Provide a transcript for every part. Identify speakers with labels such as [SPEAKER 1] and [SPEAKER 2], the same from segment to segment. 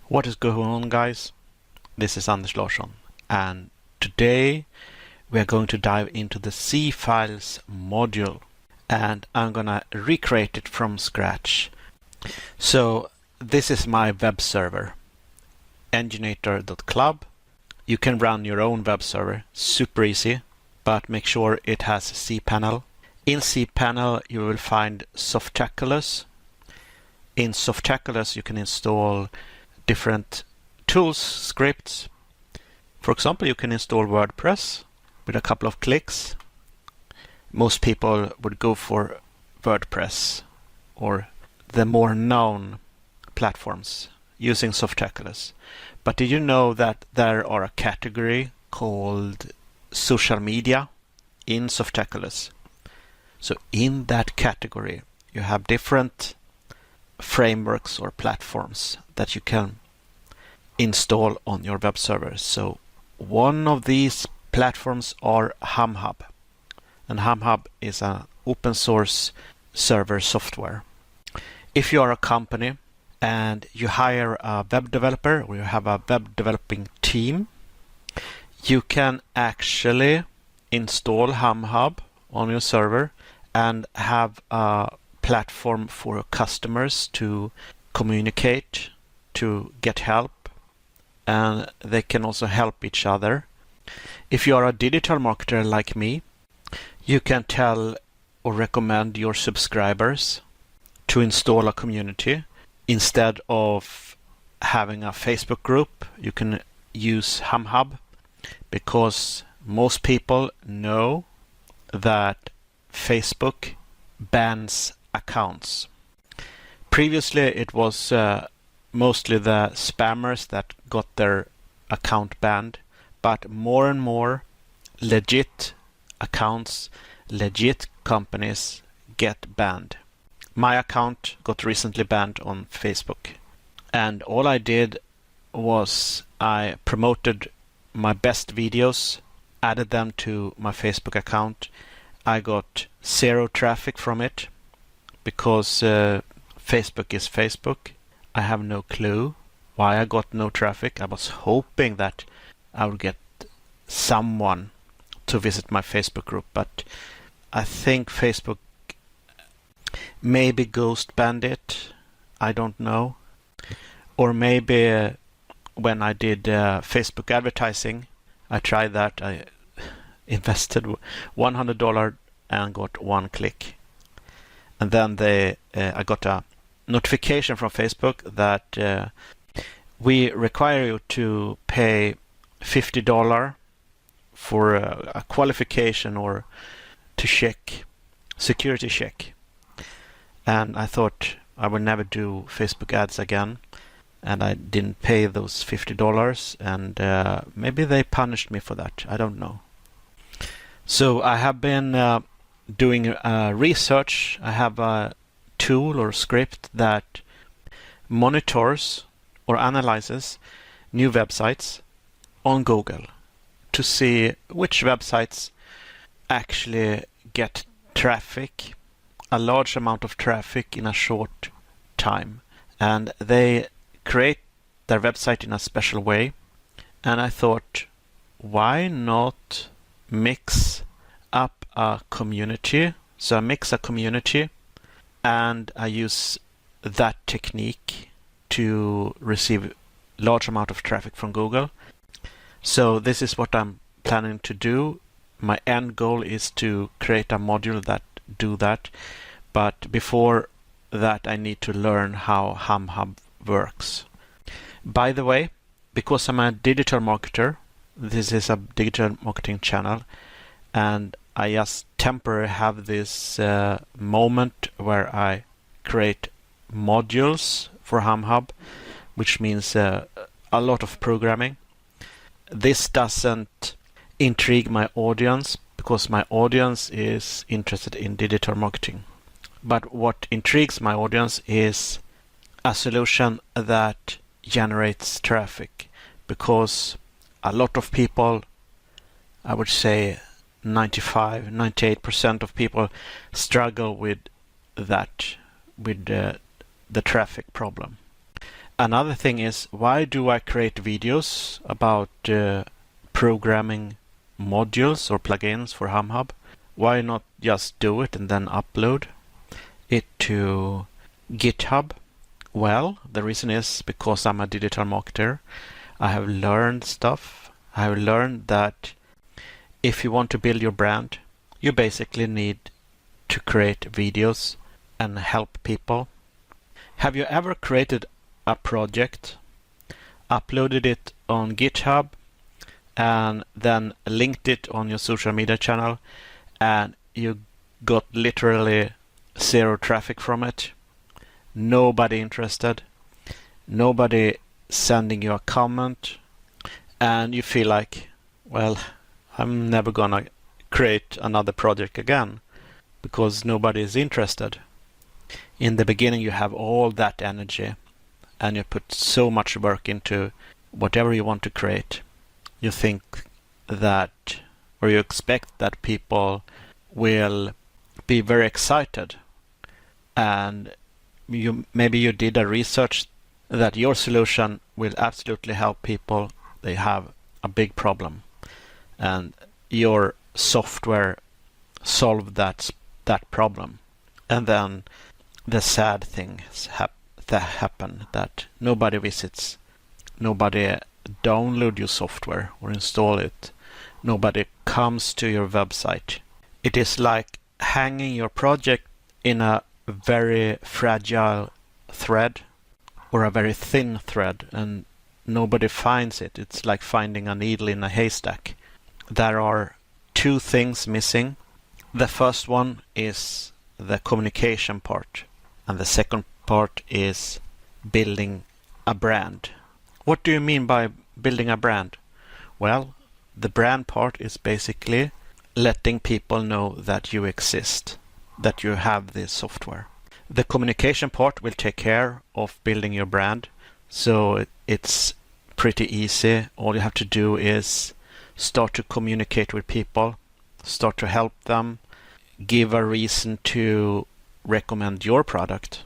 [SPEAKER 1] What is going on, guys? This is Anders Larsson, and today we are going to dive into the C files module, and I'm gonna recreate it from scratch. So this is my web server, enginator.club. You can run your own web server, super easy, but make sure it has cPanel. In cPanel you will find Softaculous. In Softaculous you can install different tools, scripts. For example, you can install WordPress with a couple of clicks. Most people would go for WordPress or the more known platforms using Softaculous. But did you know that there are a category called social media in Softaculous? So in that category you have different frameworks or platforms that you can install on your web server. So one of these platforms are HumHub, and HumHub is an open source server software. If you are a company and you hire a web developer or you have a web developing team, you can actually install HumHub on your server and have a platform for customers to communicate, to get help, and they can also help each other. If you are a digital marketer like me, you can tell or recommend your subscribers to install a community. Instead of having a Facebook group, you can use HumHub, because most people know that Facebook bans accounts. Previously it was mostly the spammers that got their account banned, but more and more legit accounts, legit companies get banned. My account got recently banned on Facebook, and all I did was I promoted my best videos, added them to my Facebook account. I got zero traffic from it because Facebook is Facebook. I have no clue why I got no traffic. I was hoping that I would get someone to visit my Facebook group, but I think Facebook maybe ghost banned it. I don't know. Or maybe when I did Facebook advertising, I tried that. I invested $100 and got one click. And then I got a notification from Facebook that we require you to pay $50 for a qualification or to check, security check. And I thought I would never do Facebook ads again, and I didn't pay those $50, and maybe they punished me for that. I don't know. So I have been doing research. I have a tool or script that monitors or analyzes new websites on Google to see which websites actually get traffic, a large amount of traffic in a short time, and they create their website in a special way. And I thought, why not mix up a community? So I mix a community and I use that technique to receive large amount of traffic from Google. So this is what I'm planning to do. My end goal is to create a module that do that, but before that I need to learn how HumHub works. By the way, because I'm a digital marketer, this is a digital marketing channel, and I just temporarily have this moment where I create modules for HumHub, which means a lot of programming. This doesn't intrigue my audience because my audience is interested in digital marketing. But what intrigues my audience is a solution that generates traffic, because a lot of people, I would say 98% of people struggle with that, with the traffic problem. Another thing is, why do I create videos about programming modules or plugins for HumHub? Why not just do it and then upload it to GitHub? Well, the reason is because I'm a digital marketer. I have learned stuff. I have learned that if you want to build your brand, you basically need to create videos and help people. Have you ever created a project, uploaded it on GitHub, and then linked it on your social media channel, and you got literally zero traffic from it? Nobody interested, nobody sending you a comment, and you feel like, well, I'm never gonna create another project again because nobody is interested. In the beginning you have all that energy and you put so much work into whatever you want to create. You think that, or you expect that people will be very excited, and maybe you did a research that your solution will absolutely help people. They have a big problem and your software solved that problem. And then the sad things happen, that nobody visits, nobody download your software or install it, nobody comes to your website. It is like hanging your project in a very fragile thread or a very thin thread and nobody finds it. It's like finding a needle in a haystack. There are two things missing. The first one is the communication part, and the second part is building a brand. What do you mean by building a brand? Well, the brand part is basically letting people know that you exist, that you have this software. The communication part will take care of building your brand, so it's pretty easy. All you have to do is start to communicate with people, start to help them, give a reason to recommend your product,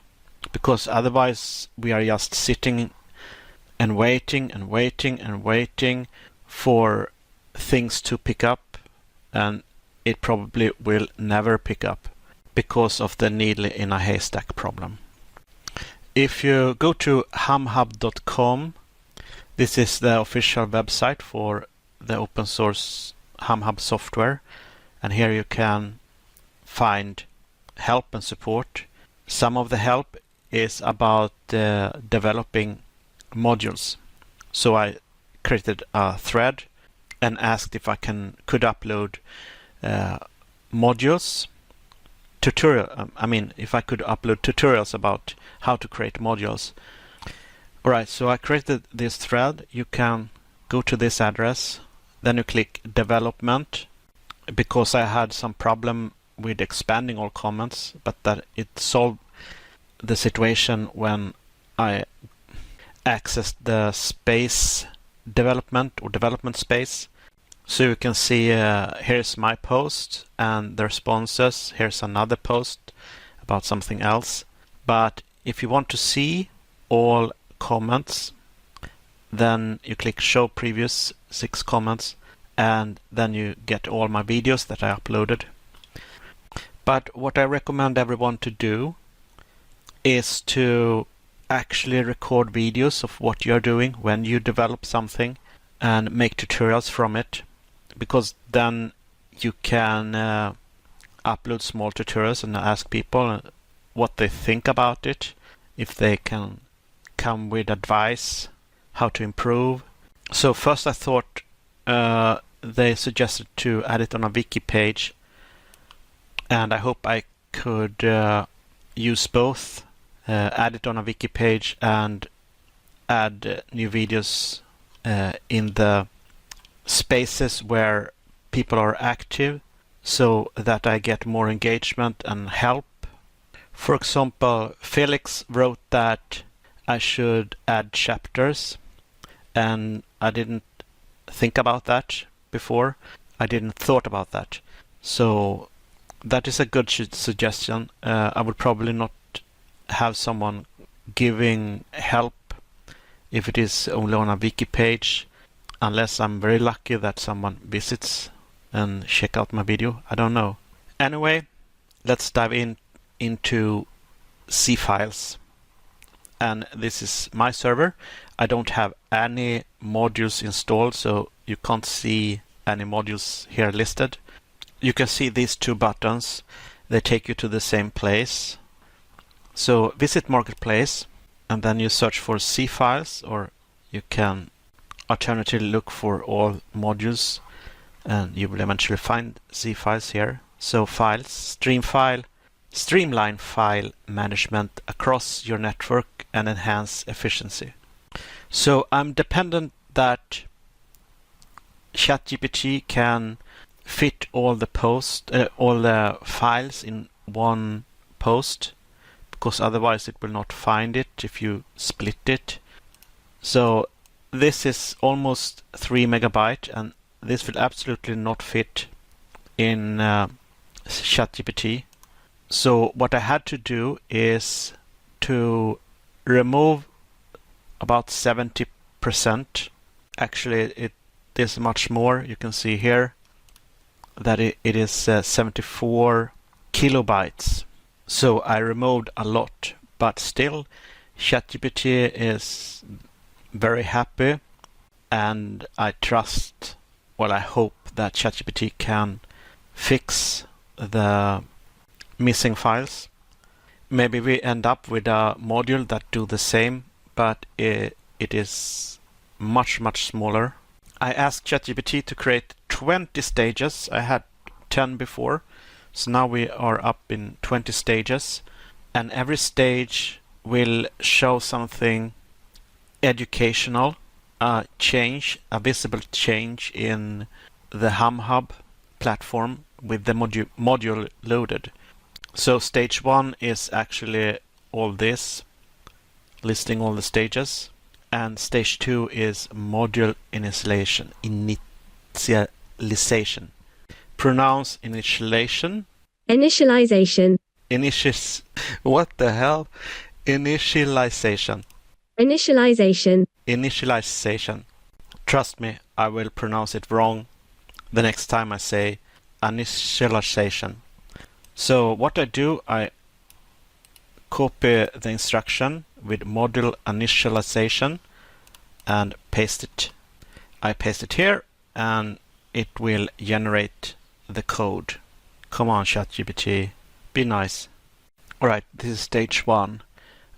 [SPEAKER 1] because otherwise we are just sitting and waiting and waiting and waiting for things to pick up, and it probably will never pick up because of the needle in a haystack problem. If you go to humhub.com, this is the official website for the open source HumHub software, and here you can find help and support. Some of the help is about developing modules. So I created a thread and asked if I could upload modules, if I could upload tutorials about how to create modules. Alright, so I created this thread. You can go to this address, then you click development, because I had some problem with expanding all comments, but that it solved the situation when I accessed the space development or development space. So you can see here's my post and the responses. Here's another post about something else. But if you want to see all comments, then you click show previous 6 comments, and then you get all my videos that I uploaded. But what I recommend everyone to do is to actually record videos of what you're doing when you develop something and make tutorials from it, because then you can upload small tutorials and ask people what they think about it, if they can come with advice how to improve. So first I thought they suggested to add it on a wiki page, and I hope I could use both, add it on a wiki page and add new videos in the spaces where people are active, so that I get more engagement and help. For example, Felix wrote that I should add chapters, and I didn't think about that before. I didn't thought about that. So that is a good suggestion. I would probably not have someone giving help if it is only on a wiki page, unless I'm very lucky that someone visits and check out my video. I don't know. Anyway, let's dive into C files. And this is my server. I don't have any modules installed, so you can't see any modules here listed. You can see these two buttons. They take you to the same place. So visit Marketplace, and then you search for C files, or you can alternatively look for all modules, and you will eventually find C files here. So files, streamline file management across your network and enhance efficiency. So I'm dependent that ChatGPT can fit all the files in one post, because otherwise it will not find it if you split it. So this is almost 3 megabyte, and this will absolutely not fit in ChatGPT. So what I had to do is to remove about 70%. Actually, it is much more. You can see here that it is 74 kilobytes. So I removed a lot, but still ChatGPT is very happy, and I hope that ChatGPT can fix the missing files. Maybe we end up with a module that do the same, but it is much smaller. I asked ChatGPT to create 20 stages. I had 10 before, so now we are up in 20 stages, and every stage will show something educational, a visible change in the HumHub platform with the module loaded. So stage 1 is actually all this, listing all the stages, and stage 2 is module initialization. Pronounce initialization.
[SPEAKER 2] Initialization.
[SPEAKER 1] What the hell? Initialization.
[SPEAKER 2] Initialization.
[SPEAKER 1] Initialization. Trust me, I will pronounce it wrong the next time I say initialization. So what I do, I copy the instruction with module initialization and paste it. I paste it here, and it will generate the code. Come on, ChatGPT, be nice. Alright, this is stage 1,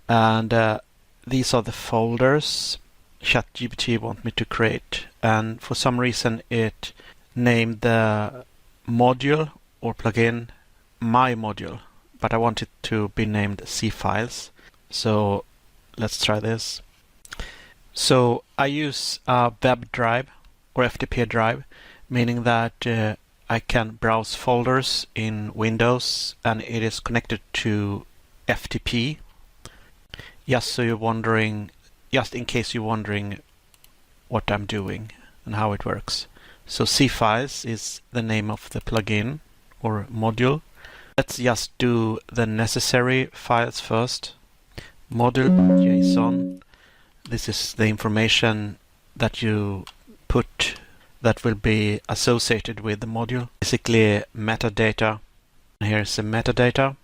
[SPEAKER 1] and these are the folders ChatGPT want me to create, and for some reason it named the module or plugin my module, but I want it to be named C files. So let's try this. So I use a web drive or FTP drive, meaning that I can browse folders in Windows, and it is connected to FTP. Just in case you're wondering what I'm doing and how it works. So C files is the name of the plugin or module. Let's just do the necessary files first. Module.json. This is the information that you put that will be associated with the module. Basically metadata. Here's the metadata.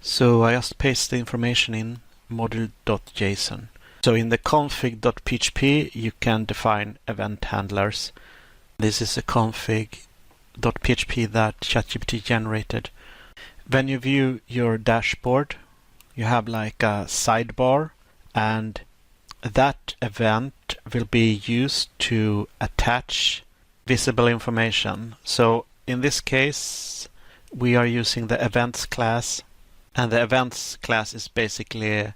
[SPEAKER 1] So I just paste the information in module.json. So in the config.php you can define event handlers. This is a config.php that ChatGPT generated. When you view your dashboard, you have like a sidebar, and that event will be used to attach visible information. So in this case, we are using the events class, and the events class is basically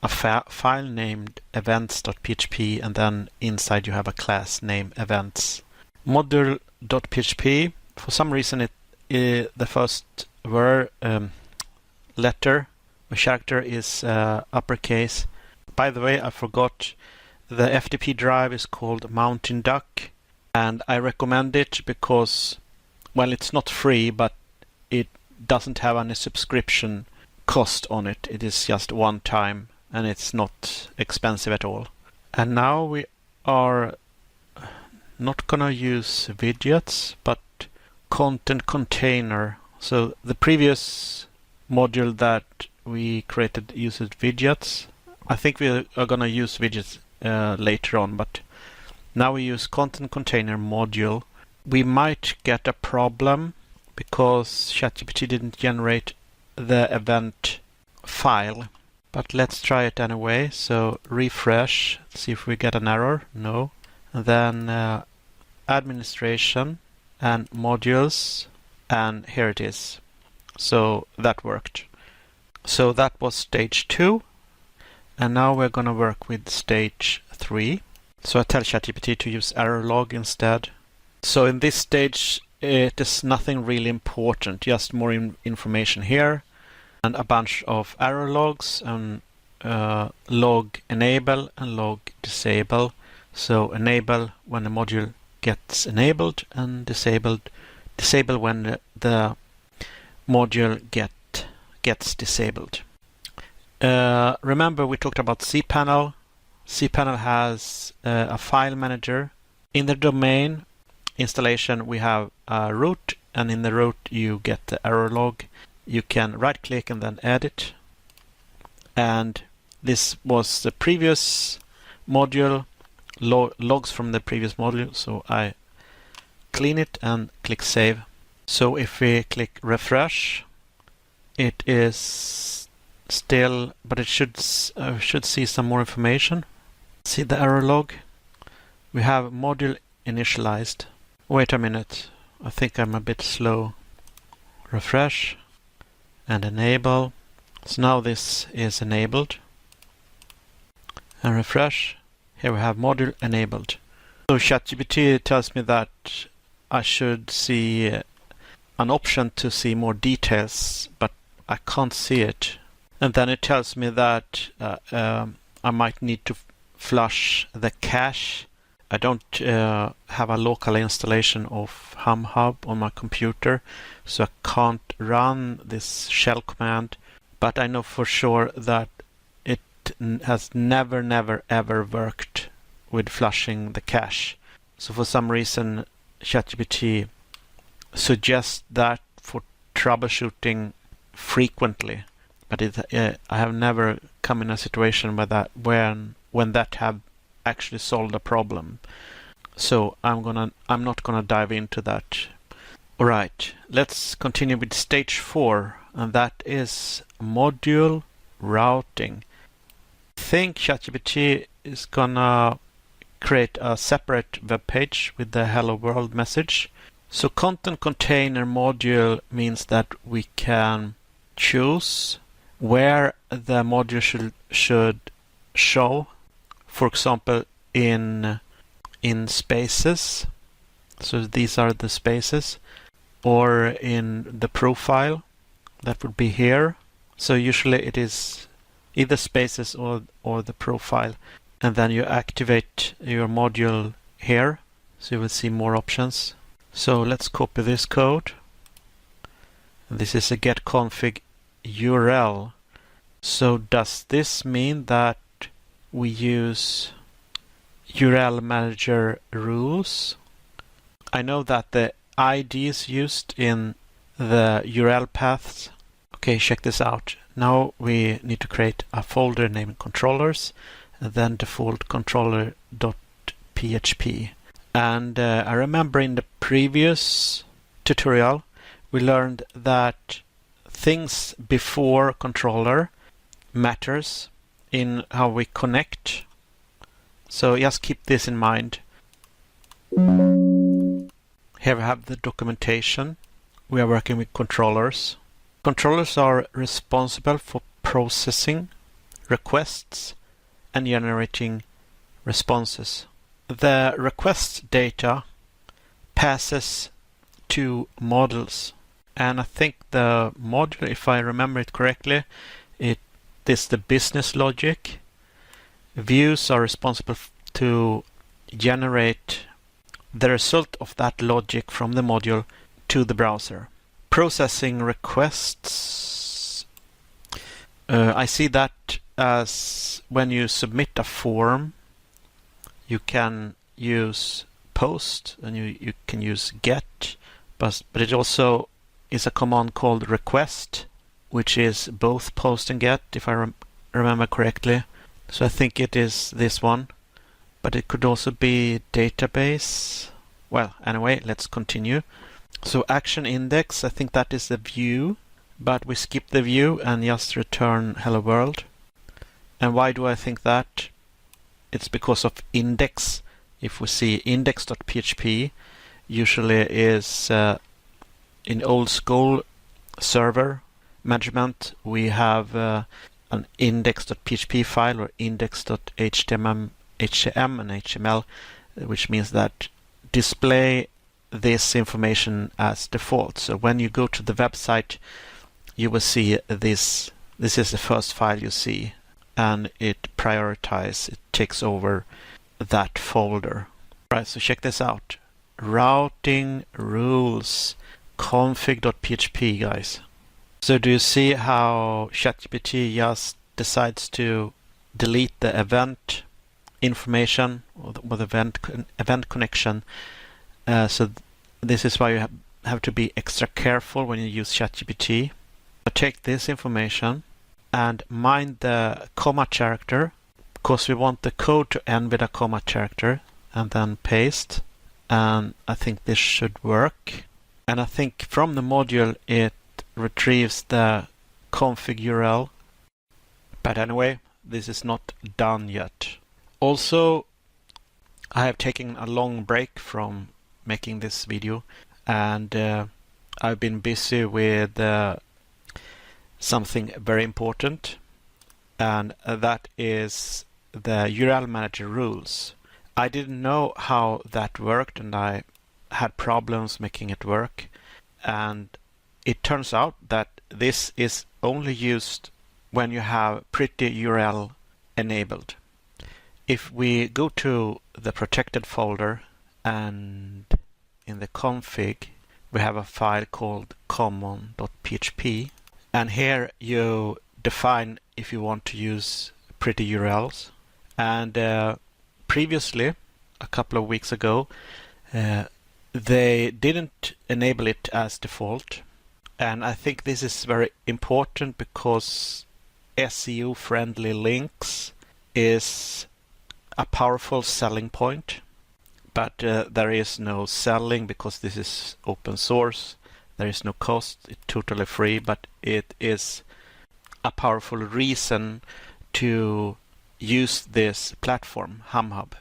[SPEAKER 1] a file named events.php, and then inside you have a class named events. Module.php, for some reason the first letter or character is uppercase. By the way, I forgot, the FTP drive is called Mountain Duck, and I recommend it because, well, it's not free, but it doesn't have any subscription cost on it. It is just one time, and it's not expensive at all. And now we are not gonna use widgets, but content container. So the previous module that we created uses widgets. I think we are gonna use widgets later on, but now we use content container module. We might get a problem because ChatGPT didn't generate the event file, but let's try it anyway. So refresh, see if we get an error. No. And then administration and modules, and here it is. So that worked. So that was stage 2, and now we're going to work with stage 3. So I tell ChatGPT to use error log instead. So in this stage it is nothing really important, just more information here and a bunch of error logs and log enable and log disable. So enable when the module gets enabled, and disable when the module gets disabled. Remember we talked about cPanel. cPanel has a file manager. In the domain installation we have a root, and in the root you get the error log. You can right click and then edit. And this was the previous module, logs from the previous module. So I clean it and click save. So if we click refresh, it is still, but it should see some more information. See the error log. We have module initialized. Wait a minute, I think I'm a bit slow. Refresh and enable. So now this is enabled. And refresh. Here we have module enabled. So ChatGPT tells me that I should see an option to see more details, but I can't see it. And then it tells me that I might need to flush the cache. I don't have a local installation of HumHub on my computer, so I can't run this shell command, but I know for sure that it has never ever worked with flushing the cache. So for some reason ChatGPT suggests that for troubleshooting frequently, but I have never come in a situation where that when that have actually solved a problem. So I'm not gonna dive into that. All right, let's continue with stage 4, and that is module routing. I think ChatGPT is gonna create a separate web page with the hello world message. So content container module means that we can choose where the module should show. For example, in spaces. So these are the spaces, or in the profile. That would be here. So usually it is either spaces or the profile. And then you activate your module here. So you will see more options. So let's copy this code. This is a get config URL. So does this mean that we use URL manager rules? I know that the ID is used in the URL paths. Okay, check this out. Now we need to create a folder named controllers, and then default controller.php. And I remember in the previous tutorial we learned that things before controller matters in how we connect. So just keep this in mind. Here we have the documentation. We are working with controllers. Controllers are responsible for processing requests and generating responses. The request data passes to models, and I think the module, if I remember it correctly, it is the business logic. Views are responsible to generate the result of that logic from the module to the browser. Processing requests. I see that as when you submit a form, you can use post and you can use get, but it also is a command called request, which is both post and get, if I remember correctly. So I think it is this one, but it could also be database. Well, anyway, let's continue. So action index, I think that is the view, but we skip the view and just return hello world. And why do I think that? It's because of index. If we see index.php, usually is in old school server management, we have an index.php file or index.html and HTML, which means that display this information as default. So when you go to the website, you will see this. This is the first file you see, and it takes over that folder. Right, so check this out. Routing rules config.php, guys. So do you see how ChatGPT just decides to delete the event information or the event connection? So this is why you have to be extra careful when you use ChatGPT. Take this information and mind the comma character, because we want the code to end with a comma character, and then paste. And I think this should work. And I think from the module it retrieves the config URL. But anyway, this is not done yet. Also, I have taken a long break from making this video, and I've been busy with something very important, and that is the URL manager rules. I didn't know how that worked, and I had problems making it work, and it turns out that this is only used when you have pretty URL enabled. If we go to the protected folder, and in the config we have a file called common.php, and here you define if you want to use pretty URLs. And previously, a couple of weeks ago, they didn't enable it as default. And I think this is very important because SEO friendly links is a powerful selling point. But there is no selling because this is open source. There is no cost. It's totally free, but it is a powerful reason to use this platform, HumHub,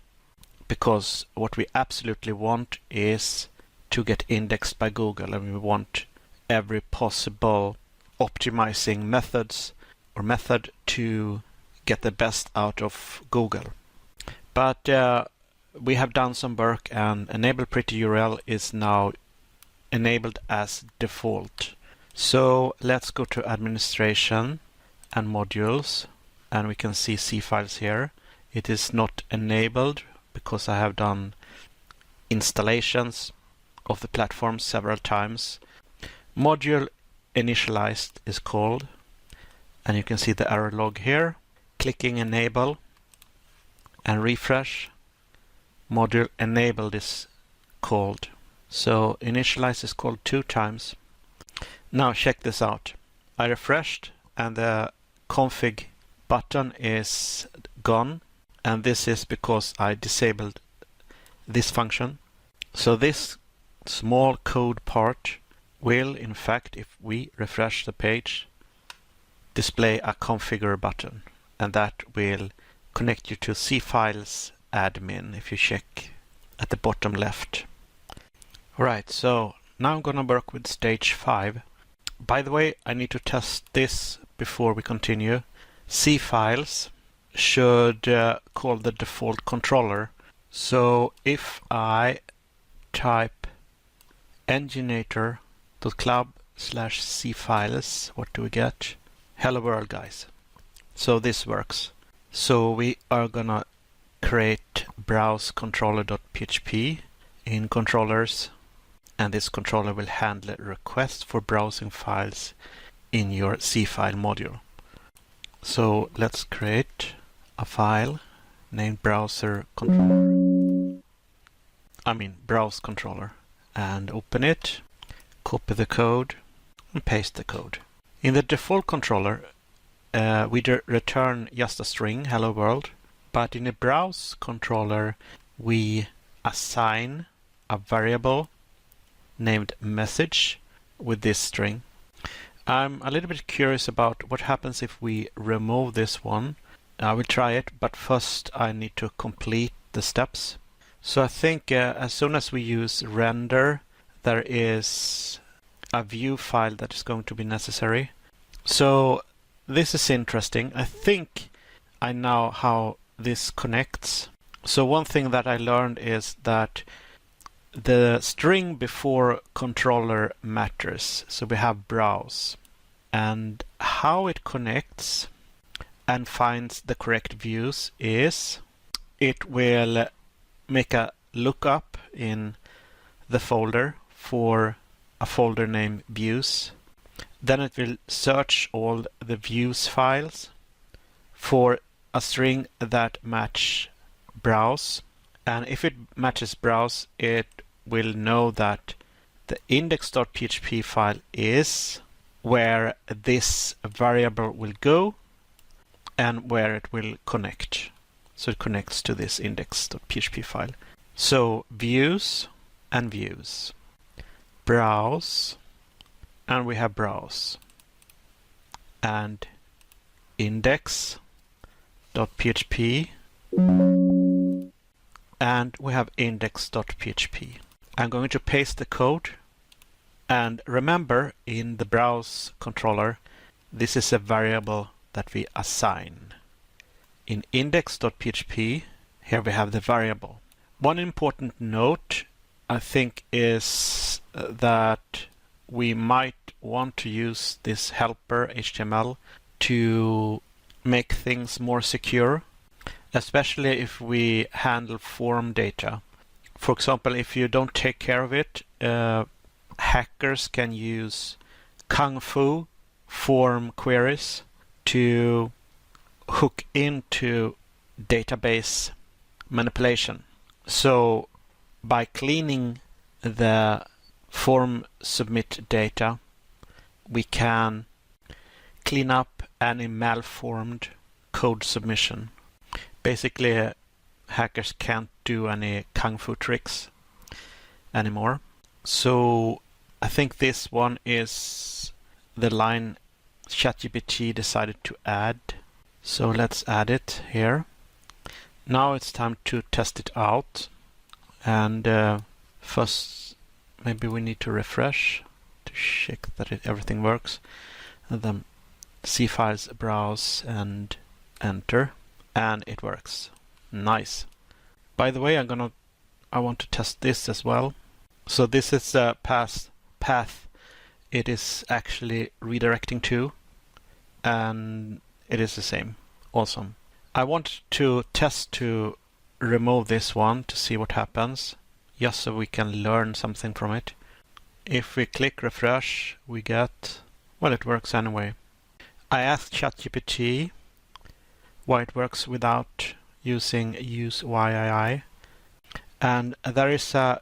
[SPEAKER 1] because what we absolutely want is to get indexed by Google, and we want every possible optimizing method to get the best out of Google. But we have done some work, and enable pretty URL is now enabled as default. So let's go to administration and modules, and we can see C files here. It is not enabled because I have done installations of the platform several times. Module initialized is called, and you can see the error log here. Clicking enable and refresh, module enabled is called. So initialize is called 2 times. Now check this out. I refreshed and the config button is gone, and this is because I disabled this function. So this small code part will, in fact, if we refresh the page, display a configure button, and that will connect you to C files admin if you check at the bottom left. Alright, so now I'm gonna work with stage 5. By the way, I need to test this before we continue. C files should call the default controller. So if I type enginator.club/C files, what do we get? Hello world, guys. So this works. So we are gonna create browse controller.php in controllers, and this controller will handle requests for browsing files in your C file module. So let's create a file named browser controller. Browse controller, and open it, copy the code, and paste the code. In the default controller, we return just a string, hello world, but in a browse controller, we assign a variable named message with this string. I'm a little bit curious about what happens if we remove this one. I will try it, but first I need to complete the steps. So I think as soon as we use render, there is a view file that is going to be necessary. So this is interesting. I think I know how this connects. So one thing that I learned is that the string before controller matters. So we have browse, and how it connects and finds the correct views is it will make a lookup in the folder for a folder named views. Then it will search all the views files for a string that match browse. And if it matches browse, it will know that the index.php file is where this variable will go and where it will connect. So it connects to this index.php file. So views and views, browse, and we have browse, and index.php, and we have index.php. I'm going to paste the code, and remember, in the browse controller, this is a variable that we assign. In index.php, here we have the variable. One important note, I think, is that we might want to use this helper HTML to make things more secure, especially if we handle form data. For example, if you don't take care of it, hackers can use Kung Fu form queries to hook into database manipulation. So by cleaning the form submit data, we can clean up any malformed code submission. Basically, hackers can't do any Kung Fu tricks anymore. So I think this one is the line ChatGPT decided to add. So let's add it here. Now it's time to test it out. And first, maybe we need to refresh to check that everything works. And then C files, browse, and enter. And it works. Nice. By the way, I want to test this as well. So this is the path it is actually redirecting to, and it is the same. Awesome. I want to test to remove this one to see what happens, just so we can learn something from it. If we click refresh, we get, well, it works anyway. I asked ChatGPT why it works without using use YII, and there is a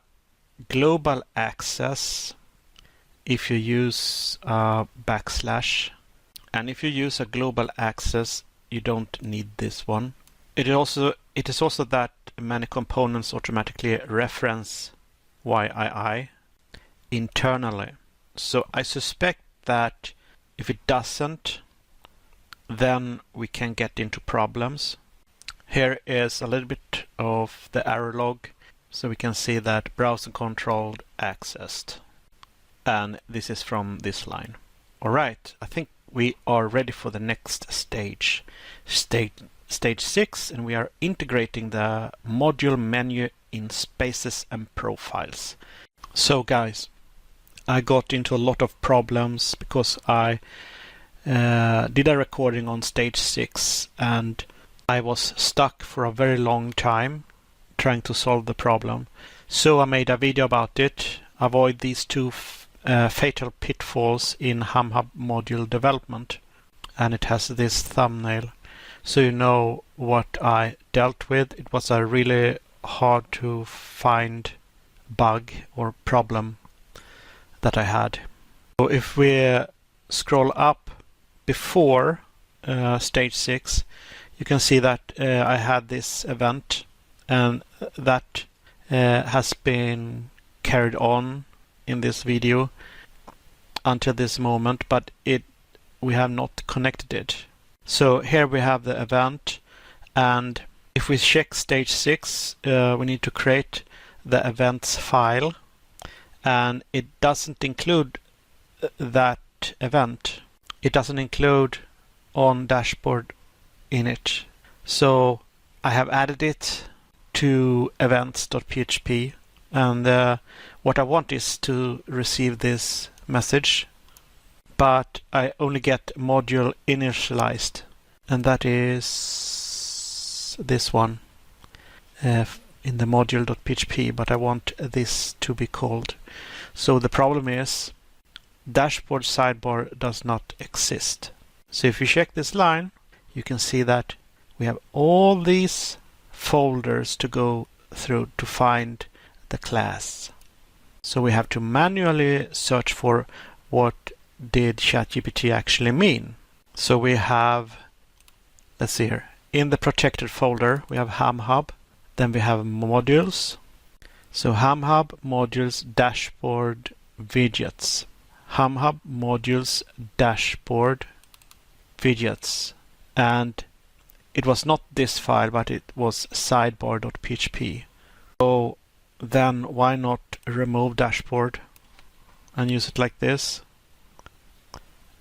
[SPEAKER 1] global access if you use backslash, and if you use a global access, you don't need this one. It is also that many components automatically reference YII internally. So I suspect that if it doesn't, then we can get into problems. Here is a little bit of the error log, so we can see that browser controlled accessed. And this is from this line. All right, I think we are ready for the next stage. Stage 6, and we are integrating the module menu in spaces and profiles. So guys, I got into a lot of problems because I did a recording on stage 6 and I was stuck for a very long time trying to solve the problem. So I made a video about it. Avoid these two fatal pitfalls in HumHub module development. and it has this thumbnail. So you know what I dealt with. It was a really hard to find bug or problem that I had. So if we scroll up before stage 6, you can see that I had this event, and that has been carried on in this video until this moment, but we have not connected it. So here we have the event, and if we check stage 6, we need to create the events file, and it doesn't include that event. It doesn't include on dashboard init. So I have added it to events.php, and what I want is to receive this message, but I only get module initialized, and that is this one in the module.php, but I want this to be called. So the problem is dashboard sidebar does not exist. So if you check this line, you can see that we have all these folders to go through to find the class. So we have to manually search for what did ChatGPT actually mean. So we have, let's see here, in the protected folder we have HumHub, then we have modules. So HumHub modules dashboard widgets. HumHub modules dashboard widgets, and it was not this file, but it was sidebar.php. So then why not remove dashboard and use it like this,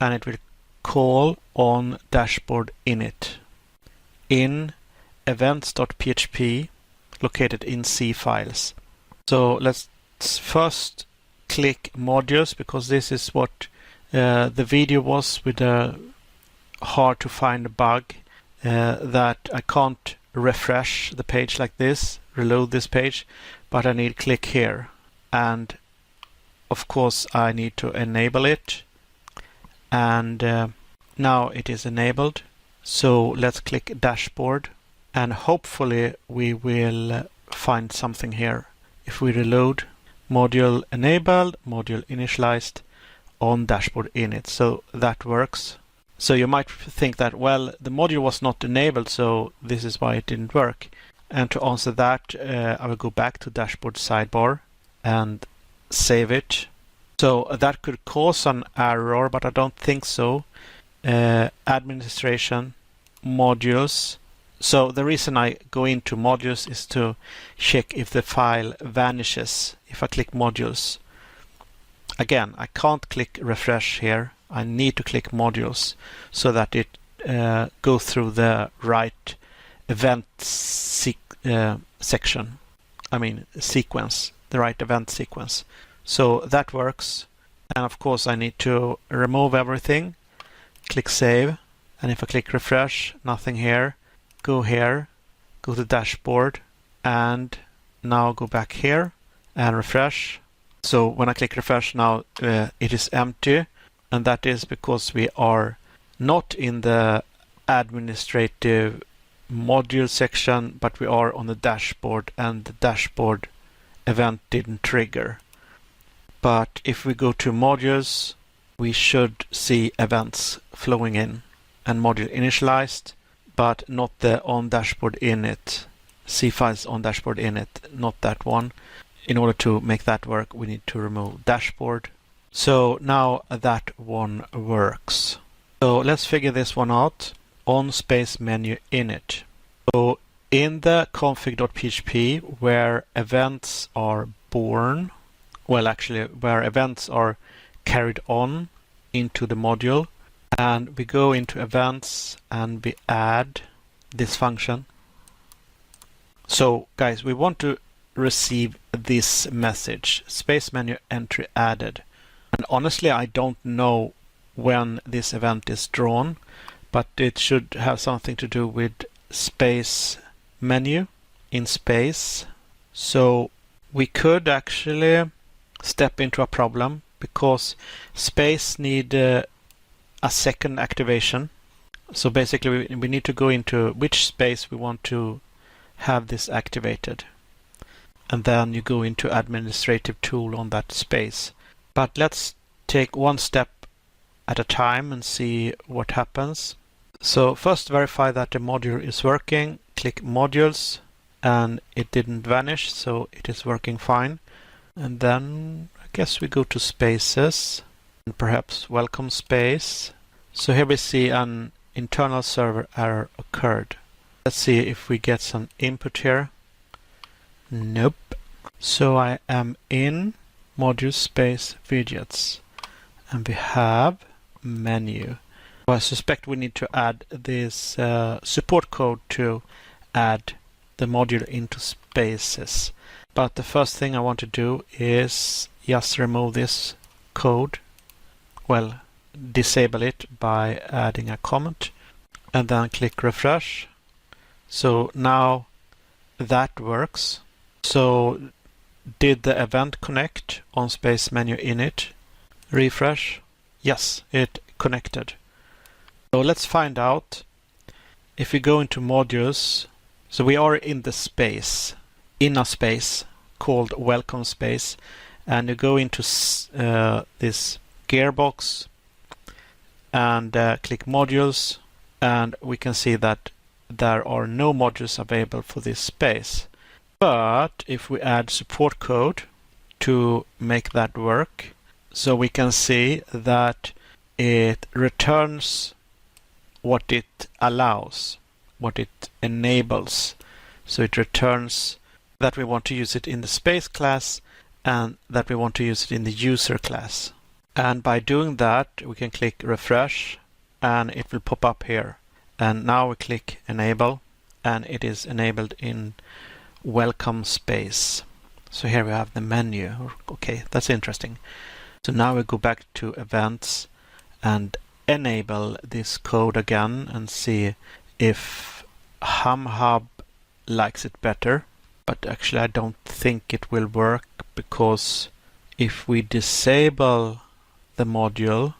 [SPEAKER 1] and it will call on dashboard init in events.php located in C files. So let's first click modules, because this is what the video was with the hard to find bug, that I can't refresh the page like this, reload this page, but I need to click here, and of course I need to enable it, and now it is enabled. So let's click dashboard, and hopefully we will find something here. If we reload, module enabled, module initialized on dashboard init. So that works. So you might think that, well, the module was not enabled, so this is why it didn't work. And to answer that, I will go back to dashboard sidebar and save it. So that could cause an error, but I don't think so. Administration, modules. So the reason I go into modules is to check if the file vanishes if I click modules. Again, I can't click refresh here. I need to click modules so that it goes through the right event section. I mean sequence, the right event sequence. So that works. And of course I need to remove everything. Click save. And if I click refresh, nothing here. Go here, go to dashboard, and now go back here and refresh. So when I click refresh now, it is empty, and that is because we are not in the administrative module section, but we are on the dashboard, and the dashboard event didn't trigger. But if we go to modules, we should see events flowing in and module initialized, but not the on dashboard init. C files on dashboard init, not that one. In order to make that work, we need to remove dashboard. So now that one works. So let's figure this one out. On space menu init. So in the config.php where events are born, well actually where events are carried on into the module, and we go into events and we add this function. So guys, we want to receive this message, space menu entry added. And honestly, I don't know when this event is drawn, but it should have something to do with space menu in space. So we could actually step into a problem because space need a second activation. So basically we need to go into which space we want to have this activated. And then you go into administrative tool on that space. But let's take one step at a time and see what happens. So first verify that the module is working. Click modules and it didn't vanish, so it is working fine. And then I guess we go to spaces and perhaps welcome space. So here we see an internal server error occurred. Let's see if we get some input here. Nope. So I am in module space widgets and we have menu. I suspect we need to add this support code to add the module into spaces. But the first thing I want to do is just remove this code. Well, disable it by adding a comment and then click refresh. So now that works. So did the event connect on space menu init? Refresh. Yes, it connected. So let's find out. If we go into modules, so we are in the space, in a space called welcome space, and you go into this gearbox and click modules, and we can see that there are no modules available for this space. But if we add support code to make that work, so we can see that it returns what it allows, what it enables. So it returns that we want to use it in the space class and that we want to use it in the user class. And by doing that, we can click refresh and it will pop up here. And now we click enable and it is enabled in welcome space. So here we have the menu. Okay, that's interesting. So now we go back to events and enable this code again and see if HumHub likes it better. But actually I don't think it will work, because if we disable the module,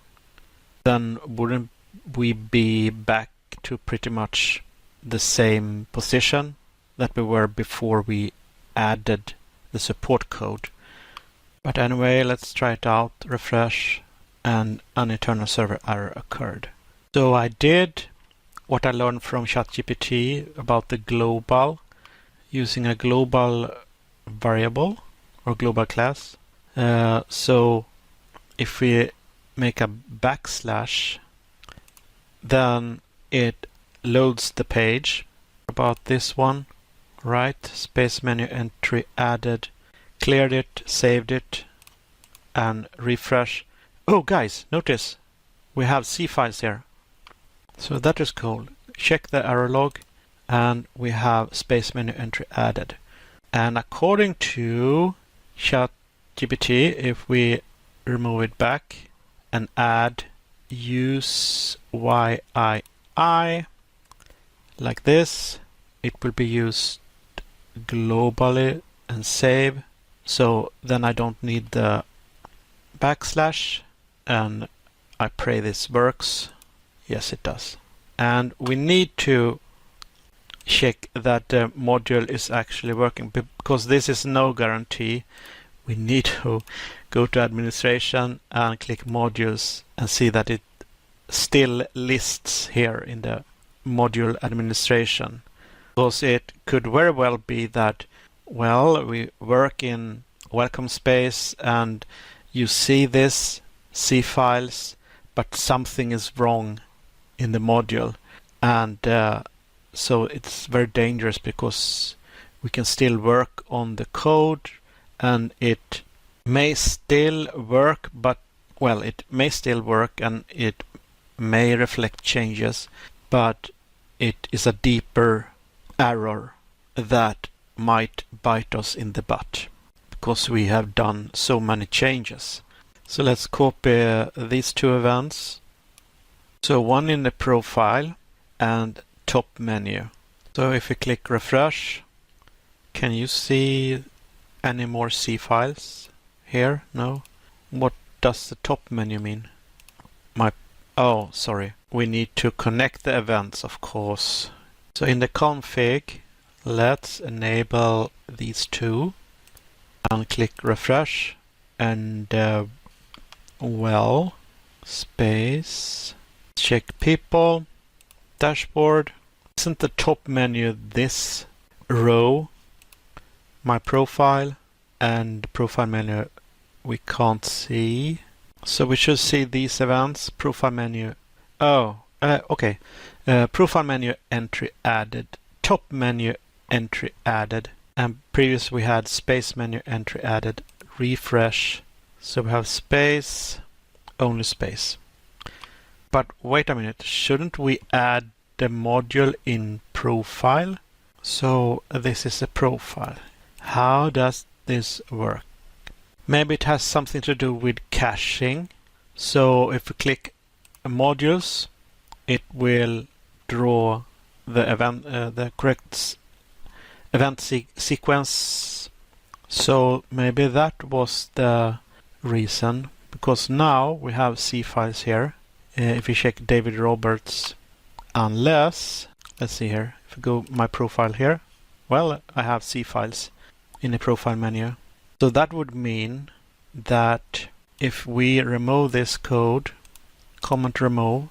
[SPEAKER 1] then wouldn't we be back to pretty much the same position that we were before we added the support code? But anyway, let's try it out, refresh, and an internal server error occurred. So I did what I learned from ChatGPT about the global, using a global variable or global class. So if we make a backslash, then it loads the page. About this one, right? Space menu entry added, cleared it, saved it, and refresh. Oh guys, notice we have C files here. So that is cool. Check the error log and we have space menu entry added. And according to ChatGPT, if we remove it back and add use YII like this, it will be used globally and save. So then I don't need the backslash, and I pray this works. Yes, it does. And we need to check that the module is actually working, because this is no guarantee. We need to go to administration and click modules and see that it still lists here in the module administration. Because it could very well be that, well, we work in welcome space and you see this C files, but something is wrong in the module. And so it's very dangerous, because we can still work on the code and it may still work, but well, it may still work and it may reflect changes, but it is a deeper error that might bite us in the butt, because we have done so many changes. So let's copy these two events. So one in the profile and top menu. So if we click refresh, can you see any more C files here? No? What does the top menu mean? Oh, sorry. We need to connect the events, of course. So in the config, let's enable these two and click refresh and well, space, check people, dashboard. Isn't the top menu this row, my profile, and profile menu we can't see. So we should see these events, profile menu. Oh, okay. Profile menu entry added, top menu entry added, and previous we had space menu entry added, refresh. So we have space, only space. But wait a minute, shouldn't we add the module in profile? So this is a profile. How does this work? Maybe it has something to do with caching. So if we click modules, it will draw the event, the correct event sequence. So maybe that was the reason, because now we have C files here. If you check David Roberts, unless, let's see here, if I go my profile here, well, I have C files in the profile menu. So that would mean that if we remove this code, comment add.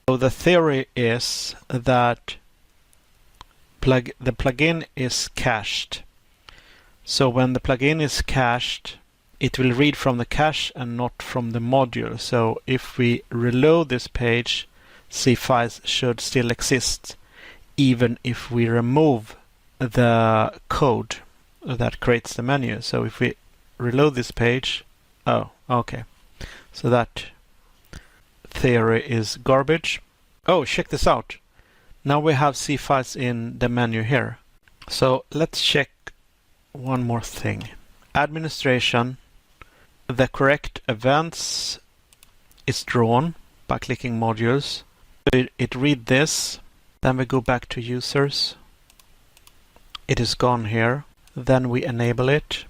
[SPEAKER 1] So the theory is that the plugin is cached. So when the plugin is cached, it will read from the cache and not from the module. So if we reload this page, C files should still exist, even if we remove the code that creates the menu. So if we reload this page, oh, okay. So that theory is garbage. Oh, check this out. Now we have C files in the menu here. So let's check one more thing. Administration, the correct events is drawn by clicking modules. It read this, then we go back to users. It is gone here. Then we enable it.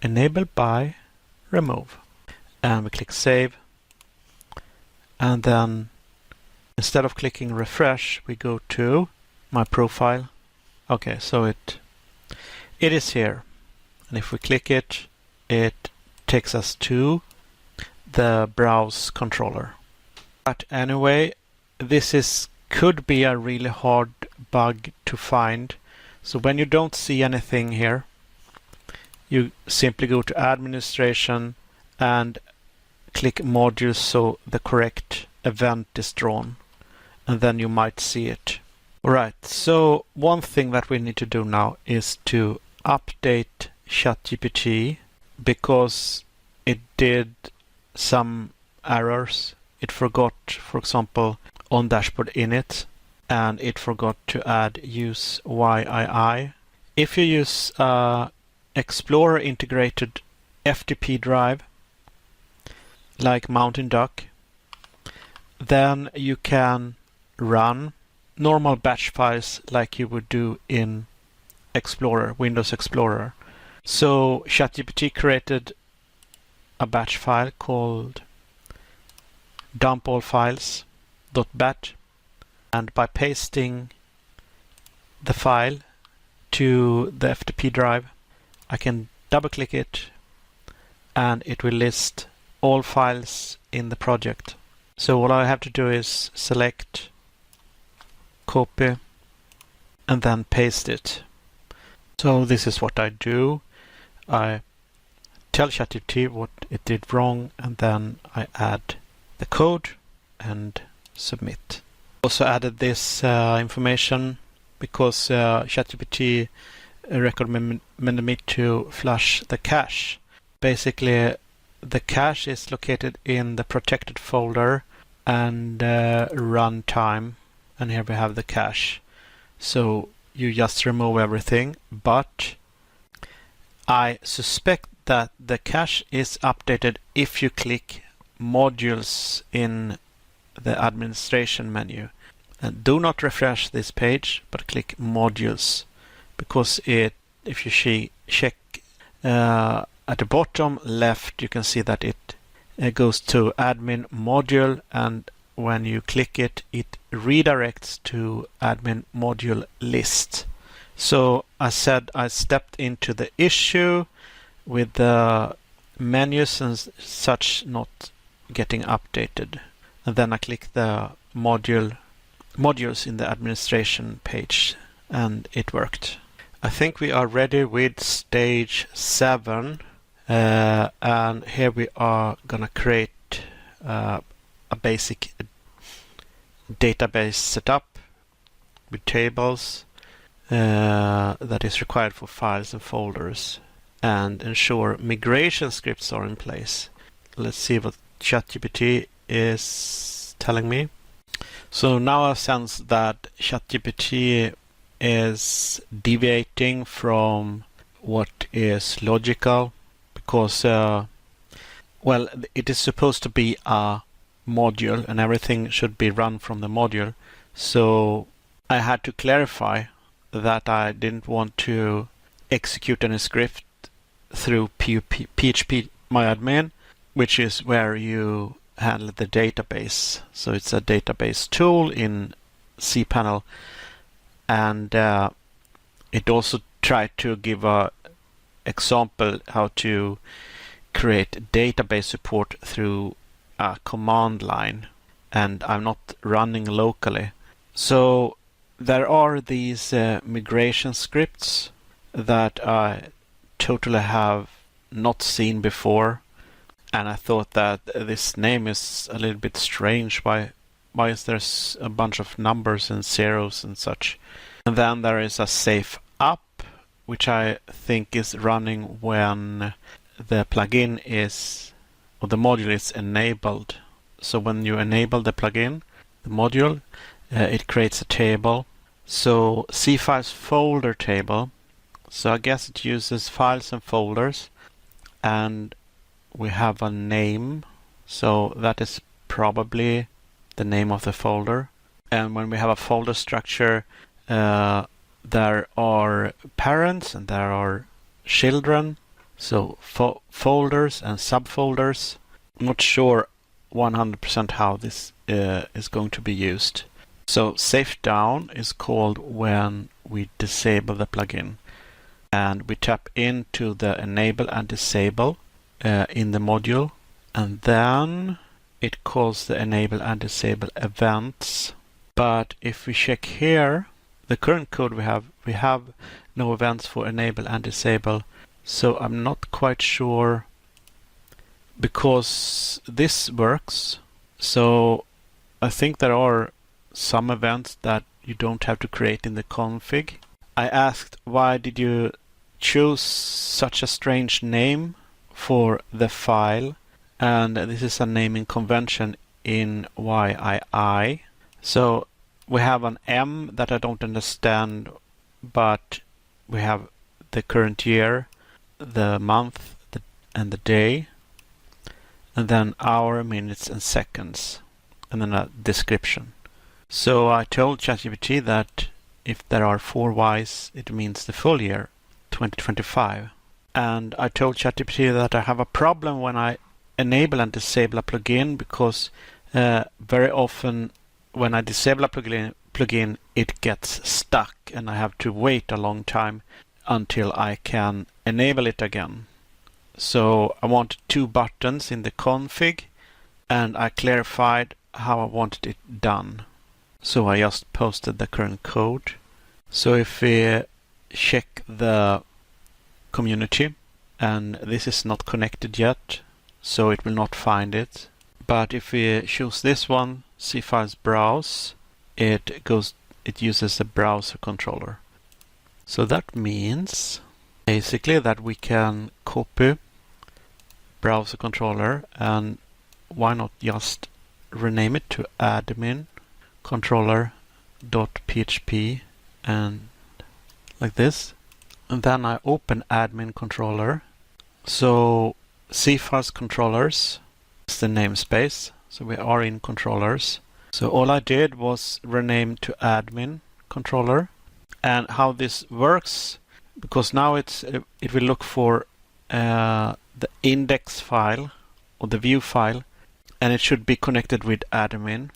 [SPEAKER 1] Enable by remove. And we click save. And then instead of clicking refresh, we go to my profile. Okay, so it is here. And if we click it, it takes us to the browse controller. But anyway, this could be a really hard bug to find. So when you don't see anything here, you simply go to administration and click modules so the correct event is drawn, and then you might see it. Alright, so one thing that we need to do now is to update ChatGPT, because it did some errors. It forgot, for example, on dashboard init, and it forgot to add use YII. If you use Explorer integrated FTP drive, like Mountain Duck, then you can run normal batch files like you would do in Explorer, Windows Explorer. So ChatGPT created a batch file called dump all files.bat, and by pasting the file to the FTP drive, I can double click it and it will list all files in the project. So all I have to do is select, copy, and then paste it. So this is what I do. I tell ChatGPT what it did wrong, and then I add the code and submit. Also added this information because ChatGPT recommended me to flush the cache. Basically, the cache is located in the protected folder and runtime, and here we have the cache. So you just remove everything, but I suspect that the cache is updated if you click modules in the administration menu. And do not refresh this page, but click modules, because if you check at the bottom left, you can see that it goes to admin module, and when you click it, it redirects to admin module list. So I said I stepped into the issue with the menus and such not getting updated. And then I click the modules in the administration page, and it worked. I think we are ready with stage 7, and here we are gonna create a basic database setup with tables that is required for files and folders, and ensure migration scripts are in place. Let's see what ChatGPT is telling me. So now I sense that ChatGPT is deviating from what is logical, because well, it is supposed to be a module and everything should be run from the module. So I had to clarify that I didn't want to execute any script through PHP myadmin, which is where you handle the database. So it's a database tool in cPanel, and it also tried to give a example how to create database support through a command line, and I'm not running locally. So there are these migration scripts that I totally have not seen before, and I thought that this name is a little bit strange. Why is there a bunch of numbers and zeros and such? And then there is a safe up, which I think is running when the plugin is, or the module is enabled. So when you enable the plugin, the module, it creates a table. So cfiles folder table. So I guess it uses files and folders, and we have a name. So that is probably the name of the folder. And when we have a folder structure, there are parents and there are children. So folders and subfolders. Not sure 100% how this is going to be used. So safe down is called when we disable the plugin, and we tap into the enable and disable in the module, and then it calls the enable and disable events. But if we check here, the current code we have no events for enable and disable. So I'm not quite sure, because this works. So I think there are some events that you don't have to create in the config. I asked, why did you choose such a strange name for the file? And this is a naming convention in YII. So we have an M that I don't understand, but we have the current year, the month, and the day, and then hour, minutes, and seconds, and then a description. So I told ChatGPT that if there are 4 Ys, it means the full year, 2025. And I told ChatGPT that I have a problem when I enable and disable a plugin, because very often when I disable a plugin, it gets stuck and I have to wait a long time until I can enable it again. So I wanted 2 buttons in the config, and I clarified how I wanted it done. So I just posted the current code. So if we check the community, and this is not connected yet, so it will not find it. But if we choose this one, cfiles browse, it uses a browser controller. So that means basically that we can copy browser controller, and why not just rename it to admin controller.php, and like this. And then I open admin controller. So cfiles controllers is the namespace. So we are in controllers. So all I did was rename to admin controller. And how this works, because now it will look for the index file or the view file, and it should be connected with admin,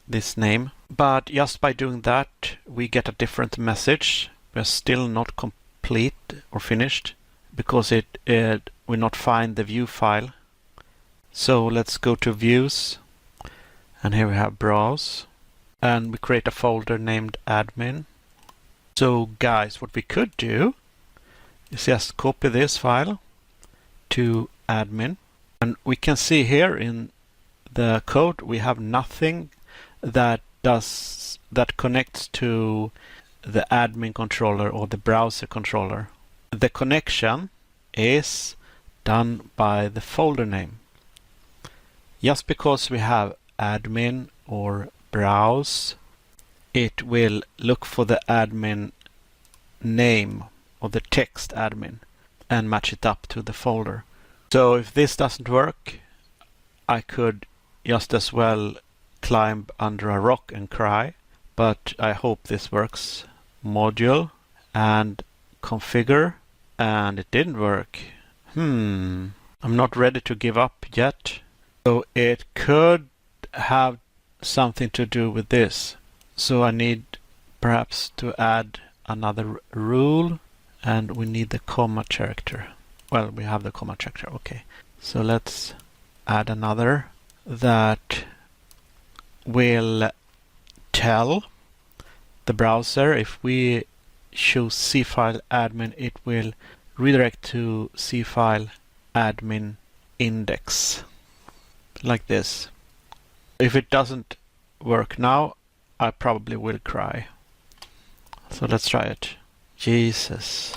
[SPEAKER 1] this name. But just by doing that, we get a different message. We're still not complete or finished because it will not find the view file. So let's go to views, and here we have browse, and we create a folder named admin. So guys, what we could do is just copy this file to admin, and we can see here in the code we have nothing that connects to the admin controller or the browser controller. The connection is done by the folder name. Just because we have admin or browse, it will look for the admin name or the text admin and match it up to the folder. So if this doesn't work, I could just as well climb under a rock and cry, but I hope this works. Module and configure, and it didn't work. I'm not ready to give up yet. So it could have something to do with this. So I need perhaps to add another rule, and we need the comma character. Well, we have the comma character, okay. So let's add another that will tell the browser if we choose cfile admin, it will redirect to cfile admin index, like this. If it doesn't work now, I probably will cry. So let's try it. Jesus.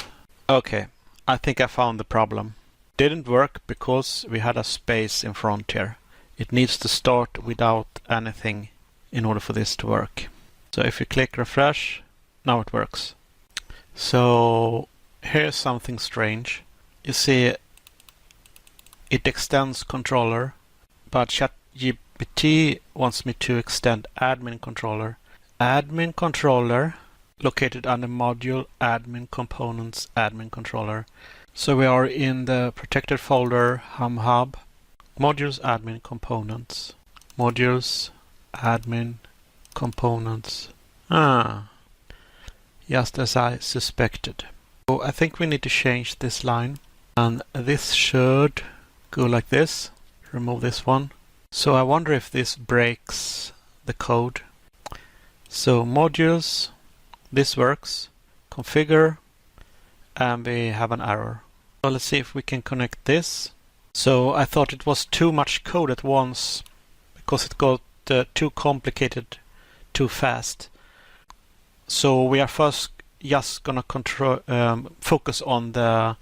[SPEAKER 1] Okay, I think I found the problem. Didn't work because we had a space in front here. It needs to start without anything in order for this to work. So if you click refresh, now it works. So here's something strange. You see, it extends controller, but ChatGPT wants me to extend admin controller. Admin controller located under module admin components admin controller. So we are in the protected folder HumHub, modules admin components, modules admin components. Just as I suspected. So I think we need to change this line, and this should go like this. Remove this one. So I wonder if this breaks the code. So modules, this works. Configure, and we have an error. So let's see if we can connect this. So I thought it was too much code at once because it got too complicated too fast. So we are first just gonna focus on the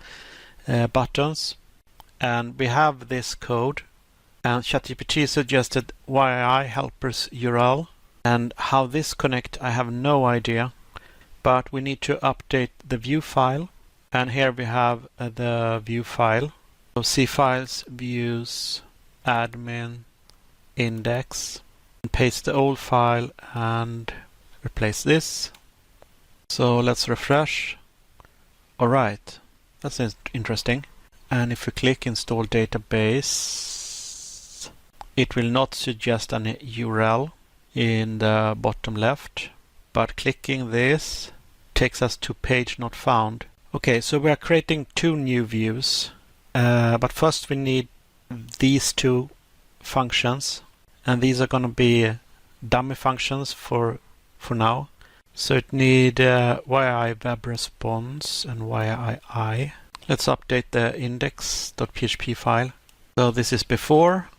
[SPEAKER 1] buttons, and we have this code, and ChatGPT suggested YI helpers URL, and how this connect I have no idea, but we need to update the view file, and here we have the view file. So C files, views, admin, index, and paste the old file and replace this. So let's refresh. Alright, that's interesting. And if we click install database, it will not suggest an URL in the bottom left, but clicking this takes us to page not found. Okay, so we are creating two new views, but first we need these two functions, and these are going to be dummy functions for now. So it need YI web response and YII. Let's update the index.php file. So this is before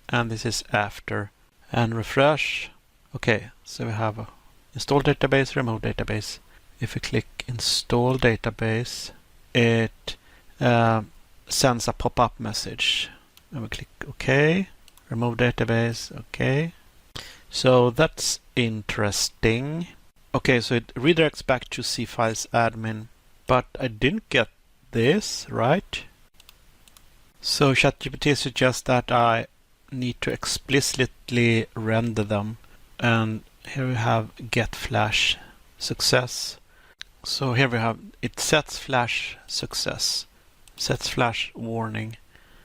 [SPEAKER 1] and this is after, and refresh. Okay, so we have install database, remove database. If we click install database, it sends a pop-up message, and we click OK, remove database, OK. So that's interesting. Okay, so it redirects back to cfiles admin, but I didn't get this right. So ChatGPT suggests that I need to explicitly render them, and here we have get flash success. So here we have it sets flash success, sets flash warning.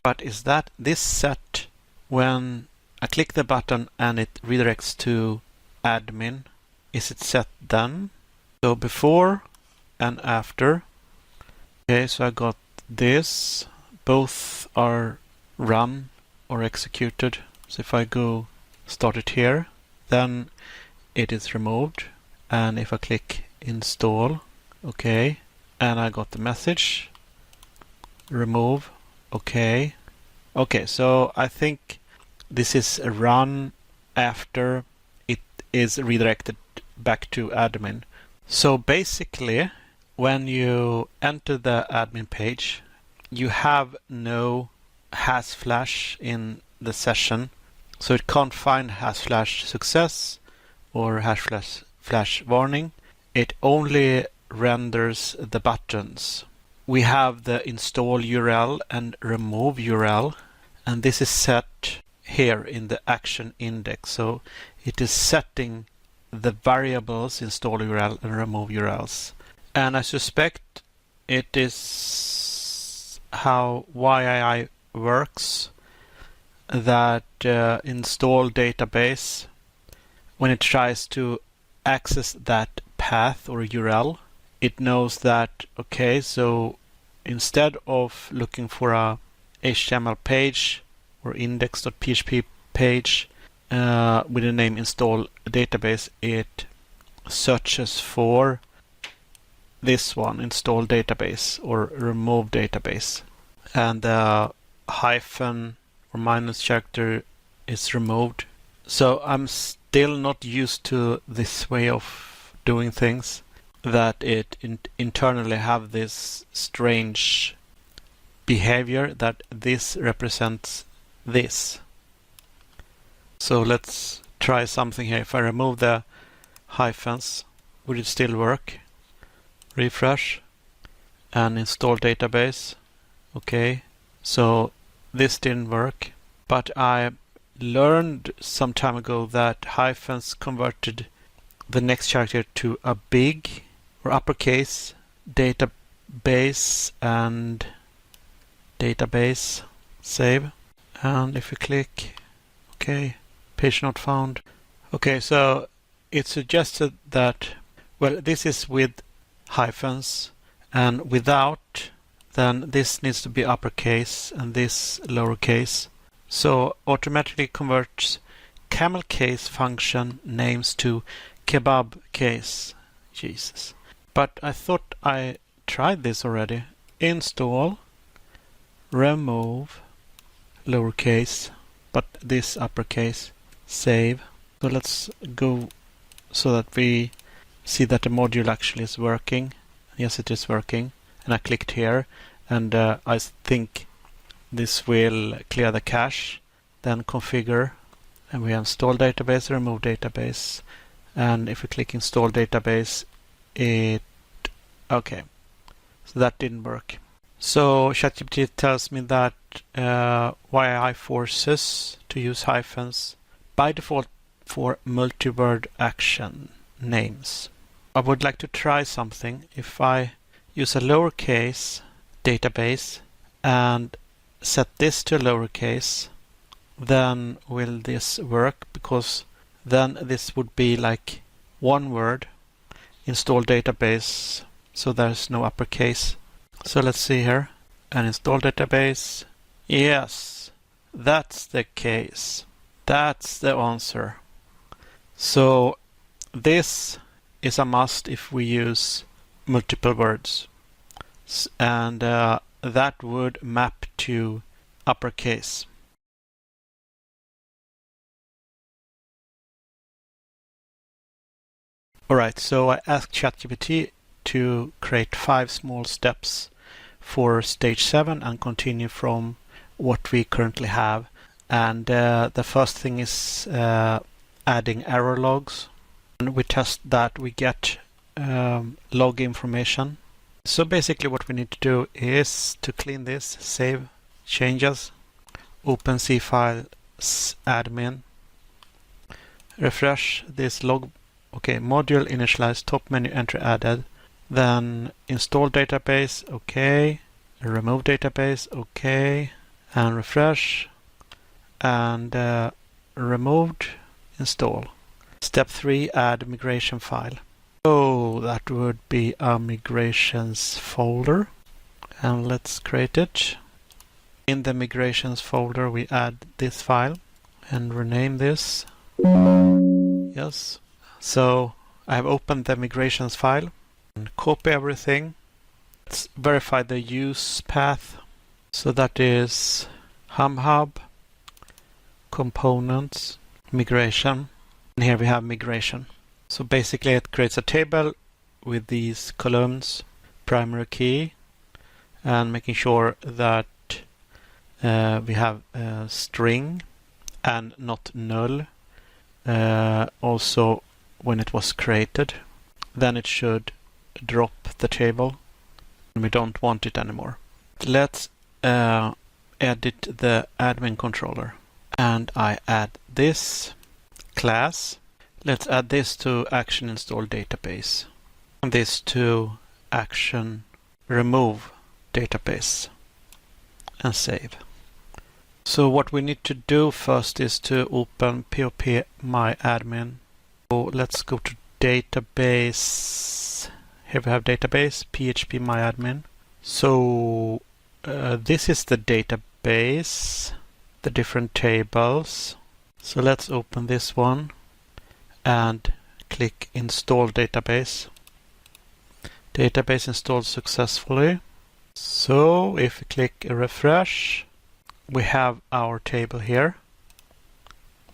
[SPEAKER 1] But is this set when I click the button and it redirects to admin? Is it set then? So before and after. Okay, so I got this. Both are run or executed. So if I go start it here, then it is removed. And if I click install, okay, and I got the message, remove, okay. Okay, so I think this is a run after it is redirected back to admin. So basically, when you enter the admin page, you have no has flash in the session, so it can't find has flash success or hash flash warning. It only renders the buttons. We have the install URL and remove URL, and this is set here in the action index. So it is setting the variables install URL and remove URLs. And I suspect it is how YII works, that install database, when it tries to access that path or URL, it knows that, okay, so instead of looking for a HTML page or index.php page with the name install database, it searches for this one, install database or remove database, and the hyphen or minus character is removed. So I'm still not used to this way of doing things, that it internally have this strange behavior that this represents this. So let's try something here. If I remove the hyphens, would it still work? Refresh and install database. Okay, so this didn't work, but I learned some time ago that hyphens converted the next character to a big or uppercase database and database save. And if you click, okay, page not found. Okay, so it suggested that, well, this is with hyphens, and without, then this needs to be uppercase and this lowercase. So automatically converts camel case function names to kebab case. Jesus. But I thought I tried this already. Install, remove, lowercase, but this uppercase, save. So let's go so that we see that the module actually is working. Yes, it is working. And I clicked here, and I think this will clear the cache. Then configure, and we have install database, remove database. And if we click install database, okay. So that didn't work. So ChatGPT tells me that YI forces to use hyphens by default for multi-word action names. I would like to try something. If I use a lowercase database and set this to lowercase, then will this work? Because then this would be like one word, install database, so there's no uppercase. So let's see here, and install database. Yes, that's the case. That's the answer. So this is a must if we use multiple words, and that would map to uppercase. Alright, so I asked ChatGPT to create 5 small steps for stage 7 and continue from what we currently have. And the first thing is adding error logs. And we test that we get log information. So basically what we need to do is to clean this, save changes, open C files admin, refresh this log. Okay, module initialized, top menu entry added, then install database, okay, remove database, okay, and refresh, and removed, install. Step 3, add migration file. So that would be a migrations folder, and let's create it. In the migrations folder we add this file and rename this. Yes. So I have opened the migrations file and copy everything. Let's verify the use path. So that is HumHub, components, migration, and here we have migration. So basically it creates a table with these columns, primary key, and making sure that we have a string and not null. Also when it was created, then it should drop the table and we don't want it anymore. Let's edit the admin controller, and I add this class. Let's add this to action install database and this to action remove database and save. So what we need to do first is to open POP-MyAdmin. So let's go to database. Here we have database, PHP-MyAdmin. So this is the database, the different tables. So let's open this one and click install database. Database installed successfully. So if we click refresh, we have our table here.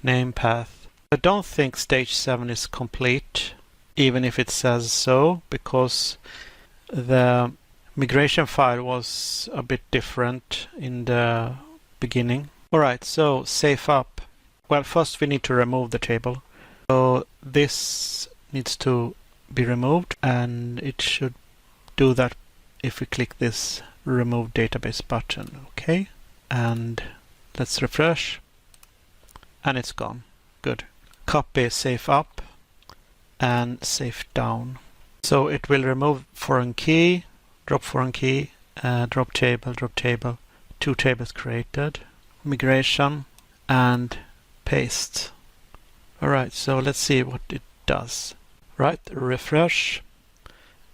[SPEAKER 1] Name path. I don't think stage 7 is complete, even if it says so, because the migration file was a bit different in the beginning. Alright, so save up. Well, first we need to remove the table. So this needs to be removed, and it should do that if we click this remove database button. Okay, and let's refresh, and it's gone. Good. Copy save up and save down. So it will remove foreign key, drop foreign key, drop table, 2 tables created, migration, and paste. Alright, so let's see what it does. Right, refresh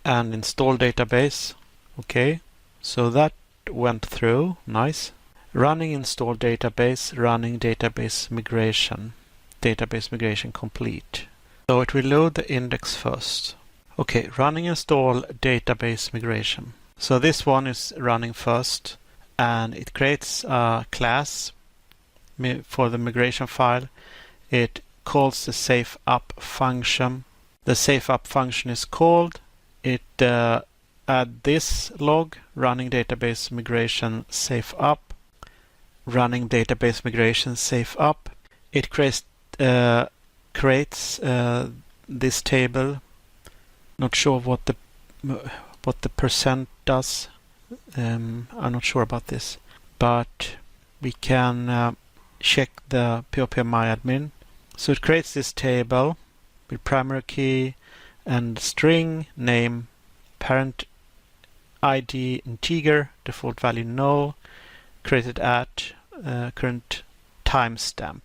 [SPEAKER 1] and install database. Okay, so that went through. Nice. Running install database, running database migration complete. So it will load the index first. Okay, running install database migration. So this one is running first, and it creates a class for the migration file. It calls the save up function. The save up function is called. It add this log, running database migration save up, running database migration save up. It creates this table. Not sure what the percent does. I'm not sure about this, but we can check the POP-MyAdmin. So it creates this table with primary key and string, name, parent ID integer, default value null, created at current timestamp.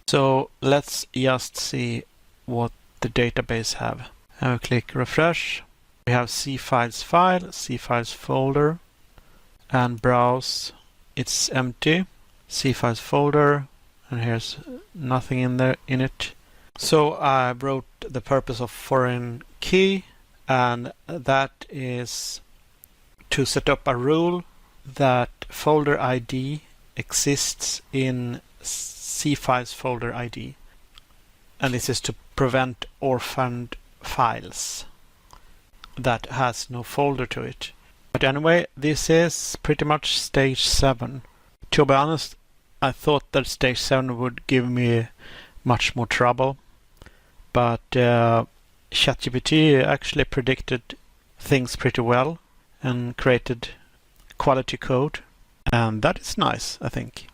[SPEAKER 1] So let's just see what the database have. And we click refresh. We have cfiles file, cfiles folder, and browse. It's empty. Cfiles folder, and here's nothing in it. So I wrote the purpose of foreign key, and that is to set up a rule that folder ID exists in cfiles folder ID. And this is to prevent orphaned files that has no folder to it. But anyway, this is pretty much stage 7. To be honest, I thought that stage 7 would give me much more trouble, but ChatGPT actually predicted things pretty well and created quality code, and that is nice, I think.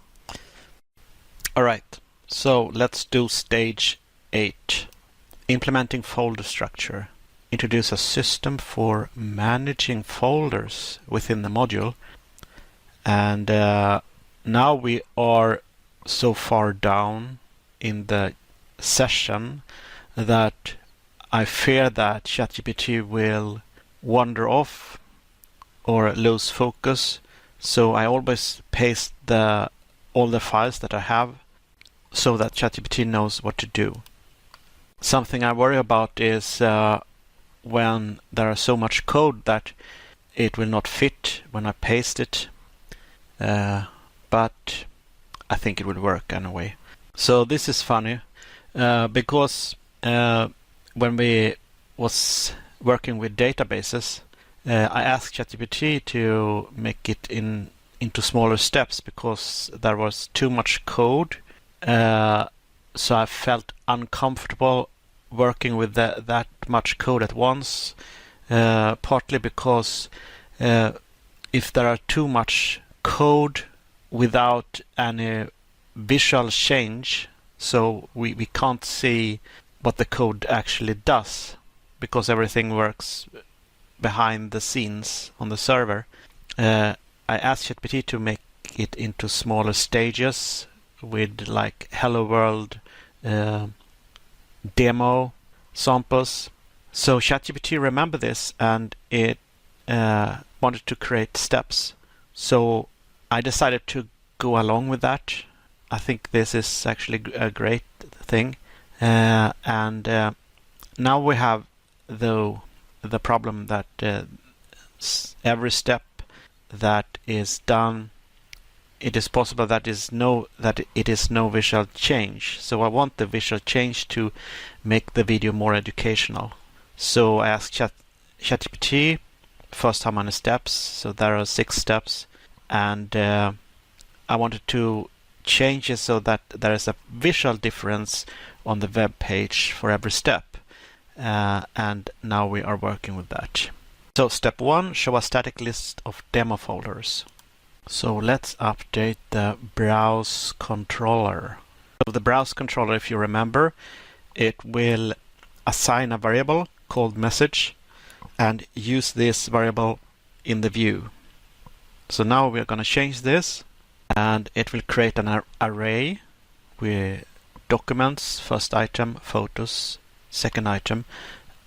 [SPEAKER 1] Alright, so let's do stage 8. Implementing folder structure introduce a system for managing folders within the module. And now we are so far down in the session that I fear that ChatGPT will wander off or lose focus. So I always paste all the files that I have so that ChatGPT knows what to do. Something I worry about is when there is so much code that it will not fit when I paste it. But I think it will work anyway. So this is funny because when we was working with databases, I asked ChatGPT to make it into smaller steps because there was too much code. So I felt uncomfortable working with that much code at once, partly because if there are too much code without any visual change, so we can't see what the code actually does because everything works behind the scenes on the server. I asked ChatGPT to make it into smaller stages with like hello world demo samples. So ChatGPT remembered this and it wanted to create steps. So I decided to go along with that. I think this is actually a great thing. And now we have the problem that every step that is done, it is possible that it is no visual change. So I want the visual change to make the video more educational. So I asked ChatGPT first how many steps. So there are 6 steps, and I wanted to change it so that there is a visual difference on the web page for every step. And now we are working with that. So step 1, show a static list of demo folders. So let's update the browse controller. So the browse controller, if you remember, it will assign a variable called message and use this variable in the view. So now we're going to change this, and it will create an array with documents, first item, photos, second item,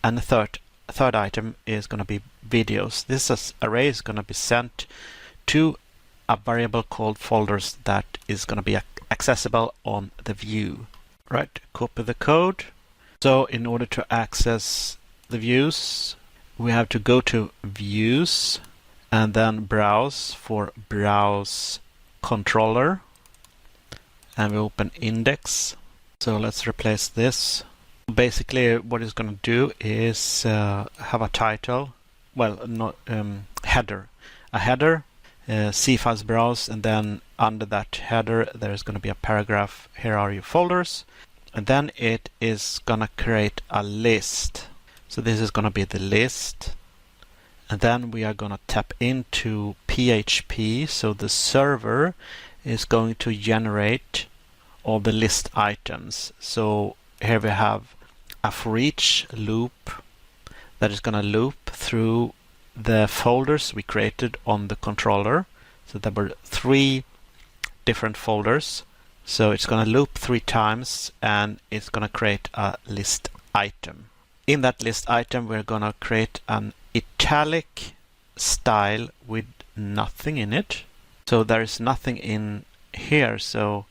[SPEAKER 1] and the third item is going to be videos. This array is going to be sent to a variable called folders that is going to be accessible on the view. Right, copy the code. So in order to access the views, we have to go to views and then browse for browse controller, and we open index. So let's replace this. Basically what it's going to do is have a title, well, not header, a header, cfiles browse, and then under that header there's going to be a paragraph, here are your folders, and then it is going to create a list. So this is going to be the list, and then we are going to tap into PHP, so the server is going to generate all the list items. So here we have a for each loop that is going to loop through the folders we created on the controller. So there were 3 different folders. So it's going to loop 3 times and it's going to create a list item. In that list item, we're going to create an italic style with nothing in it. So there is nothing in here. So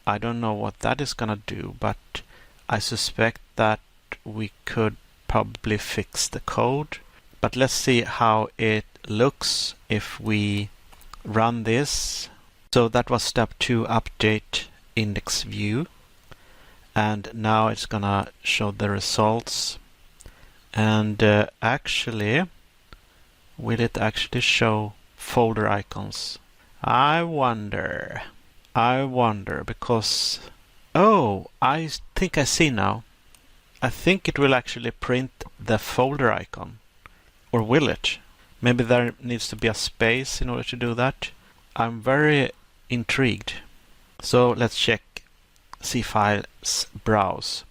[SPEAKER 1] I don't know what that is going to do, but I suspect that we could probably fix the code. But let's see how it looks if we run this. So that was step 2, update index view. And now it's gonna show the results. And actually, will it actually show folder icons? I wonder because, oh, I think I see now. I think it will actually print the folder icon. Or will it? Maybe there needs to be a space in order to do that. I'm very intrigued. So let's check cfiles browse.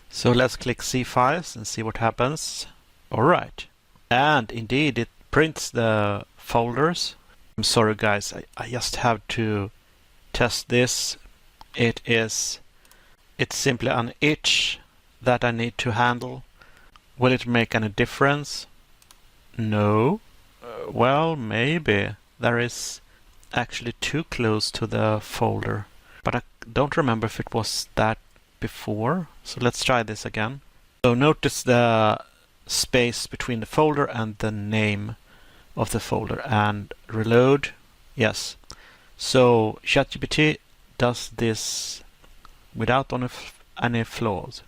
[SPEAKER 1] So let's click cfiles and see what happens. Alright. And indeed it prints the folders. I'm sorry guys, I just have to test this. It's simply an itch that I need to handle. Will it make any difference? No. Well, maybe. There is actually too close to the folder. But I don't remember if it was that before. So let's try this again. So notice the space between the folder and the name of the folder. And reload. Yes. So ChatGPT does this without any flaws.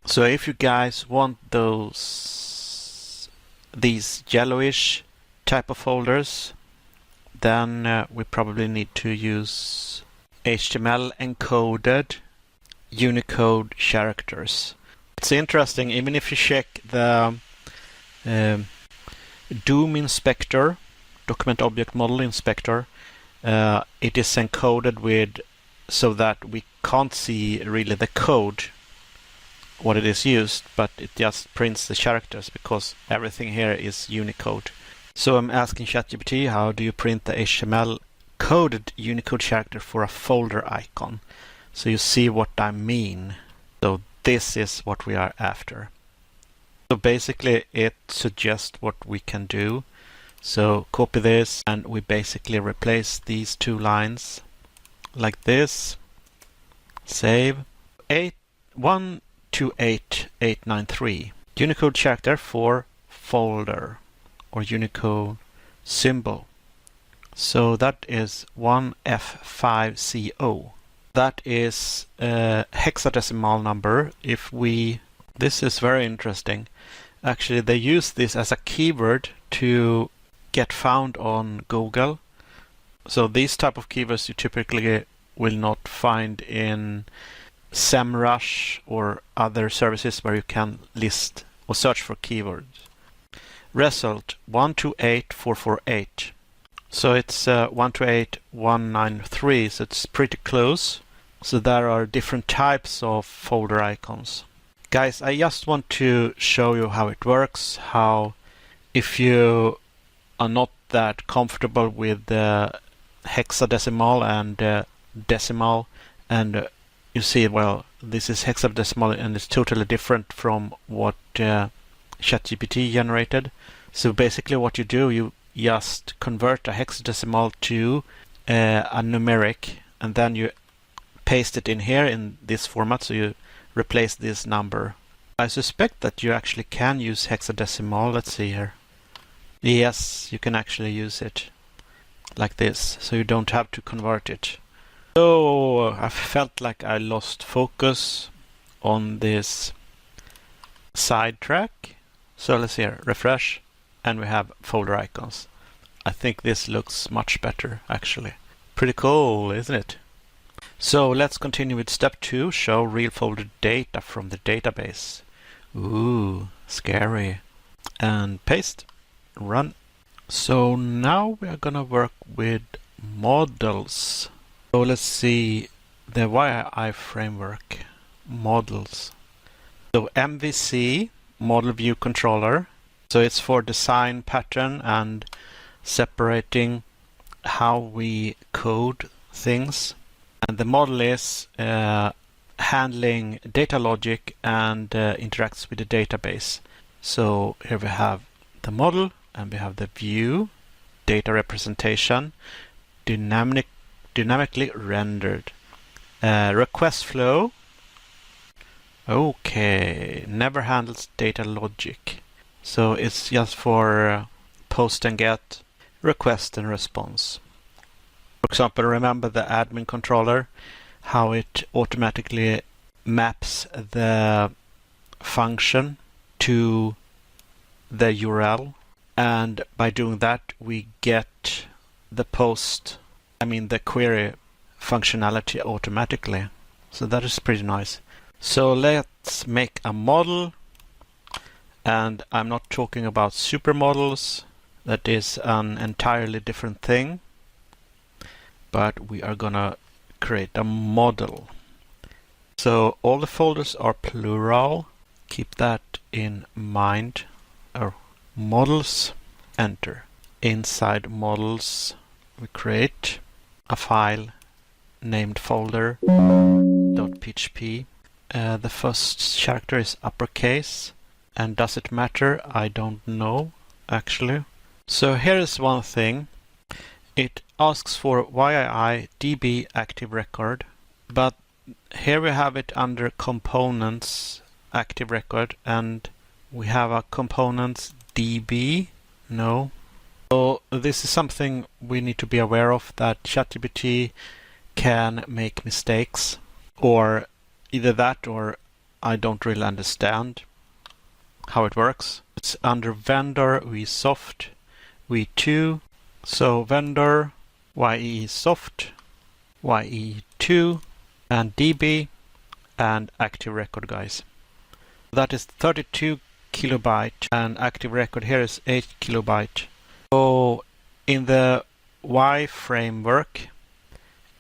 [SPEAKER 1] So if you guys want these yellowish type of folders, then we probably need to use HTML encoded Unicode characters. It's interesting, even if you check the DOM inspector, document object model inspector, it is encoded with so that we can't see really the code, what it is used, but it just prints the characters because everything here is Unicode. So I'm asking ChatGPT, how do you print the HTML coded Unicode character for a folder icon? So you see what I mean. So this is what we are after. So basically it suggests what we can do. So copy this and we basically replace these two lines like this. Save. 128893. Unicode character for folder or Unicode symbol. So that is 1F5CO. That is a hexadecimal number. This is very interesting. Actually, they use this as a keyword to get found on Google. So these type of keywords you typically will not find in SEMrush or other services where you can list or search for keywords. Result 128448. So it's 128193, so it's pretty close. So there are different types of folder icons. Guys, I just want to show you how it works, how if you are not that comfortable with the hexadecimal and decimal, and you see, well, this is hexadecimal and it's totally different from what ChatGPT generated. So basically what you do, you just convert a hexadecimal to a numeric, and then you paste it in here in this format, so you replace this number. I suspect that you actually can use hexadecimal. Let's see here. Yes, you can actually use it like this, so you don't have to convert it. So I felt like I lost focus on this sidetrack. So let's see here, refresh, and we have folder icons. I think this looks much better actually. Pretty cool, isn't it? So let's continue with step 2, show real folder data from the database. Ooh, scary. And paste, run. So now we are gonna work with models. So let's see the YI framework, models. So MVC, model view controller. So it's for design pattern and separating how we code things. And the model is handling data logic and interacts with the database. So here we have the model and we have the view, data representation, dynamically rendered. Request flow. Okay, never handles data logic. So it's just for post and get, request and response. For example, remember the admin controller, how it automatically maps the function to the URL. And by doing that, we get the query functionality automatically. So that is pretty nice. So let's make a model. And I'm not talking about supermodels. That is an entirely different thing. But we are gonna create a model. So all the folders are plural. Keep that in mind. models, enter. Inside models, we create a file named folder.php. The first character is uppercase, and does it matter? I don't know, actually. So here is one thing. It asks for YII DB active record, but here we have it under components active record, and we have a components DB. No. So this is something we need to be aware of, that ChatGPT can make mistakes, or either that or I don't really understand how it works. It's under vendor vsoft v2. So vendor ye soft ye2 and db and active record, guys. That is 32 kilobyte and active record here is 8 kilobyte. So in the Y framework,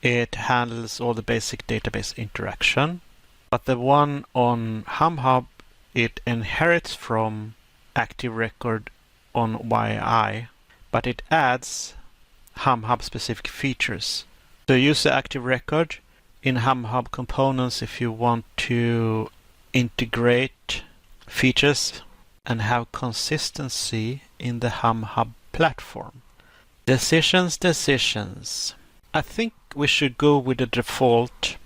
[SPEAKER 1] it handles all the basic database interaction, but the one on HumHub, it inherits from active record on YI, but it adds HumHub specific features. So use the active record in HumHub components if you want to integrate features and have consistency in the HumHub platform. Decisions. I think we should go with the default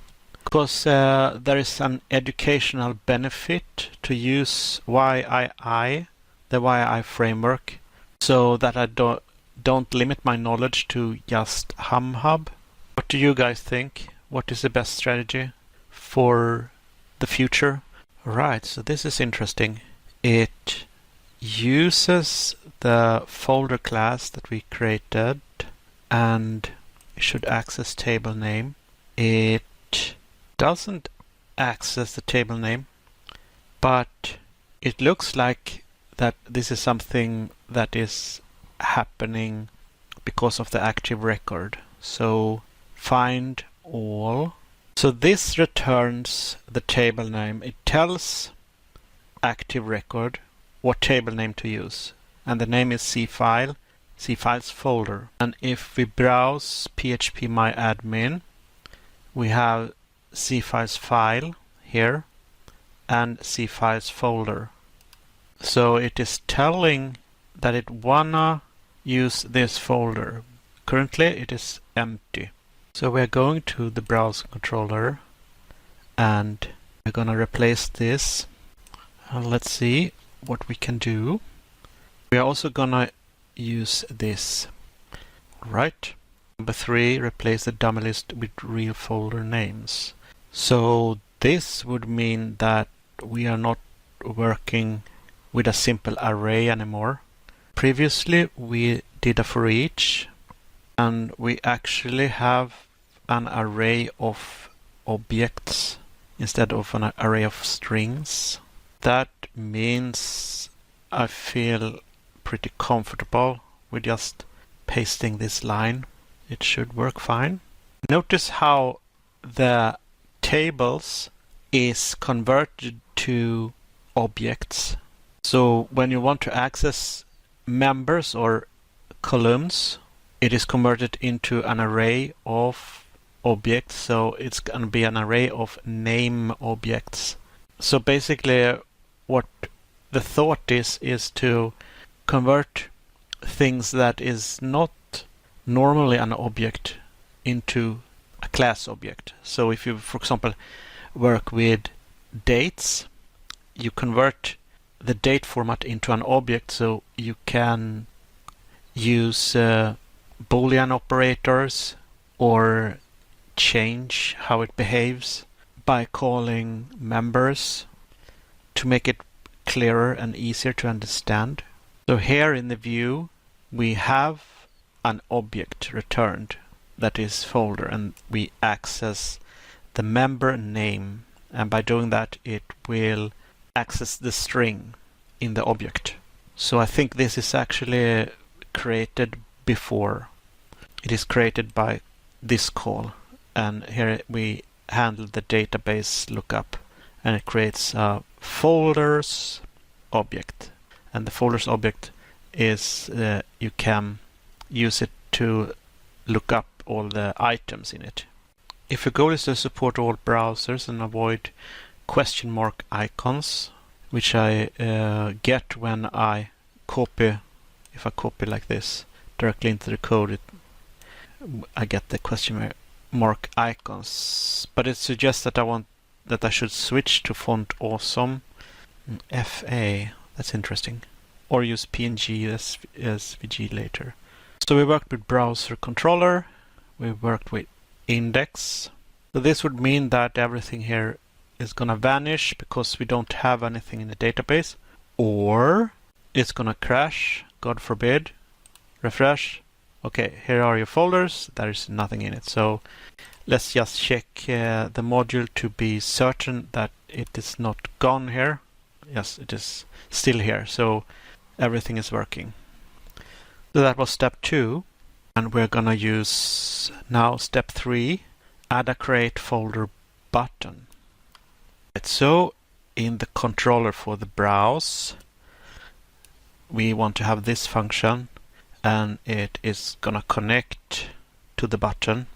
[SPEAKER 1] because there is an educational benefit to use YII, the YII framework, so that I don't limit my knowledge to just HumHub. What do you guys think? What is the best strategy for the future? Right, so this is interesting. It uses the folder class that we created and should access table name. It doesn't access the table name, but it looks like that this is something that is happening because of the active record. So find all. So this returns the table name. It tells active record what table name to use, and the name is cfile, cfiles folder. And if we browse phpMyAdmin, we have cfiles file here and cfiles folder. So it is telling that it wanna use this folder. Currently it is empty. So we're going to the browser controller and we're gonna replace this. And let's see what we can do. We are also gonna use this. Right. Number 3, replace the dummy list with real folder names. So this would mean that we are not working with a simple array anymore. Previously we did a for each, and we actually have an array of objects instead of an array of strings. That means I feel pretty comfortable with just pasting this line. It should work fine. Notice how the tables is converted to objects. So when you want to access members or columns, it is converted into an array of objects. So it's going to be an array of name objects. So basically what the thought is to convert things that is not normally an object into a class object. So if you, for example, work with dates, you convert the date format into an object, so you can use Boolean operators or change how it behaves by calling members to make it clearer and easier to understand. So here in the view we have an object returned that is folder, and we access the member name, and by doing that it will access the string in the object. So I think this is actually created before. It is created by this call, and here we handle the database lookup, and it creates a folders object, And the folders object is you can use it to look up all the items in it. If your goal is to support all browsers and avoid question mark icons, which I get when I copy, if I copy like this directly into the code, I get the question mark icons. But it suggests that I should switch to font awesome FA. That's interesting. Or use PNG as SVG later. So we worked with browser controller. We worked with index. So this would mean that everything here is gonna vanish because we don't have anything in the database, or it's gonna crash, God forbid. Refresh. Okay, here are your folders. There is nothing in it. So let's just check the module to be certain that it is not gone here. Yes, it is still here. So everything is working. So that was step 2. And we're gonna use now step 3, add a create folder button. Right, so in the controller for the browse, we want to have this function, and it is gonna connect to the button.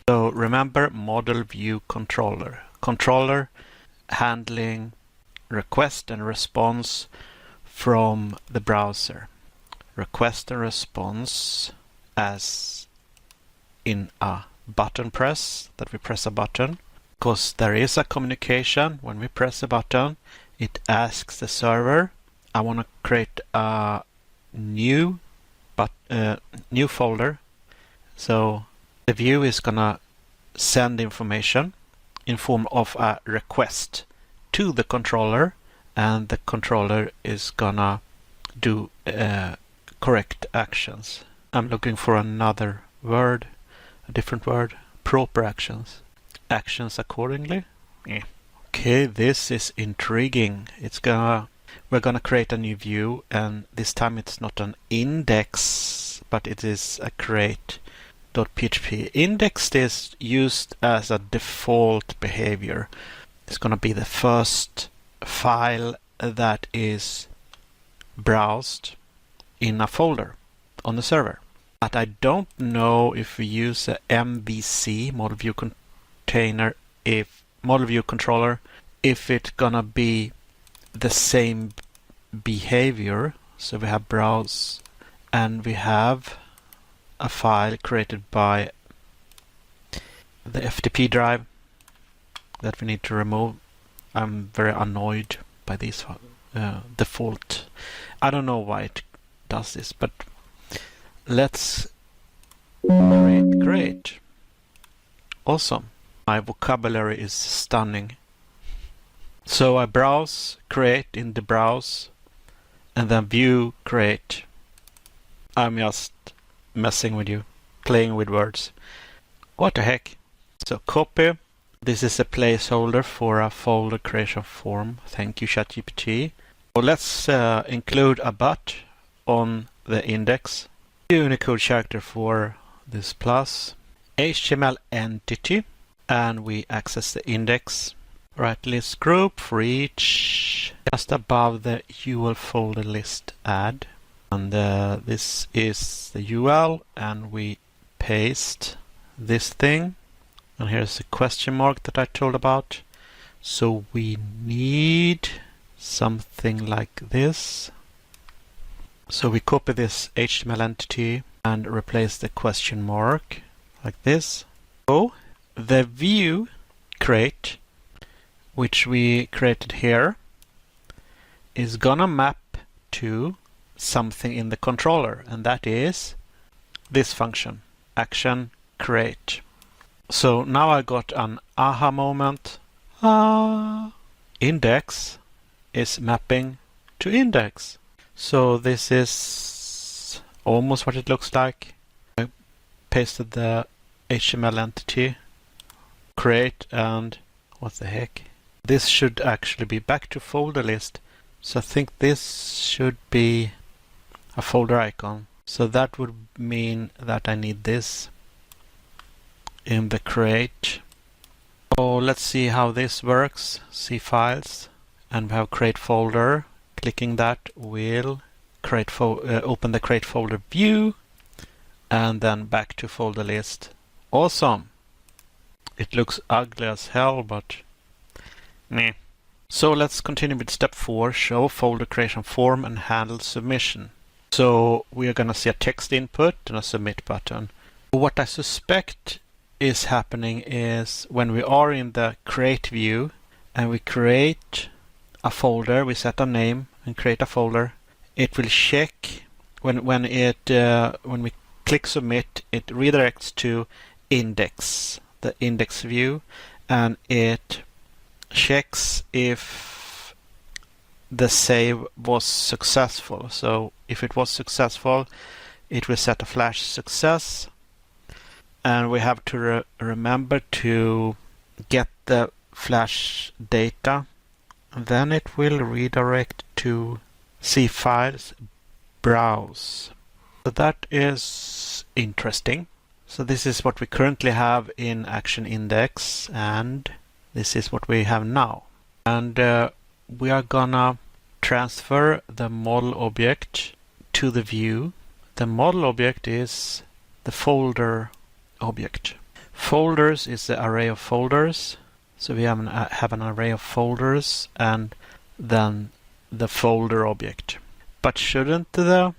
[SPEAKER 1] So remember, model view controller. Controller handling request and response from the browser. Request and response as in a button press, that we press a button. Because there is a communication when we press a button, it asks the server, I want to create a new folder. So the view is gonna send information in form of a request to the controller, and the controller is gonna do correct actions. I'm looking for another word, a different word. Proper actions. Actions accordingly. Yeah. Okay, this is intriguing. We're gonna create a new view, and this time it's not an index, but it is a create.php. Index is used as a default behavior. It's gonna be the first file that is browsed in a folder on the server. But I don't know if we use a MVC, model view container, if model view controller, if it's gonna be the same behavior. So we have browse, and we have a file created by the FTP drive that we need to remove. I'm very annoyed by these default. I don't know why it does this, but let's create. Awesome. My vocabulary is stunning. So I browse, create in the browse, and then view, create. I'm just messing with you, playing with words. What the heck? So copy. This is a placeholder for a folder creation form. Thank you, ChatGPT. So let's include a but on the index. Unicode character for this plus. HTML entity. And we access the index. Right list group for each. Just above the UL folder list add. And this is the UL, and we paste this thing. And here's the question mark that I told about. So we need something like this. So we copy this HTML entity and replace the question mark like this. So the view create, which we created here, is gonna map to something in the controller, and that is this function, action create. So now I got an aha moment. Index is mapping to index. So this is almost what it looks like. I pasted the HTML entity, create, and what the heck? This should actually be back to folder list. So I think this should be a folder icon. So that would mean that I need this in the create. So let's see how this works. See files, and we have create folder. Clicking that will open the create folder view, and then back to folder list. Awesome. It looks ugly as hell, but meh. So let's continue with step 4, show folder creation form and handle submission. So we are going to see a text input and a submit button. What I suspect is happening is when we are in the create view and we create a folder, we set a name and create a folder, it will check when we click submit, it redirects to index, the index view, and it checks if the save was successful. So if it was successful, it will set a flash success, and we have to remember to get the flash data, and then it will redirect to C files, browse. So that is interesting. So this is what we currently have in action index, and this is what we have now. And we are gonna transfer the model object to the view. The model object is the folder object. Folders is the array of folders. So we have an array of folders and then the folder object. But shouldn't the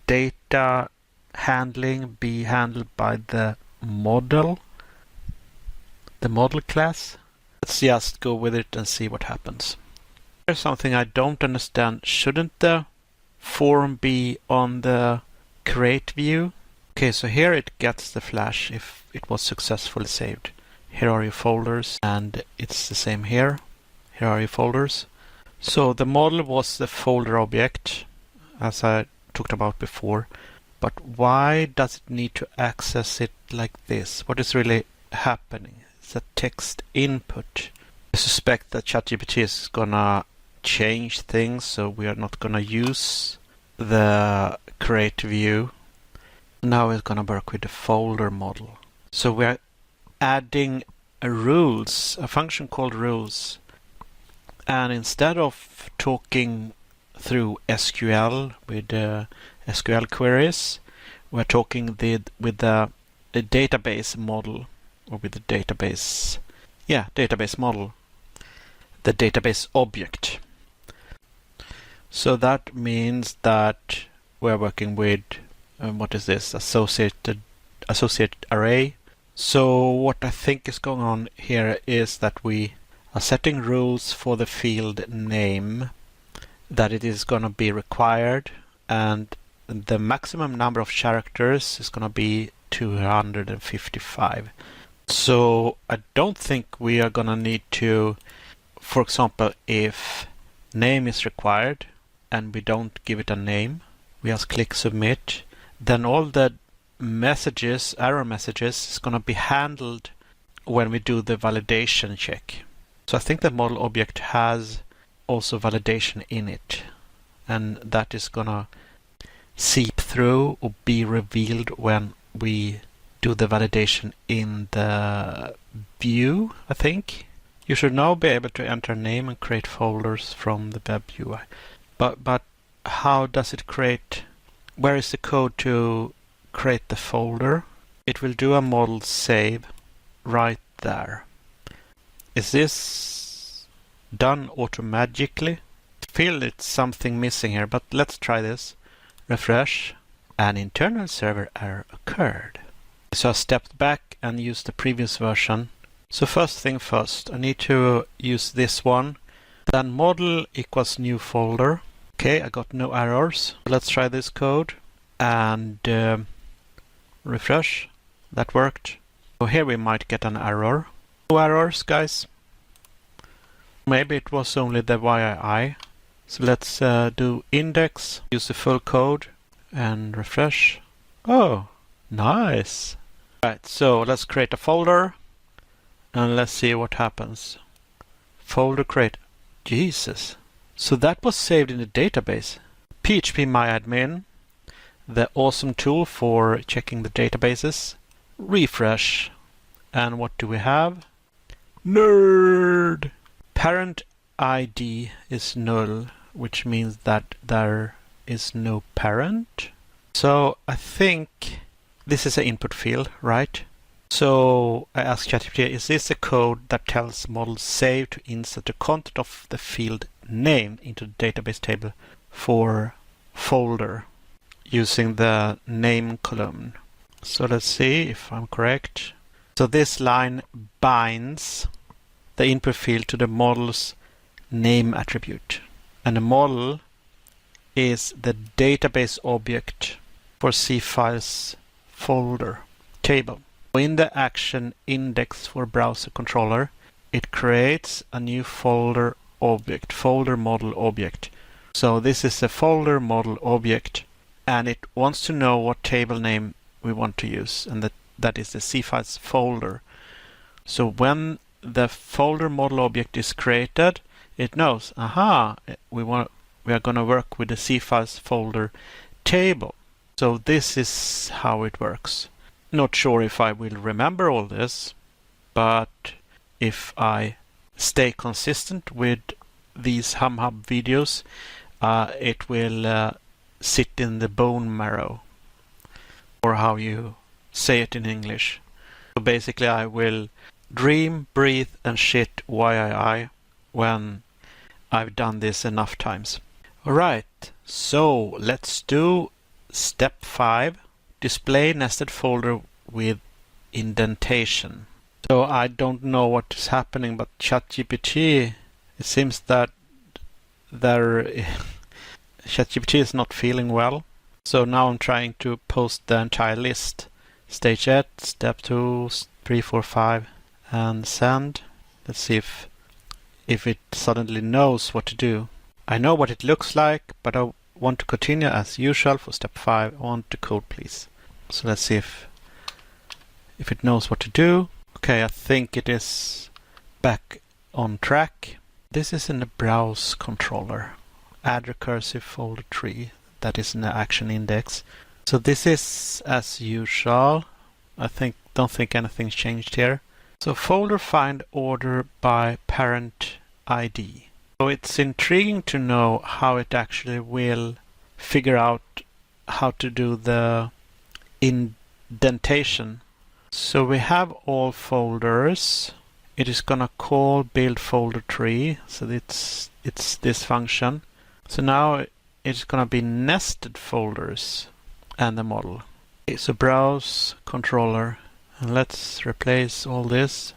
[SPEAKER 1] data handling be handled by the model class? Let's just go with it and see what happens. Here's something I don't understand. Shouldn't the form be on the create view? Okay, so here it gets the flash if it was successfully saved. Here are your folders, and it's the same here. Here are your folders. So the model was the folder object, as I talked about before. But why does it need to access it like this? What is really happening? It's a text input. I suspect that ChatGPT is gonna change things, so we are not gonna use the create view. Now it's gonna work with the folder model. So we're adding a function called rules. And instead of talking through SQL with SQL queries, we're talking with the database model, or with the database model, the database object. So that means that we're working with what is this? Associated array. So what I think is going on here is that we are setting rules for the field name, that it is going to be required, and the maximum number of characters is going to be 255. So I don't think we are going to need to, for example, if name is required and we don't give it a name, we just click submit, then all the error messages is going to be handled when we do the validation check. So I think the model object has also validation in it, and that is going to seep through or be revealed when we do the validation in the view, I think. You should now be able to enter name and create folders from the web UI. But how does it create? Where is the code to create the folder? It will do a model save right there. Is this done automatically? I feel it's something missing here, but let's try this. Refresh. An internal server error occurred. So I stepped back and used the previous version. So first thing first, I need to use this one. Then model equals new folder. Okay, I got no errors. Let's try this code and refresh. That worked. So here we might get an error. No errors, guys. Maybe it was only the YII. So let's do index, use the full code, and refresh. Oh, nice. Right, so let's create a folder, and let's see what happens. Folder create. Jesus. So that was saved in the database. phpMyAdmin, the awesome tool for checking the databases. Refresh. And what do we have? Nerd! Parent ID is null. which means that there is no parent. So I think this is an input field, right? So I asked ChatGPT, is this a code that tells model save to insert the content of the field name into the database table for folder using the name column? So let's see if I'm correct. So this line binds the input field to the model's name attribute. And the model is the database object for C files folder table. In the action index for browser controller, it creates a new folder object, folder model object. So this is a folder model object, and it wants to know what table name we want to use, and that is the C files folder. So when the folder model object is created, it knows, aha, we are going to work with the C files folder table. So this is how it works. Not sure if I will remember all this, but if I stay consistent with these HumHub videos, it will sit in the bone marrow, or how you say it in English. So basically I will dream, breathe and shit YII when I've done this enough times. Alright, so let's do step 5. Display nested folder with indentation. So I don't know what is happening, but ChatGPT, it seems that ChatGPT is not feeling well. So now I'm trying to post the entire list. Stage 8, step 2, 3, 4, 5, and send. Let's see if it suddenly knows what to do. I know what it looks like, but I want to continue as usual for step 5. I want the code, please. So let's see if it knows what to do. Okay, I think it is back on track. This is in the browse controller. Add recursive folder tree. That is in the action index. So this is as usual. Don't think anything's changed here. So folder find order by parent ID. So it's intriguing to know how it actually will figure out how to do the indentation. So we have all folders. It is gonna call build folder tree. So it's this function. So now it's gonna be nested folders and the model. Okay, so browse controller, and let's replace all this.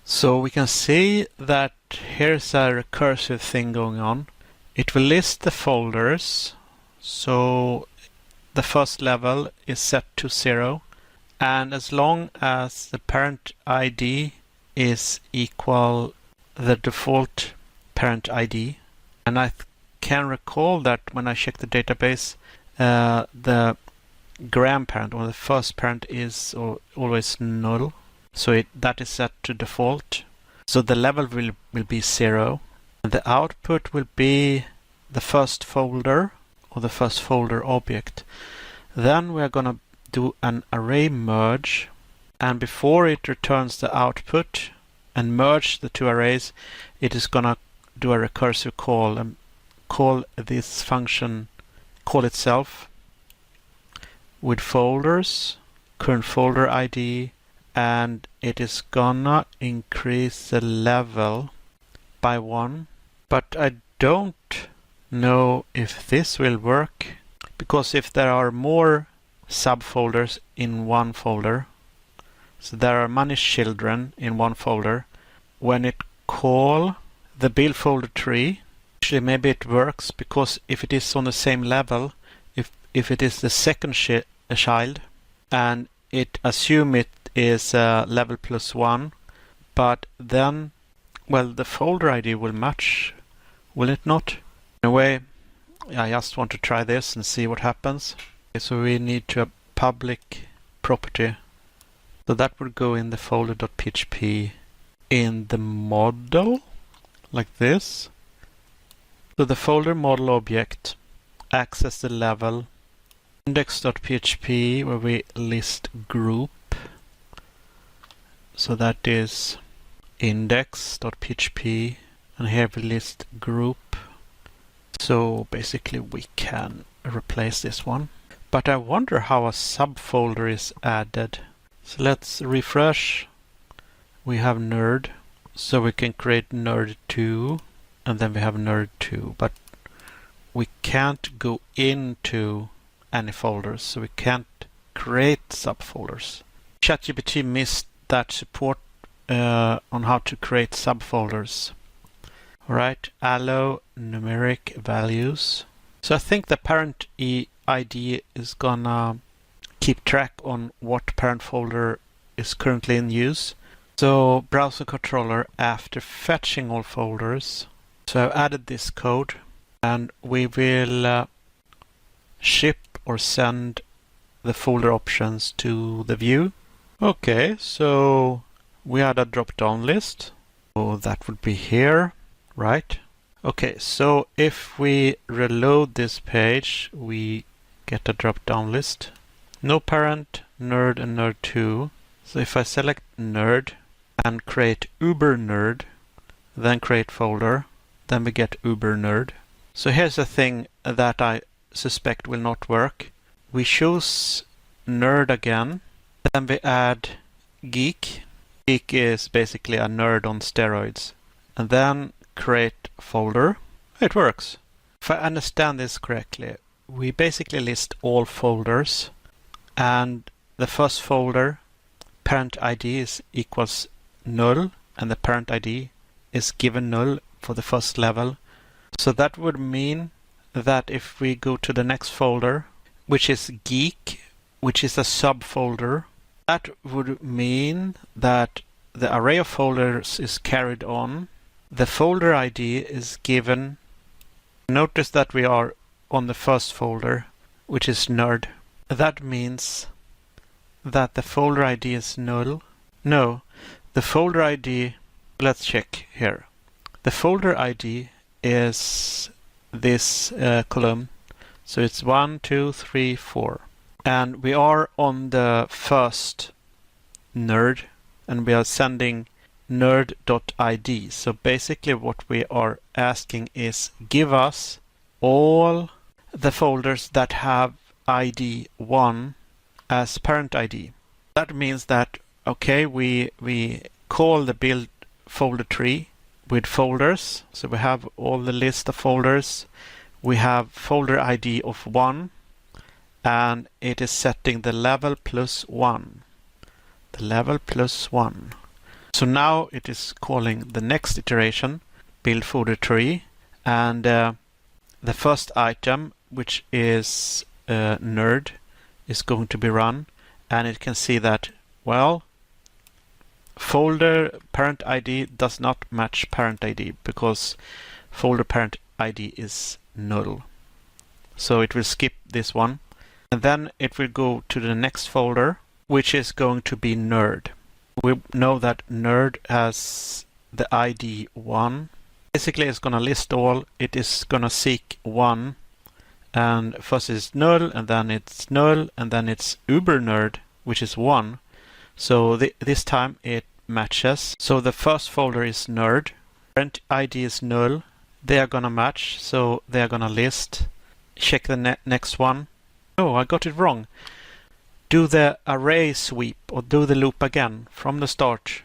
[SPEAKER 1] So we can see that here's a recursive thing going on. It will list the folders. So the first level is set to 0. And as long as the parent ID is equal the default parent ID, and I can recall that when I check the database, the grandparent or the first parent is always null. So that is set to default. So the level will be 0. And the output will be the first folder or the first folder object. Then we are going to do an array merge. And before it returns the output and merge the two arrays, it is going to do a recursive call and call this function, call itself with folders, current folder ID, and it is gonna increase the level by 1. But I don't know if this will work, because if there are more subfolders in one folder, so there are many children in one folder, when it call the build folder tree, actually maybe it works, because if it is on the same level, if it is the second child, and it assume it is level +1, but then, well, the folder ID will match, will it not? In a way, I just want to try this and see what happens. Okay, so we need to a public property. So that would go in the folder.php in the model, like this. So the folder model object access the level index.php where we list group. So that is index.php, and here we list group. So basically we can replace this one. But I wonder how a subfolder is added. So let's refresh. We have nerd. So we can create nerd2 and then we have nerd2. But we can't go into any folders. So we can't create subfolders. ChatGPT missed that support on how to create subfolders. Alright, allow numeric values. So I think the parent ID is gonna keep track on what parent folder is currently in use. So browser controller, after fetching all folders, so I've added this code and we will ship or send the folder options to the view. Okay, so we had a drop-down list. So that would be here, right? Okay, so if we reload this page, we get a drop-down list. No parent, nerd, and nerd2. So if I select nerd and create uber nerd, then create folder, then we get uber nerd. So here's a thing that I suspect will not work. We choose nerd again, then we add geek. Geek is basically a nerd on steroids. And then create folder. It works. If I understand this correctly, we basically list all folders and the first folder parent ID is equals null and the parent ID is given null for the first level. So that would mean that if we go to the next folder, which is geek, which is a subfolder, that would mean that the array of folders is carried on. The folder ID is given. Notice that we are on the first folder, which is nerd. That means that the folder ID is null. No, the folder ID, let's check here. The folder ID is this column. So it's 1, 2, 3, 4. And we are on the first nerd and we are sending nerd.id. So basically what we are asking is give us all the folders that have ID 1 as parent ID. That means that, okay, we call the build folder tree with folders. So we have all the list of folders. We have folder ID of 1 and it is setting the level plus 1. The level plus 1. So now it is calling the next iteration, build folder tree, and the first item, which is nerd, is going to be run, and it can see that, well, folder parent ID does not match parent ID because folder parent ID is null. So it will skip this one, and then it will go to the next folder, which is going to be nerd. We know that nerd has the ID 1. Basically, it's going to list all. It is going to seek 1. And first it's null, and then it's null, and then it's uber nerd, which is 1. So this time it matches. So the first folder is nerd. Parent ID is null. They are going to match. So they are going to list. Check the next one. Oh, I got it wrong. Do the array sweep or do the loop again from the start,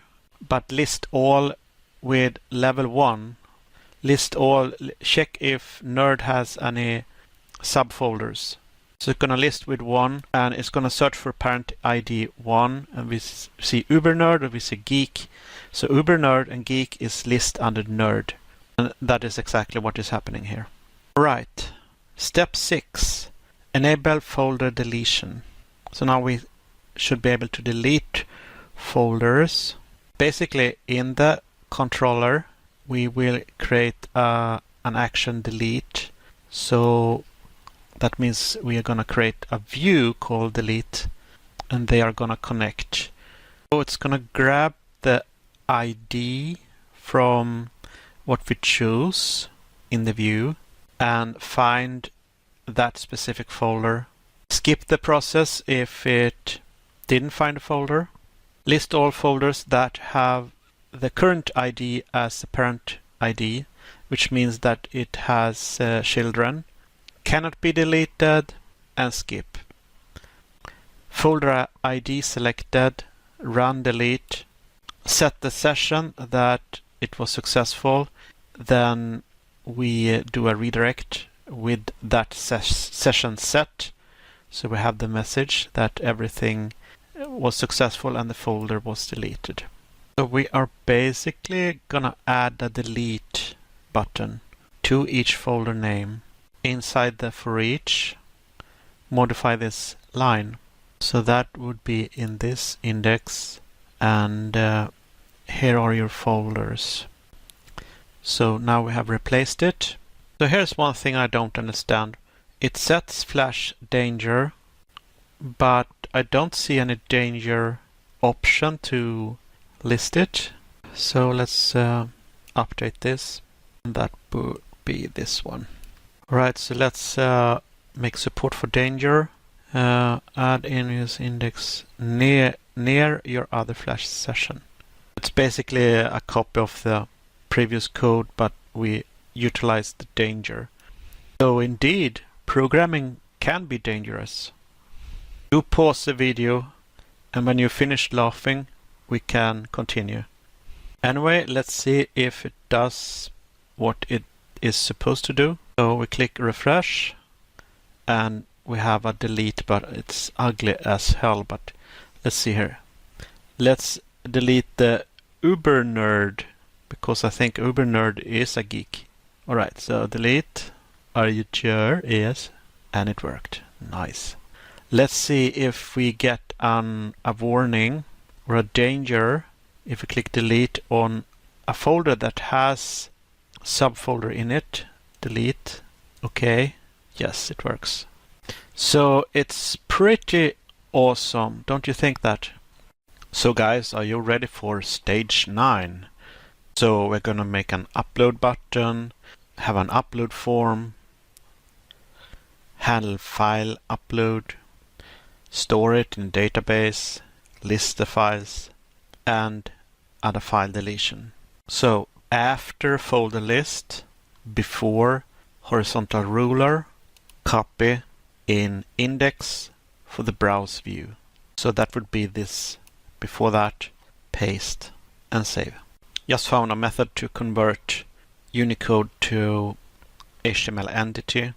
[SPEAKER 1] but list all with level 1. List all, check if nerd has any subfolders. So it's going to list with 1 and it's going to search for parent ID 1 and we see uber nerd and we see geek. So uber nerd and geek is list under nerd. And that is exactly what is happening here. Right. Step 6. Enable folder deletion. So now we should be able to delete folders. Basically, in the controller, we will create an action delete. So that means we are going to create a view called delete, and they are going to connect. So it's going to grab the ID from what we choose in the view and find that specific folder. Skip the process if it didn't find a folder. List all folders that have the current ID as the parent ID which means that it has children, cannot be deleted, and skip. Folder ID selected, run delete, set the session that it was successful, then we do a redirect with that session set. So we have the message that everything was successful and the folder was deleted. So we are basically gonna add a delete button to each folder name. Inside the for each, modify this line. So that would be in this index, and here are your folders. So now we have replaced it. So here's one thing I don't understand. It sets flash danger, but I don't see any danger option to list it. So let's update this. And that would be this one. Right, so let's make support for danger. Add alias index near your other flash session. It's basically a copy of the previous code, but we utilize the danger. So indeed, programming can be dangerous. Do pause the video, and when you finish laughing, we can continue. Anyway, let's see if it does what it is supposed to do. So we click refresh, and we have a delete, but it's ugly as hell. But let's see here. Let's delete the Uber nerd, because I think Uber nerd is a geek. Alright, so delete. Are you sure? Yes. And it worked. Nice. Let's see if we get a warning or a danger if we click delete on a folder that has subfolder in it. Delete. Okay. Yes, it works. So it's pretty awesome, don't you think that? So guys, are you ready for stage 9? So we're gonna make an upload button, have an upload form, handle file upload, store it in database, list the files, and add a file deletion. So after folder list, before horizontal ruler, copy in index for the browse view. So that would be this. Before that, paste and save. Just found a method to convert Unicode to HTML entity,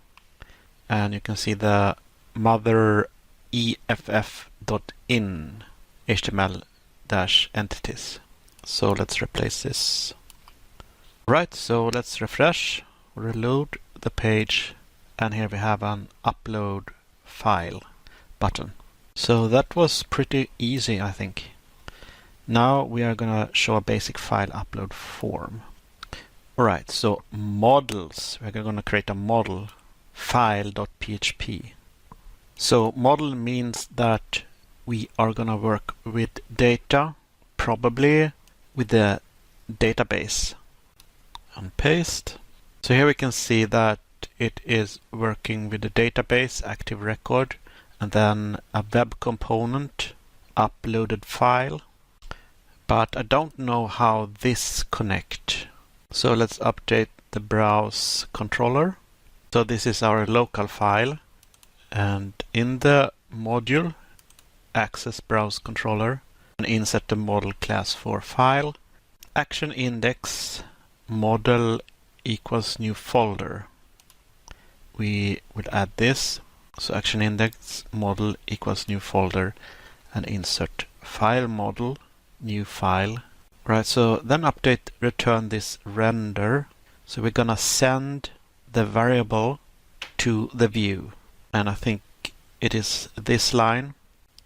[SPEAKER 1] and you can see the mother eff.in HTML-entities. So let's replace this. Right, so let's refresh, reload the page, and here we have an upload file button. So that was pretty easy, I think. Now we are gonna show a basic file upload form. Alright, so models. We're gonna create a model file.php. So model means that we are gonna work with data, probably with the database. And paste. So here we can see that it is working with the database active record, and then a web component uploaded file. But I don't know how this connect. So let's update the browse controller. So this is our local file, and in the module access browse controller, and insert the model class for file, action index model equals new folder. We will add this. So action index model equals new folder, and insert file model new file. Right, so then update return this render. So we're gonna send the variable to the view, and I think it is this line,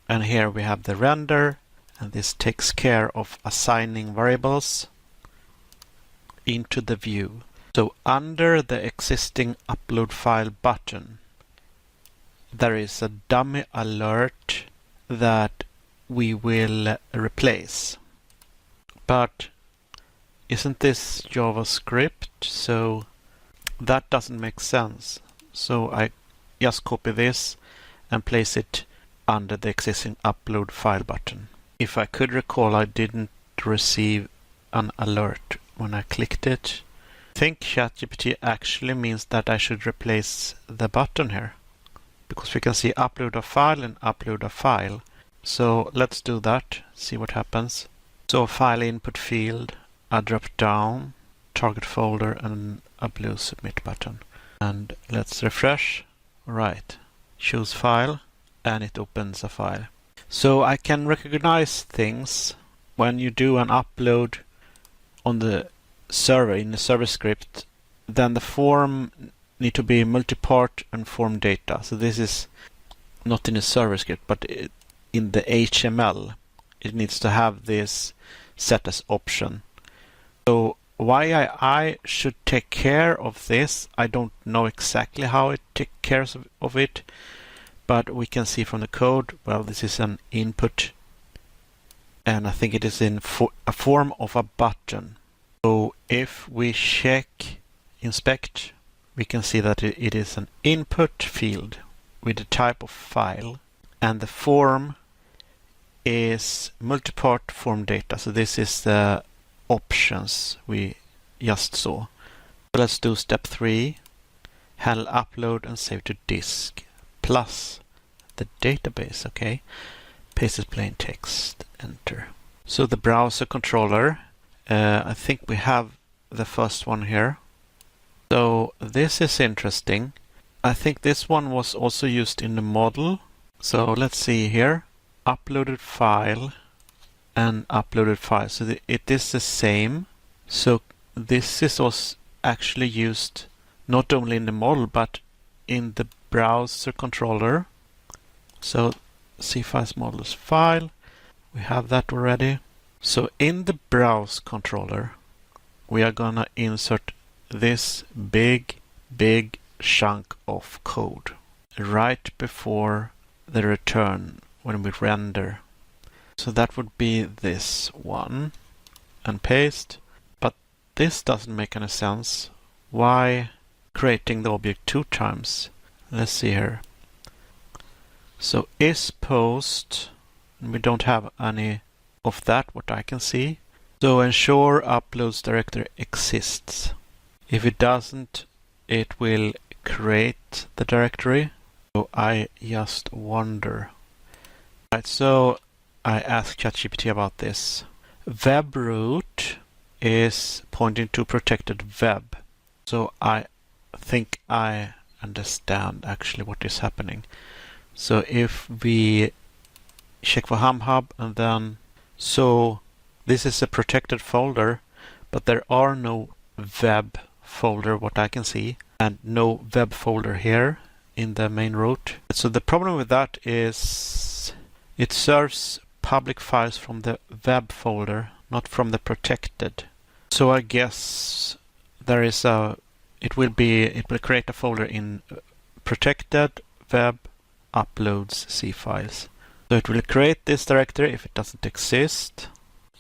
[SPEAKER 1] and here we have the render, and this takes care of assigning variables into the view. So under the existing upload file button, there is a dummy alert that we will replace. But isn't this JavaScript? So that doesn't make sense. So I just copy this and place it under the existing upload file button. If I could recall, I didn't receive an alert when I clicked it. I think ChatGPT actually means that I should replace the button here, because we can see upload a file and upload a file. So let's do that, see what happens. So file input field, a drop down, target folder, and a blue submit button. And let's refresh. Right, choose file, and it opens a file. So I can recognize things when you do an upload on the server, in the server script, then the form need to be multi-part and form data. So this is not in the server script, but in the HTML, it needs to have this set as option. So why I should take care of this, I don't know exactly how it takes care of it, but we can see from the code, well, this is an input, and I think it is in a form of a button. So if we check inspect, we can see that it is an input field with the type of file, and the form is multi-part form data. So this is the options we just saw. So let's do step 3, handle upload and save to disk, plus the database, okay? Paste as plain text, enter. So the browser controller, I think we have the first one here. So this is interesting. I think this one was also used in the model. So let's see here, uploaded file and uploaded file. So it is the same. So this is also actually used not only in the model but in the browser controller. So cfiles models file, we have that already. So in the browse controller, we are gonna insert this big chunk of code right before the return when we render. So that would be this one, and paste. But this doesn't make any sense. Why creating the object 2 times? Let's see here. So is post, and we don't have any of that, what I can see. So ensure uploads directory exists. If it doesn't, it will create the directory. So I just wonder. Right, so I asked ChatGPT about this. Web root is pointing to protected web. So I think I understand actually what is happening. So if we check for HumHub and then, so this is a protected folder, but there are no web folder what I can see, and no web folder here in the main root. So the problem with that is it serves public files from the web folder, not from the protected. So I guess there is it will create a folder in protected web uploads C files. So it will create this directory if it doesn't exist,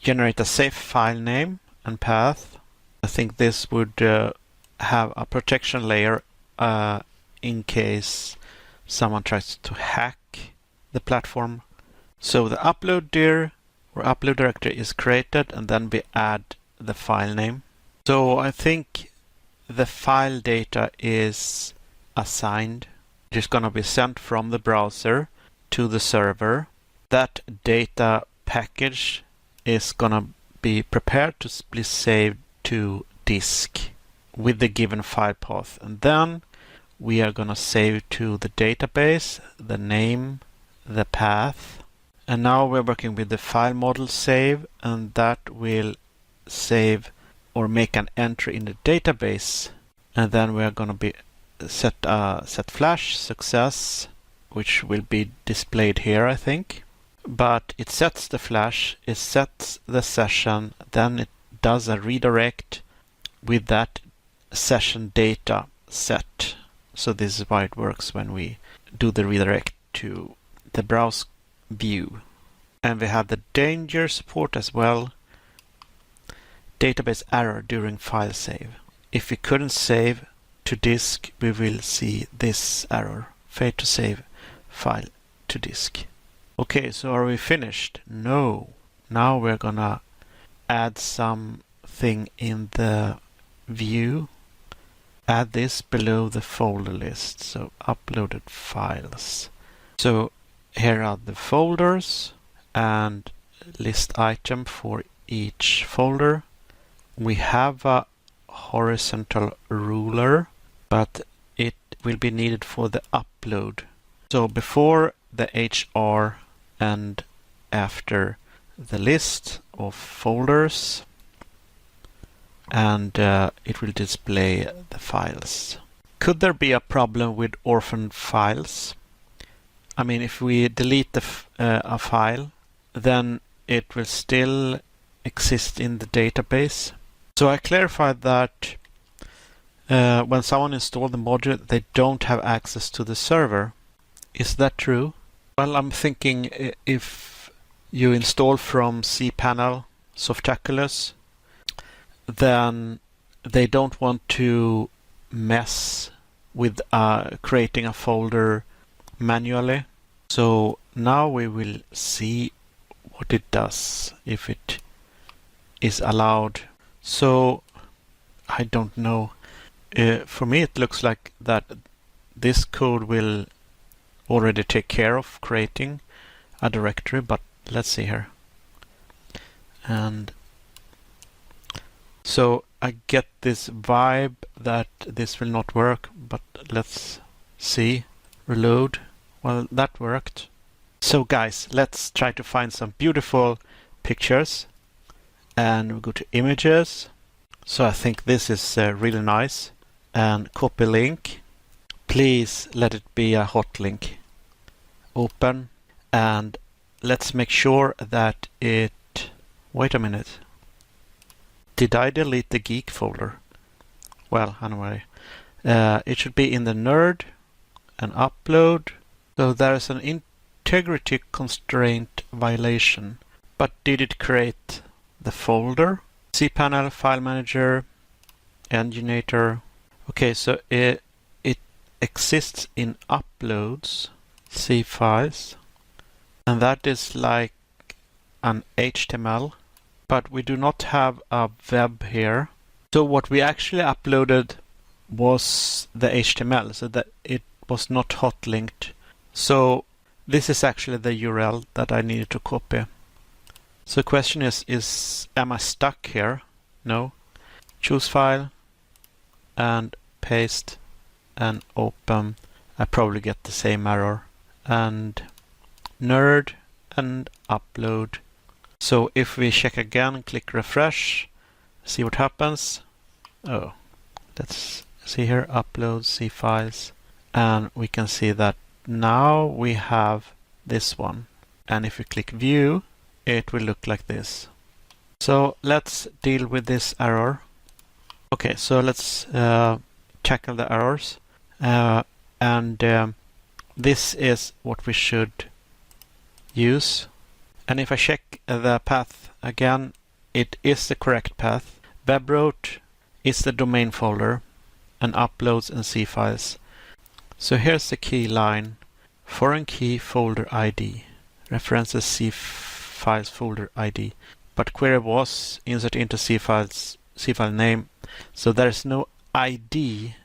[SPEAKER 1] generate a safe file name and path. I think this would have a protection layer in case someone tries to hack the platform. So the upload dir or upload directory is created, and then we add the file name. So I think the file data is assigned. It is going to be sent from the browser to the server. That data package is going to be prepared to be saved to disk with the given file path. And then we are going to save to the database, the name, the path. And now we're working with the file model save, and that will save or make an entry in the database. And then we are going to be set flash success, which will be displayed here, I think. But it sets the flash, it sets the session, then it does a redirect with that session data set. So this is why it works when we do the redirect to the browse view. And we have the danger support as well. Database error during file save. If we couldn't save to disk, we will see this error. Fail to save file to disk. Okay, so are we finished? No. Now we're gonna add something in the View, add this below the folder list. So uploaded files. So here are the folders and list item for each folder. We have a horizontal ruler, but it will be needed for the upload. So before the HR and after the list of folders, and it will display the files. Could there be a problem with orphaned files? I mean, if we delete a file, then it will still exist in the database. So I clarified that when someone installs the module, they don't have access to the server. Is that true? Well, I'm thinking if you install from cPanel Softaculous, then they don't want to mess with creating a folder manually. So now we will see what it does if it is allowed. So I don't know. For me it looks like that this code will already take care of creating a directory, but let's see here. And so I get this vibe that this will not work, but let's see. Reload. Well, that worked. So guys, let's try to find some beautiful pictures. And we go to images. So I think this is really nice. And copy link. Please let it be a hot link. Open. And let's make sure that it... Wait a minute. Did I delete the geek folder? Well, anyway. It should be in the nerd and upload. So there is an integrity constraint violation. But did it create the folder? cPanel, File Manager, Enginator. Okay, so it exists in uploads, C files. And that is like an HTML. But we do not have a web here. So what we actually uploaded was the HTML, so that it was not hot linked. So this is actually the URL that I needed to copy. So the question is am I stuck here? No. Choose file and paste and open. I probably get the same error. And nerd and upload. So if we check again, click refresh, see what happens. Oh, let's see here, upload, see files. And we can see that now we have this one. And if we click view, it will look like this. So let's deal with this error. Okay, so let's tackle the errors. This is what we should use. And if I check the path again, it is the correct path. Webroot is the domain folder and uploads and C files. So here's the key line. Foreign key folder ID. References C files folder ID. But query was insert into C files, C file name. So there is no ID.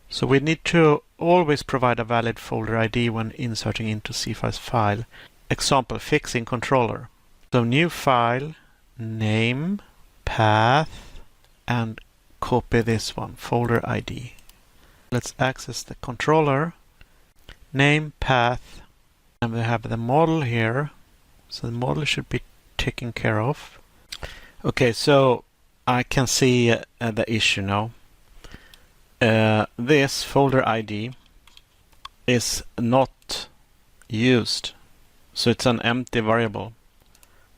[SPEAKER 1] So we need to always provide a valid folder ID when inserting into C files file. Example, fixing controller. So new file, name, path, and copy this one, folder ID. Let's access the controller, name, path, and we have the model here. So the model should be taken care of. Okay, so I can see the issue now. This folder ID is not used. So it's an empty variable.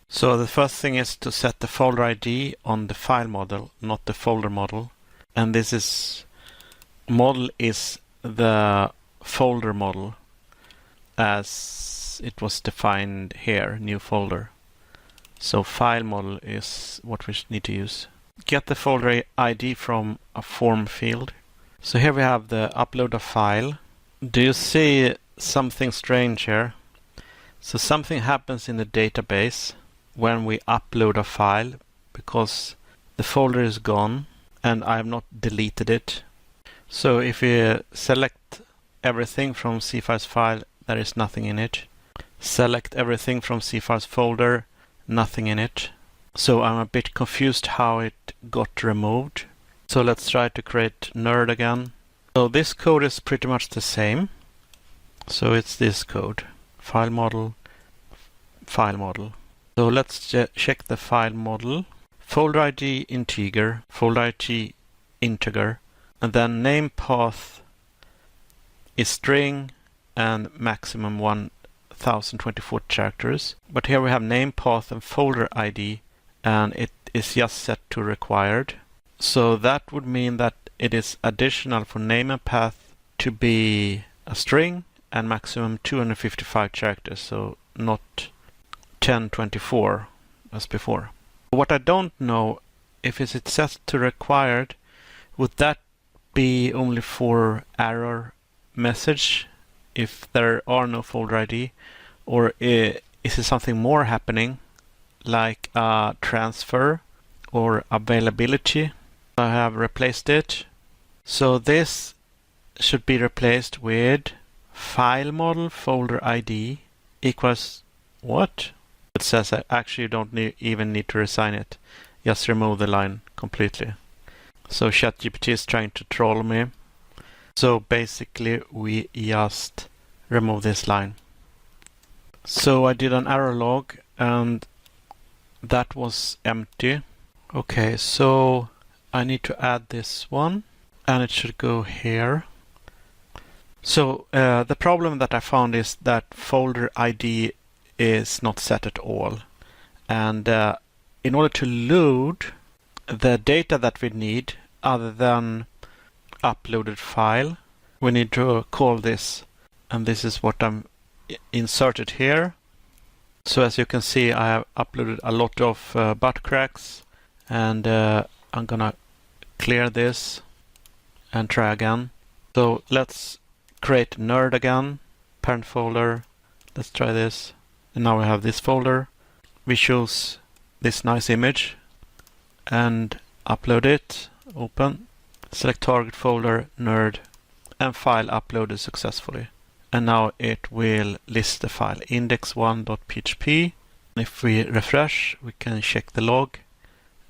[SPEAKER 1] So the first thing is to set the folder ID on the file model, not the folder model. And this is model is the folder model as it was defined here, new folder. So file model is what we need to use. Get the folder ID from a form field. So here we have the upload a file. Do you see something strange here? So something happens in the database when we upload a file because the folder is gone and I have not deleted it. So if we select everything from cfiles file, there is nothing in it. Select everything from cfiles folder, nothing in it. So I'm a bit confused how it got removed. So let's try to create nerd again. So this code is pretty much the same. So it's this code, file model, file model. So let's check the file model. Folder ID integer, folder ID integer, and then name path is string and maximum 1024 characters. But here we have name path and folder ID, and it is just set to required. So that would mean that it is additional for name and path to be a string and maximum 255 characters, so not 1024 as before. What I don't know, if it's set to required, would that be only for error message if there are no folder ID, or is it something more happening like a transfer or availability? I have replaced it. So this should be replaced with file model folder ID equals what? It says I actually don't even need to reassign it. Just remove the line completely. So ChatGPT is trying to troll me. So basically we just remove this line. So I did an error log and that was empty. Okay, so I need to add this one and it should go here. So the problem that I found is that folder ID is not set at all. And in order to load the data that we need, other than uploaded file, we need to call this. And this is what I'm inserted here. So as you can see, I have uploaded a lot of butt cracks, and I'm gonna clear this and try again. So let's create nerd again, parent folder. Let's try this. And now we have this folder. We choose this nice image and upload it. Open. Select target folder, nerd, and file uploaded successfully. And now it will list the file index1.php. If we refresh, we can check the log,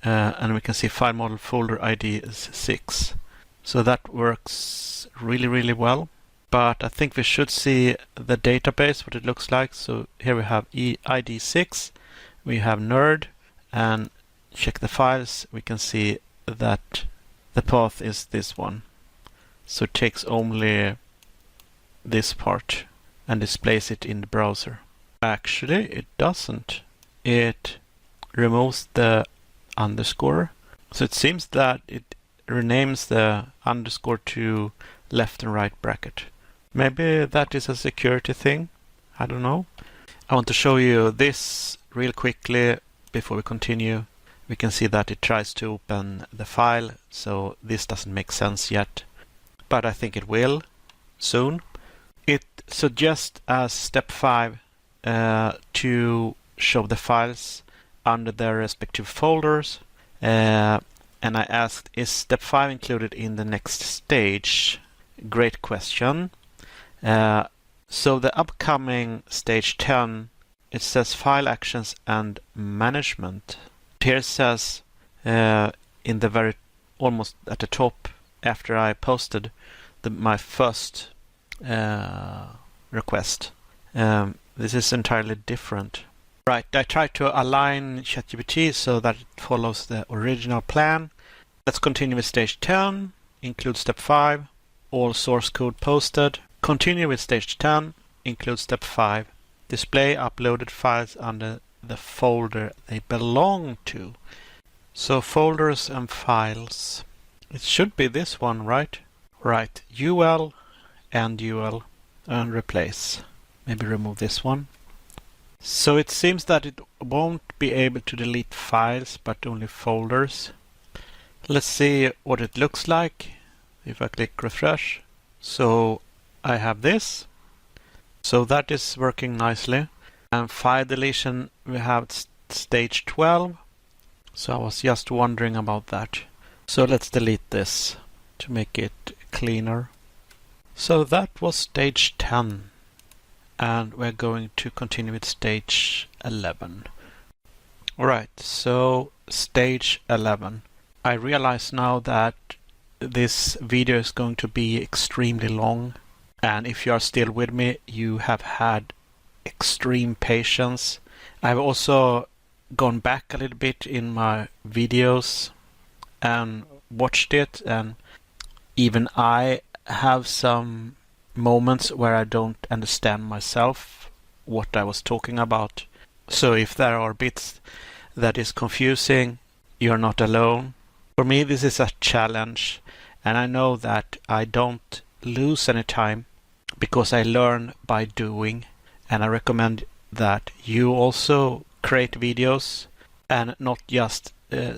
[SPEAKER 1] and we can see file model folder ID is 6. So that works really, really well. But I think we should see the database, what it looks like. So here we have ID 6, we have nerd, and check the files. We can see that the path is this one. So it takes only this part and displays it in the browser. Actually, it doesn't. It removes the underscore. So it seems that it renames the underscore to left and right bracket. Maybe that is a security thing. I don't know. I want to show you this real quickly before we continue. We can see that it tries to open the file, so this doesn't make sense yet. But I think it will soon. It suggests as step 5 to show the files under their respective folders. And I asked, is step 5 included in the next stage? Great question. So the upcoming stage 10, it says file actions and management. Here it says in the very almost at the top after I posted my first request. This is entirely different. Right, I tried to align ChatGPT so that it follows the original plan. Let's continue with stage 10, include step 5, all source code posted. Continue with stage 10, include step 5, display uploaded files under the folder they belong to. So folders and files. It should be this one, right? Right, UL and UL and replace. Maybe remove this one. So it seems that it won't be able to delete files but only folders. Let's see what it looks like if I click refresh. So I have this. So that is working nicely. And file deletion, we have stage 12. So I was just wondering about that. So let's delete this to make it cleaner. So that was stage 10. And we're going to continue with stage 11. Alright, so stage 11. I realize now that this video is going to be extremely long. And if you are still with me, you have had extreme patience. I've also gone back a little bit in my videos and watched it, and even I have some moments where I don't understand myself what I was talking about. So if there are bits that is confusing, you're not alone. For me, this is a challenge, and I know that I don't lose any time because I learn by doing, and I recommend that you also create videos and not just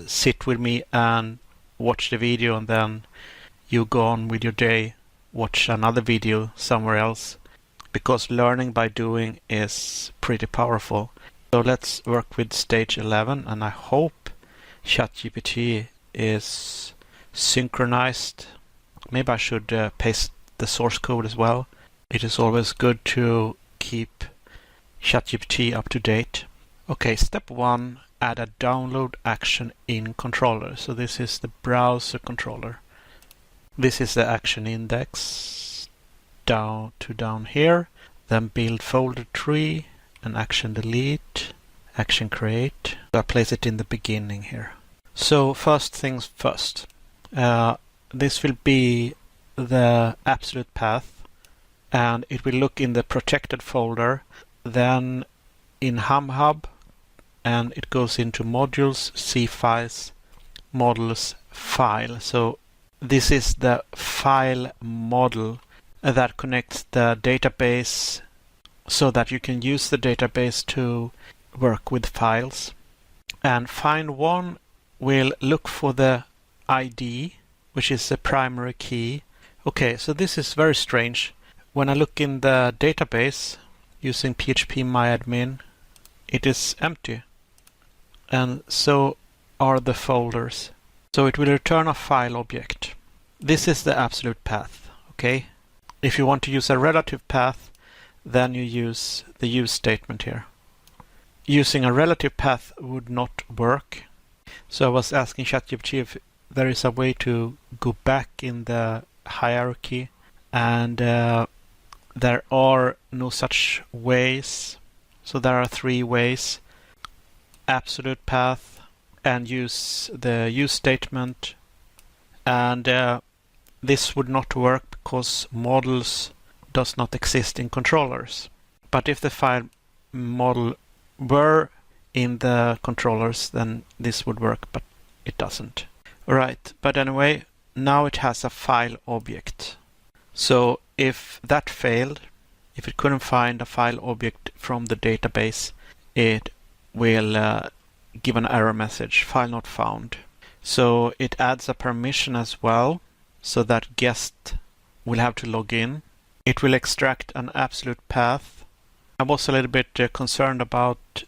[SPEAKER 1] sit with me and watch the video and then you go on with your day, watch another video somewhere else, because learning by doing is pretty powerful. So let's work with stage 11, and I hope ChatGPT is synchronized. Maybe I should paste the source code as well. It is always good to keep ChatGPT up to date. Okay, step 1, add a download action in controller. So this is the browser controller. This is the action index down here. Then build folder tree, and action delete, action create. So I place it in the beginning here. So first things first. This will be the absolute path, and it will look in the protected folder, then in HumHub, and it goes into modules, C files, models, file. So this is the file model that connects the database so that you can use the database to work with files. And find one will look for the ID, which is the primary key. Okay, so this is very strange. When I look in the database using phpMyAdmin, it is empty. And so are the folders. So it will return a file object. This is the absolute path, okay? If you want to use a relative path, then you use the use statement here. Using a relative path would not work. So I was asking ChatGPT if there is a way to go back in the hierarchy, and there are no such ways. So there are 3 ways: absolute path, and use the use statement, and this would not work because models does not exist in controllers. But if the file model were in the controllers, then this would work, but it doesn't. Alright, but anyway, now it has a file object. So if that failed, if it couldn't find a file object from the database, it will give an error message, file not found. So it adds a permission as well, so that guest will have to log in. It will extract an absolute path. I was a little bit concerned about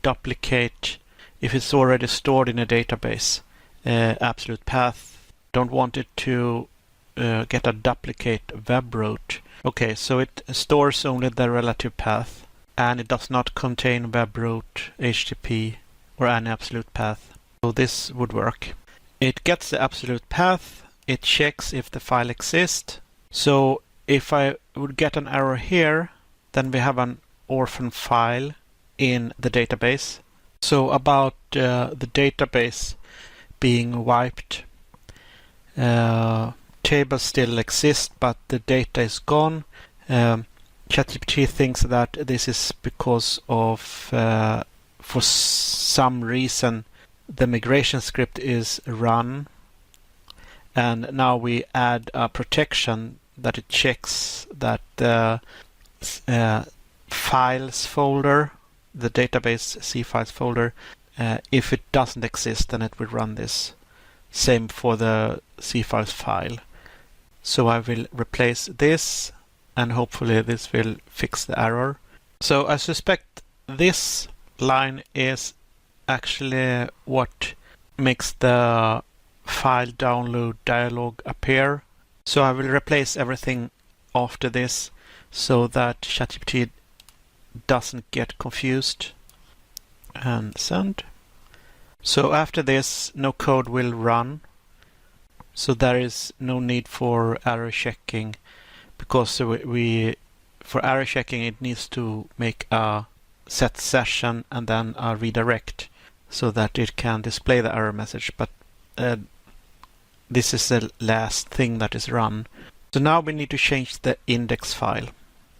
[SPEAKER 1] duplicate if it's already stored in a database. Absolute path, don't want it to get a duplicate web root. Okay, so it stores only the relative path, and it does not contain web root, HTTP, or any absolute path. So this would work. It gets the absolute path, it checks if the file exists. So if I would get an error here, then we have an orphan file in the database. So about the database being wiped, tables still exist, but the data is gone. ChatGPT thinks that this is because of, for some reason, the migration script is run, and now we add a protection that it checks that the files folder, the database C files folder, if it doesn't exist, then it will run this. Same for the C files file. So I will replace this, and hopefully this will fix the error. So I suspect this line is actually what makes the file download dialog appear. So I will replace everything after this so that ChatGPT doesn't get confused. And send. So after this, no code will run. So there is no need for error checking, because for error checking it needs to make a set session and then a redirect so that it can display the error message. But this is the last thing that is run. So now we need to change the index file,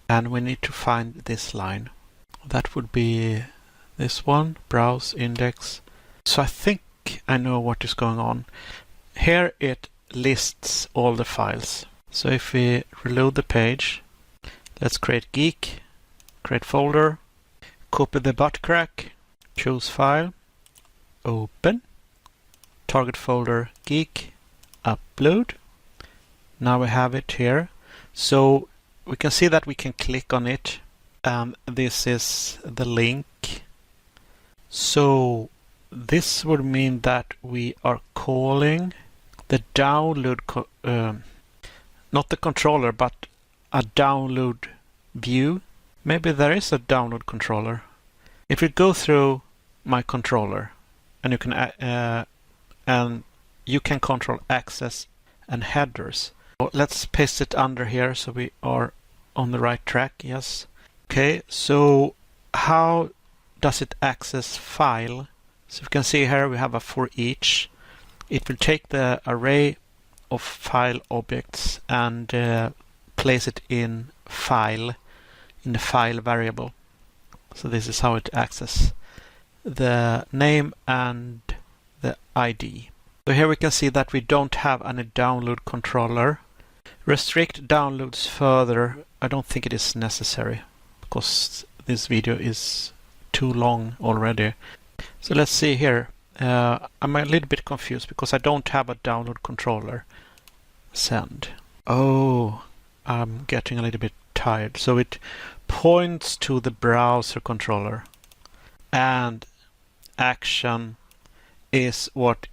[SPEAKER 1] and we need to find this line. That would be this one, browse index. So I think I know what is going on. Here it lists all the files. So if we reload the page, let's create geek, create folder, copy the butt crack, choose file, open, target folder geek, upload. Now we have it here. So we can see that we can click on it, and this is the link. So this would mean that we are calling the download, not the controller, but a download view. Maybe there is a download controller. If we go through my controller, and you can control access and headers. So let's paste it under here so we are on the right track. Yes. Okay. So how does it access file? So you can see here we have a for each. It will take the array of file objects and place it in file, in the file variable. So this is how it accesses the name and the ID. So here we can see that we don't have any download controller. Restrict downloads further. I don't think it is necessary because this video is too long already. So let's see here. I'm a little bit confused because I don't have a download controller. Send. Oh, I'm getting a little bit tired. So it points to the browser controller, and action is what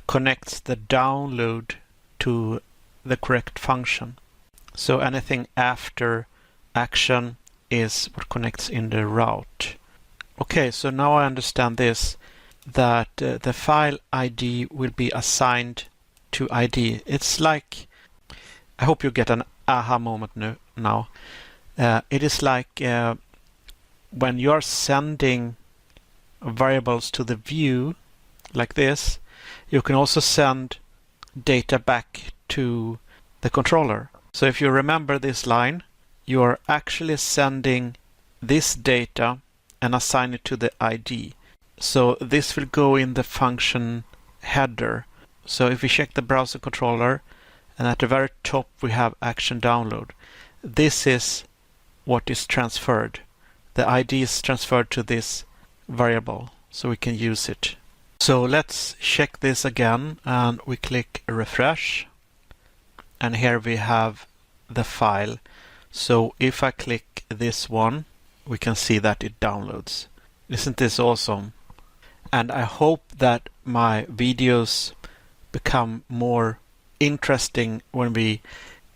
[SPEAKER 1] connects the download to the correct function. So anything after action is what connects in the route. Okay, so now I understand this, that the file ID will be assigned to ID. It's like, I hope you get an aha moment now. It is like when you're sending variables to the view like this, you can also send data back to the controller. So if you remember this line, you are actually sending this data and assign it to the ID. So this will go in the function header. So if we check the browser controller, and at the very top we have action download. This is what is transferred. The ID is transferred to this variable, so we can use it. So let's check this again, and we click refresh. And here we have the file. So if I click this one, we can see that it downloads. Isn't this awesome? And I hope that my videos become more interesting when we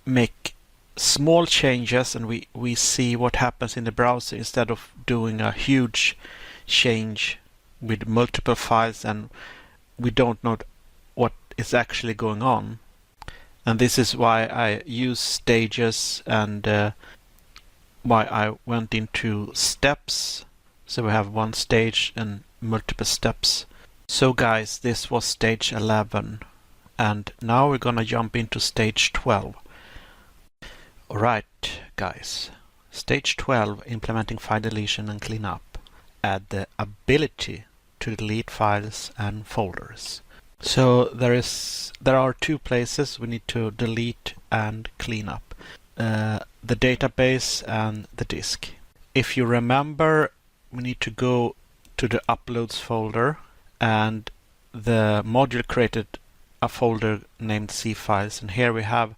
[SPEAKER 1] make small changes and we see what happens in the browser instead of doing a huge change with multiple files and we don't know what is actually going on. And this is why I use stages and why I went into steps. So we have one stage and multiple steps. So guys, this was stage 11. And now we're gonna jump into stage 12. Alright, guys. Stage 12, implementing file deletion and cleanup. Add the ability to delete files and folders. So there are two places we need to delete and clean up. The database and the disk. If you remember, we need to go to the uploads folder, and the module created a folder named C files, and here we have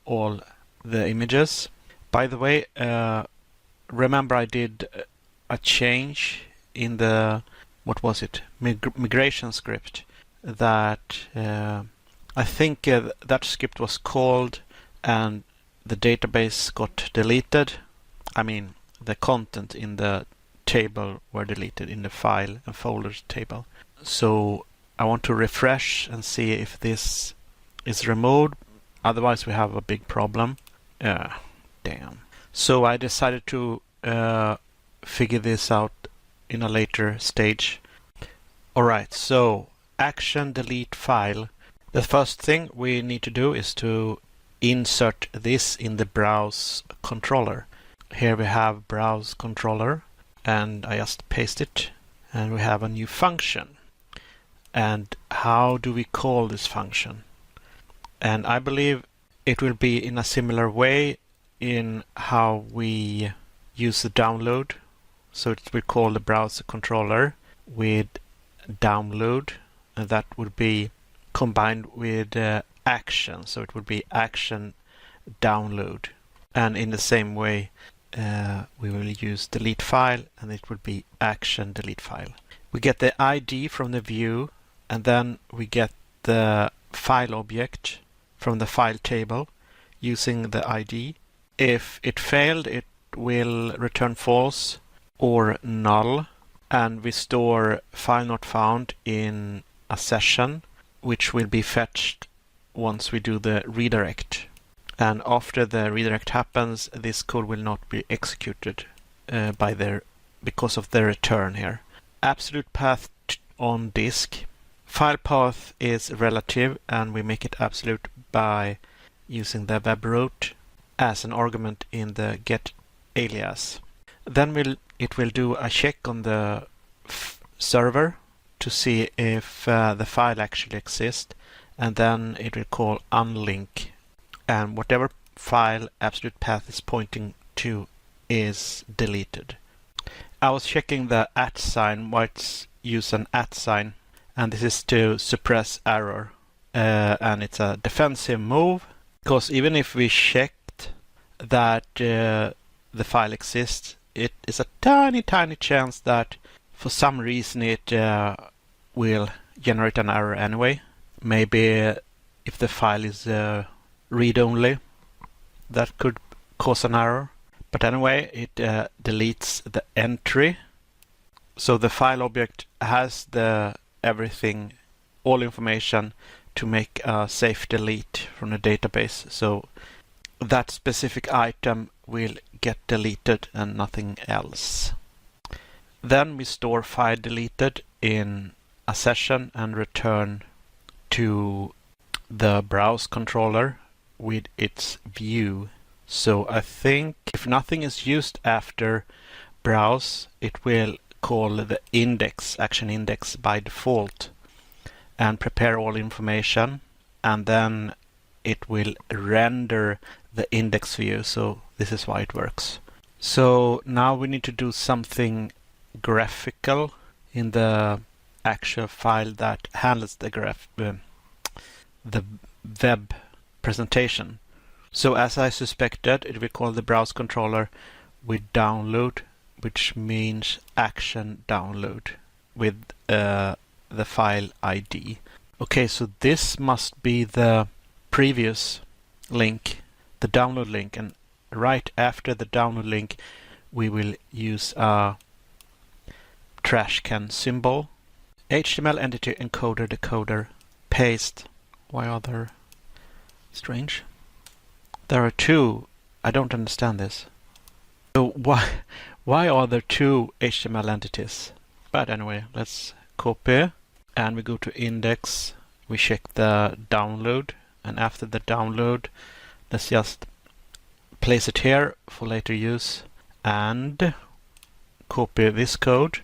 [SPEAKER 1] all the images. By the way, remember I did a change in the, what was it, migration script that I think that script was called and the database got deleted. I mean, the content in the table were deleted in the file and folders table. So I want to refresh and see if this is removed. Otherwise we have a big problem. Damn. So I decided to figure this out in a later stage. Alright, so action delete file. The first thing we need to do is to insert this in the browse controller. Here we have browse controller and I just paste it and we have a new function. And how do we call this function? And I believe it will be in a similar way in how we use the download. So it will call the browser controller with download, and that would be combined with action. So it would be action download. And in the same way, we will use delete file, and it would be action delete file. We get the ID from the view, and then we get the file object from the file table using the ID. If it failed, it will return false or null, and we store file not found in a session, which will be fetched once we do the redirect. And after the redirect happens, this code will not be executed because of the return here. Absolute path on disk. File path is relative, and we make it absolute by using the web root as an argument in the get alias. Then it will do a check on the server to see if the file actually exists, and then it will call unlink, and whatever file absolute path is pointing to is deleted. I was checking the @ sign, why it's use an @ sign, and this is to suppress error, and it's a defensive move, because even if we checked that the file exists, it is a tiny chance that for some reason it will generate an error anyway. Maybe if the file is read-only, that could cause an error. But anyway, it deletes the entry. So the file object has everything, all information to make a safe delete from the database. So that specific item will get deleted and nothing else. Then we store file deleted in a session and return to the browse controller with its view. So I think if nothing is used after browse, it will call the index, action index by default, and prepare all information, and then it will render the index view. So this is why it works. So now we need to do something graphical in the actual file that handles the web presentation. So as I suspected, it will call the browse controller with download, which means action download with the file ID. Okay, so this must be the previous link, the download link, and right after the download link we will use a trash can symbol. HTML entity encoder decoder paste. Why are there strange? There are two. I don't understand this. So why are there two HTML entities? But anyway, let's copy and we go to index. We check the download, and after the download, let's just place it here for later use and copy this code.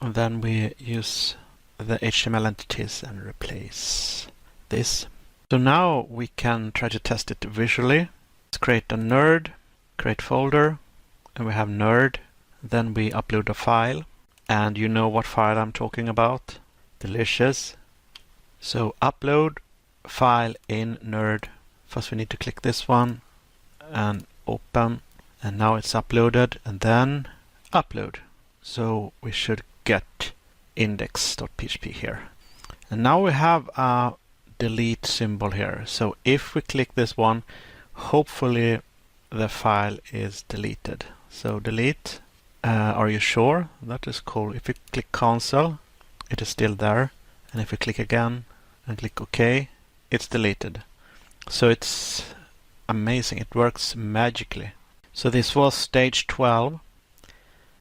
[SPEAKER 1] And then we use the HTML entities and replace this. So now we can try to test it visually. Let's create a nerd, create folder, and we have nerd. Then we upload a file, and you know what file I'm talking about. Delicious. So upload file in nerd. First we need to click this one and open, and now it's uploaded, and then upload. So we should get index.php here. And now we have a delete symbol here. So if we click this one, hopefully the file is deleted. So delete. Are you sure? That is cool. If you click cancel, it is still there. And if we click again and click OK, it's deleted. So it's amazing. It works magically. So this was stage 12.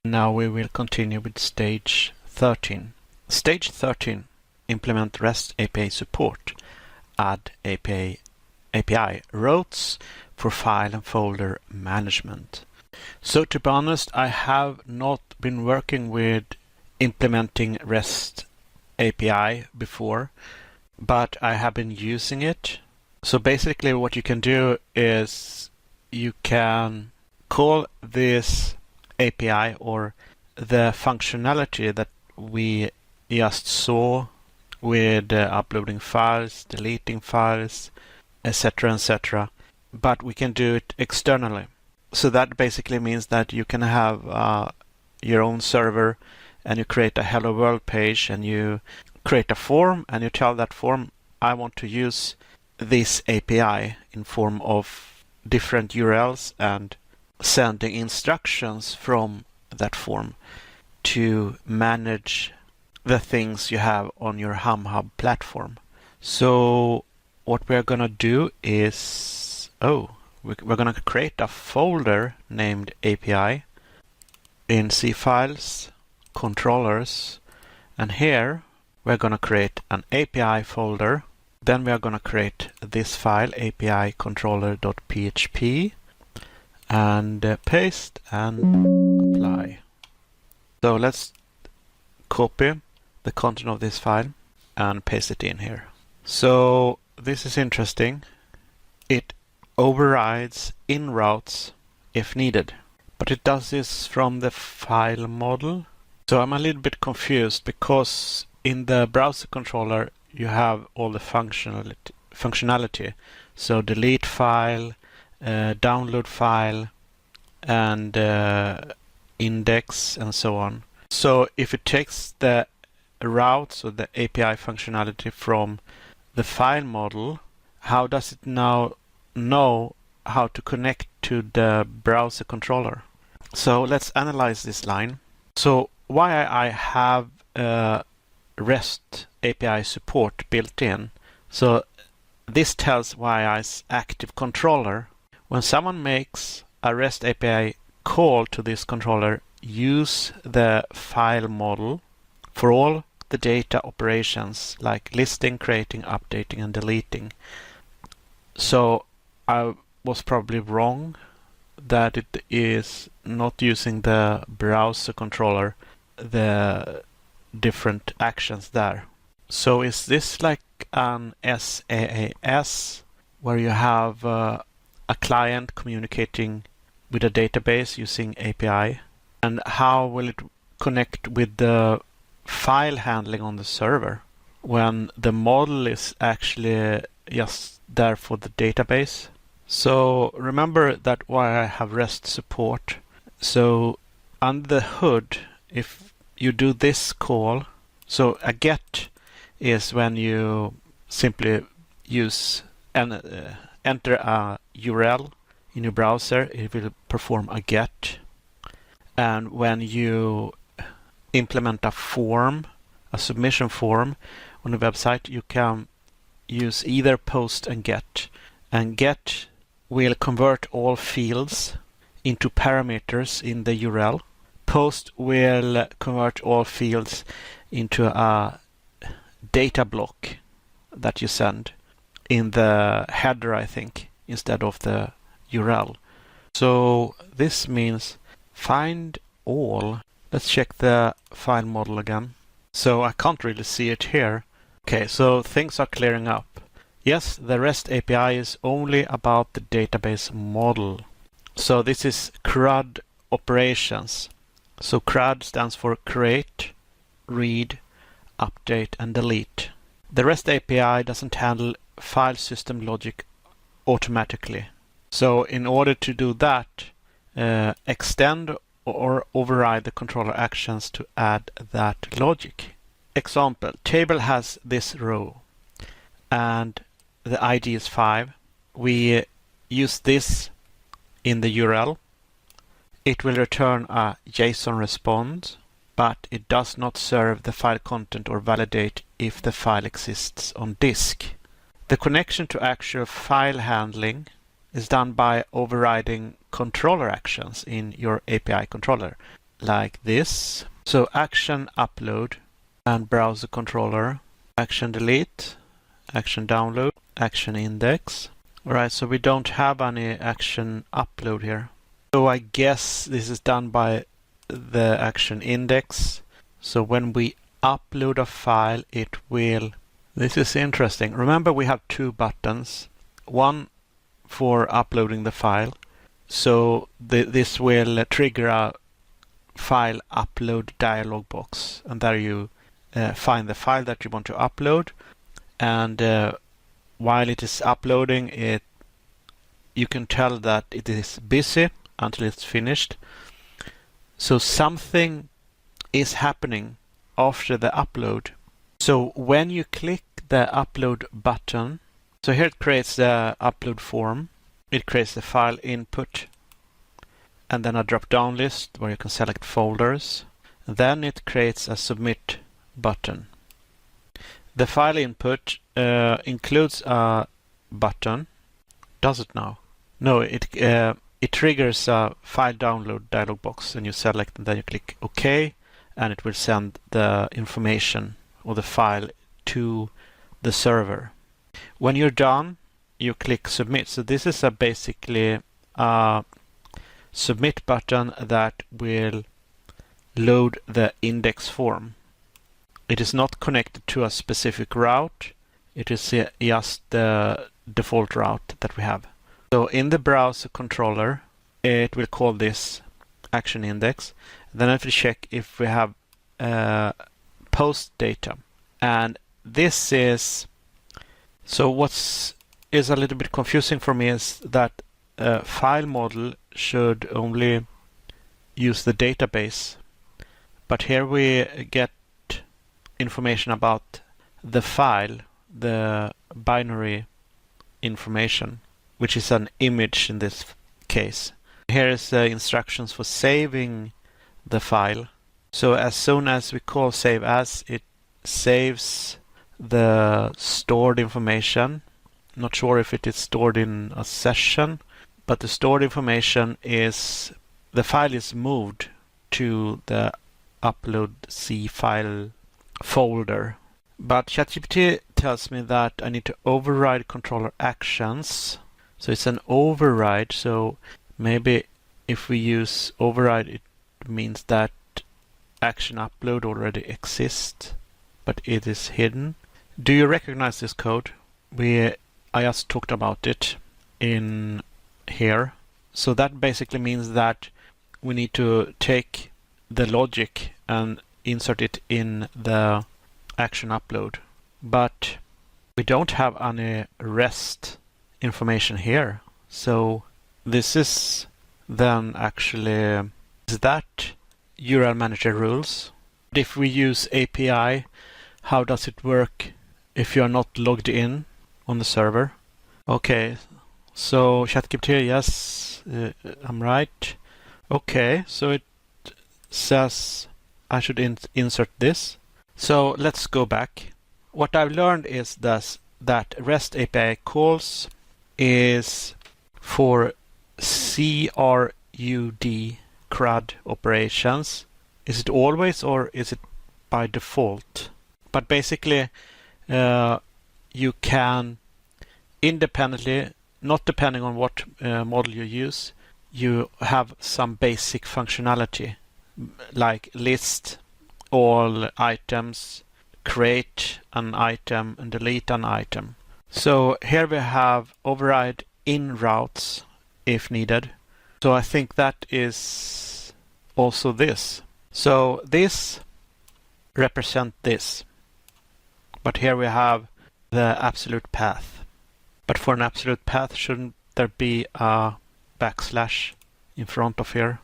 [SPEAKER 1] Now we will continue with stage 13. Stage 13, implement REST API support. Add API routes for file and folder management. So to be honest, I have not been working with implementing REST API before, but I have been using it. So basically what you can do is you can call this API or the functionality that we just saw with uploading files, deleting files, etc., etc. But we can do it externally. So that basically means that you can have your own server and you create a hello world page and you create a form and you tell that form, I want to use this API in form of different URLs and sending instructions from that form to manage the things you have on your HumHub platform. So what we're going to do is, we're going to create a folder named API in C files, controllers, and here we're going to create an API folder. Then we are going to create this file, API controller.php, and paste and apply. So let's copy the content of this file and paste it in here. So this is interesting. It overrides in routes if needed, but it does this from the file model. So I'm a little bit confused because in the browser controller you have all the functionality. So delete file, download file, and index and so on. So if it takes the routes or the API functionality from the file model, how does it now know how to connect to the browser controller? So let's analyze this line. So why I have REST API support built in. So this tells YI's active controller. When someone makes a REST API call to this controller, use the file model for all the data operations like listing, creating, updating, and deleting. So I was probably wrong that it is not using the browser controller, the different actions there. So is this like an SaaS where you have a client communicating with a database using API? And how will it connect with the file handling on the server when the model is actually just there for the database? So remember that why I have REST support. So under the hood, if you do this call, so a get is when you simply use and enter a URL in your browser, it will perform a get. And when you implement a form, a submission form on a website, you can use either post and get. And get will convert all fields into parameters in the URL. Post will convert all fields into a data block that you send in the header, I think, instead of the URL. So this means find all. Let's check the file model again. So I can't really see it here. Okay, so things are clearing up. Yes, the REST API is only about the database model. So this is CRUD operations. So CRUD stands for create, read, update, and delete. The REST API doesn't handle file system logic automatically. So in order to do that, extend or override the controller actions to add that logic. Example, table has this row and the ID is 5. We use this in the URL. It will return a JSON response, but it does not serve the file content or validate if the file exists on disk. The connection to actual file handling is done by overriding controller actions in your API controller, like this. So action upload and browser controller, action delete, action download, action index. Alright, so we don't have any action upload here. So I guess this is done by the action index. So when we upload a file, it will... This is interesting. Remember, we have two buttons. One for uploading the file. So this will trigger a file upload dialog box. And there you find the file that you want to upload. And while it is uploading, you can tell that it is busy until it's finished. So something is happening after the upload. So when you click the upload button, so here it creates the upload form. It creates the file input and then a drop-down list where you can select folders. Then it creates a submit button. The file input includes a button. Does it now? No, it triggers a file download dialog box, and you select and then you click OK, and it will send the information or the file to the server. When you're done, you click submit. So this is basically a submit button that will load the index form. It is not connected to a specific route. It is just the default route that we have. So in the browser controller, it will call this action index. Then it will check if we have post data. And this is... So what is a little bit confusing for me is that file model should only use the database. But here we get information about the file, the binary information, which is an image in this case. Here is the instructions for saving the file. So as soon as we call save as, it saves the stored information. Not sure if it is stored in a session, but the stored information is, the file is moved to the upload C file folder. But ChatGPT tells me that I need to override controller actions. So it's an override. So maybe if we use override, it means that action upload already exists, but it is hidden. Do you recognize this code? I just talked about it in here. So that basically means that we need to take the logic and insert it in the action upload. But we don't have any REST information here. So this is then actually, is that URL manager rules? If we use API, how does it work if you are not logged in on the server? Okay, so ChatGPT, yes, I'm right. Okay, so it says I should insert this. So let's go back. What I've learned is that REST API calls is for CRUD operations. Is it always or is it by default? But basically you can independently, not depending on what model you use, you have some basic functionality like list all items, create an item and delete an item. So here we have override in routes if needed. So I think that is also this. So this represents this. But here we have the absolute path. But for an absolute path, shouldn't there be a backslash in front of here?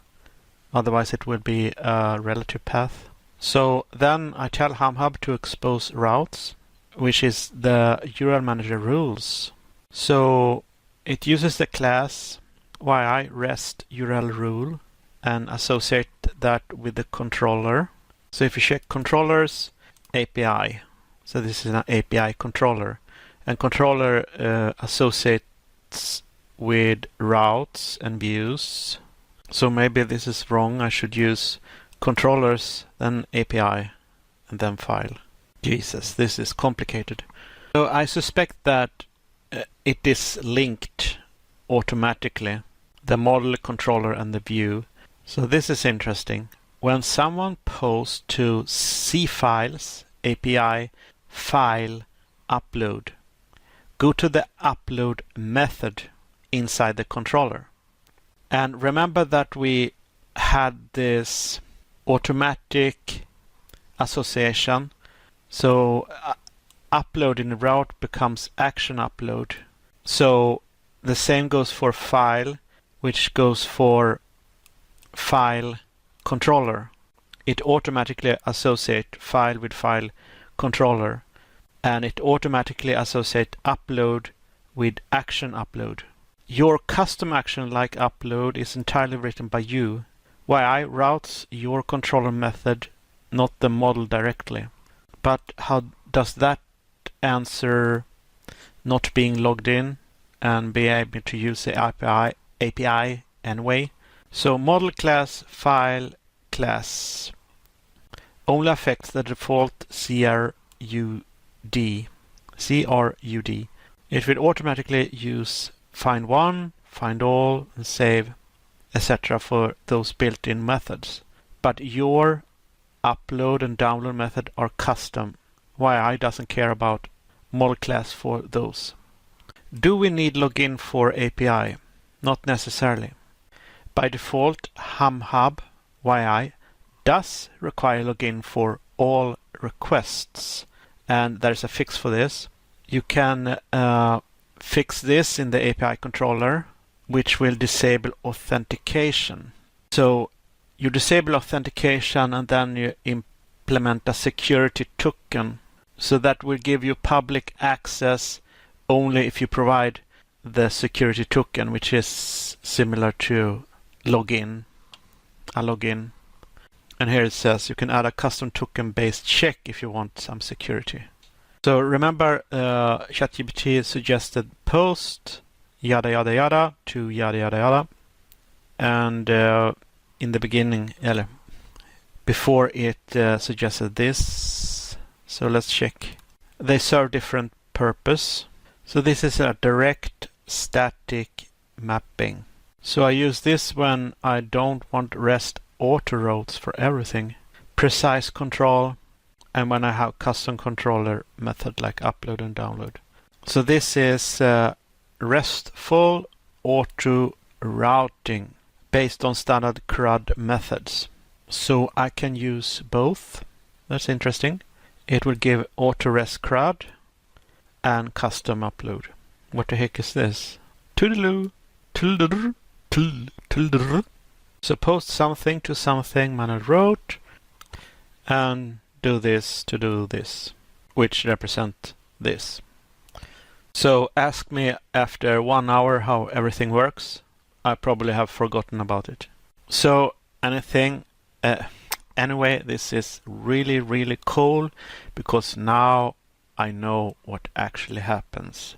[SPEAKER 1] Otherwise it will be a relative path. So then I tell HumHub to expose routes. which is the URL manager rules. So it uses the class yi rest URL rule and associate that with the controller. So if you check controllers, API. So this is an API controller. And controller associates with routes and views. So maybe this is wrong. I should use controllers, then API, and then file. Jesus, this is complicated. So I suspect that it is linked automatically, the model, controller, and the view. So this is interesting. When someone posts to C files, API, file, upload, go to the upload method inside the controller. And remember that we had this automatic association. So upload in the route becomes action upload. So the same goes for file, which goes for file controller. It automatically associates file with file controller, and it automatically associates upload with action upload. Your custom action like upload is entirely written by you. YI routes your controller method, not the model directly. But how does that answer not being logged in and be able to use the API anyway? So model class, file class only affects the default CRUD. It will automatically use find one, find all, and save, etc. for those built-in methods. But your upload and download method are custom. YI doesn't care about model class for those. Do we need login for API? Not necessarily. By default, HumHub YI does require login for all requests, and there's a fix for this. You can fix this in the API controller, which will disable authentication. So you disable authentication and then you implement a security token. So that will give you public access only if you provide the security token, which is similar to login, a login. And here it says you can add a custom token based check if you want some security. So remember, ChatGPT suggested post yada yada yada to yada yada yada, and in the beginning, before it suggested this. So let's check. They serve different purpose. So this is a direct static mapping. So I use this when I don't want REST auto routes for everything. Precise control, and when I have custom controller method like upload and download. So this is RESTful auto routing based on standard CRUD methods. So I can use both. That's interesting. It will give auto REST CRUD and custom upload. What the heck is this? Toodaloo, toodaloo, toodaloo. So post something to something manual route and do this to do this, which represent this. So ask me after 1 hour how everything works. I probably have forgotten about it. So anyway, this is really, really cool because now I know what actually happens.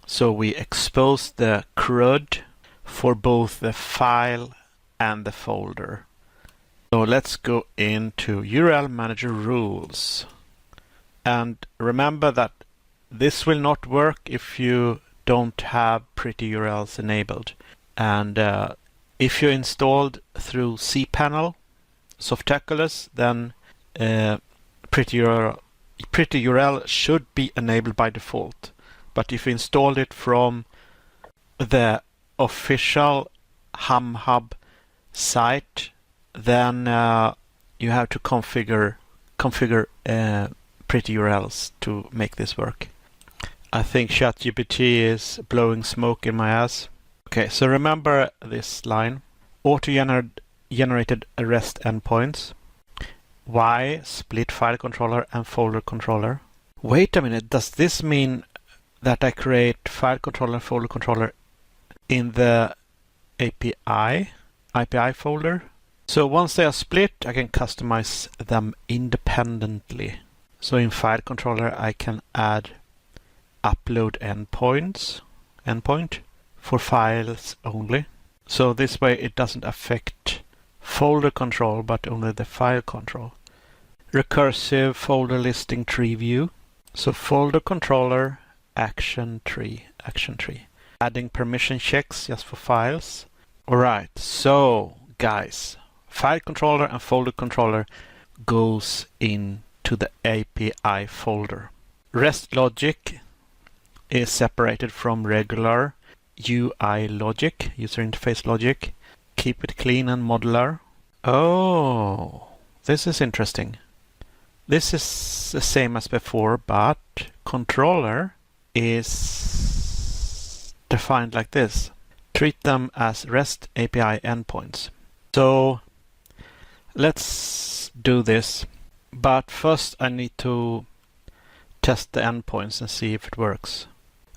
[SPEAKER 1] So we expose the CRUD for both the file and the folder. So let's go into URL manager rules. And remember that this will not work if you don't have pretty URLs enabled. And if you installed through cPanel, Softaculous, then pretty URL should be enabled by default. But if you installed it from the official HumHub site, then you have to configure pretty URLs to make this work. I think ChatGPT is blowing smoke in my ass. Okay, so remember this line. Auto-generated REST endpoints. Y split file controller and folder controller. Wait a minute, does this mean that I create file controller and folder controller in the API folder? So once they are split, I can customize them independently. So in file controller, I can add upload endpoint for files only. So this way it doesn't affect folder control, but only the file control. Recursive folder listing tree view. So folder controller, action tree. Adding permission checks just for files. Alright, so guys, file controller and folder controller goes into the API folder. REST logic is separated from regular UI logic, user interface logic. Keep it clean and modular. Oh, this is interesting. This is the same as before, but controller is defined like this. Treat them as REST API endpoints. So let's do this. But first I need to test the endpoints and see if it works.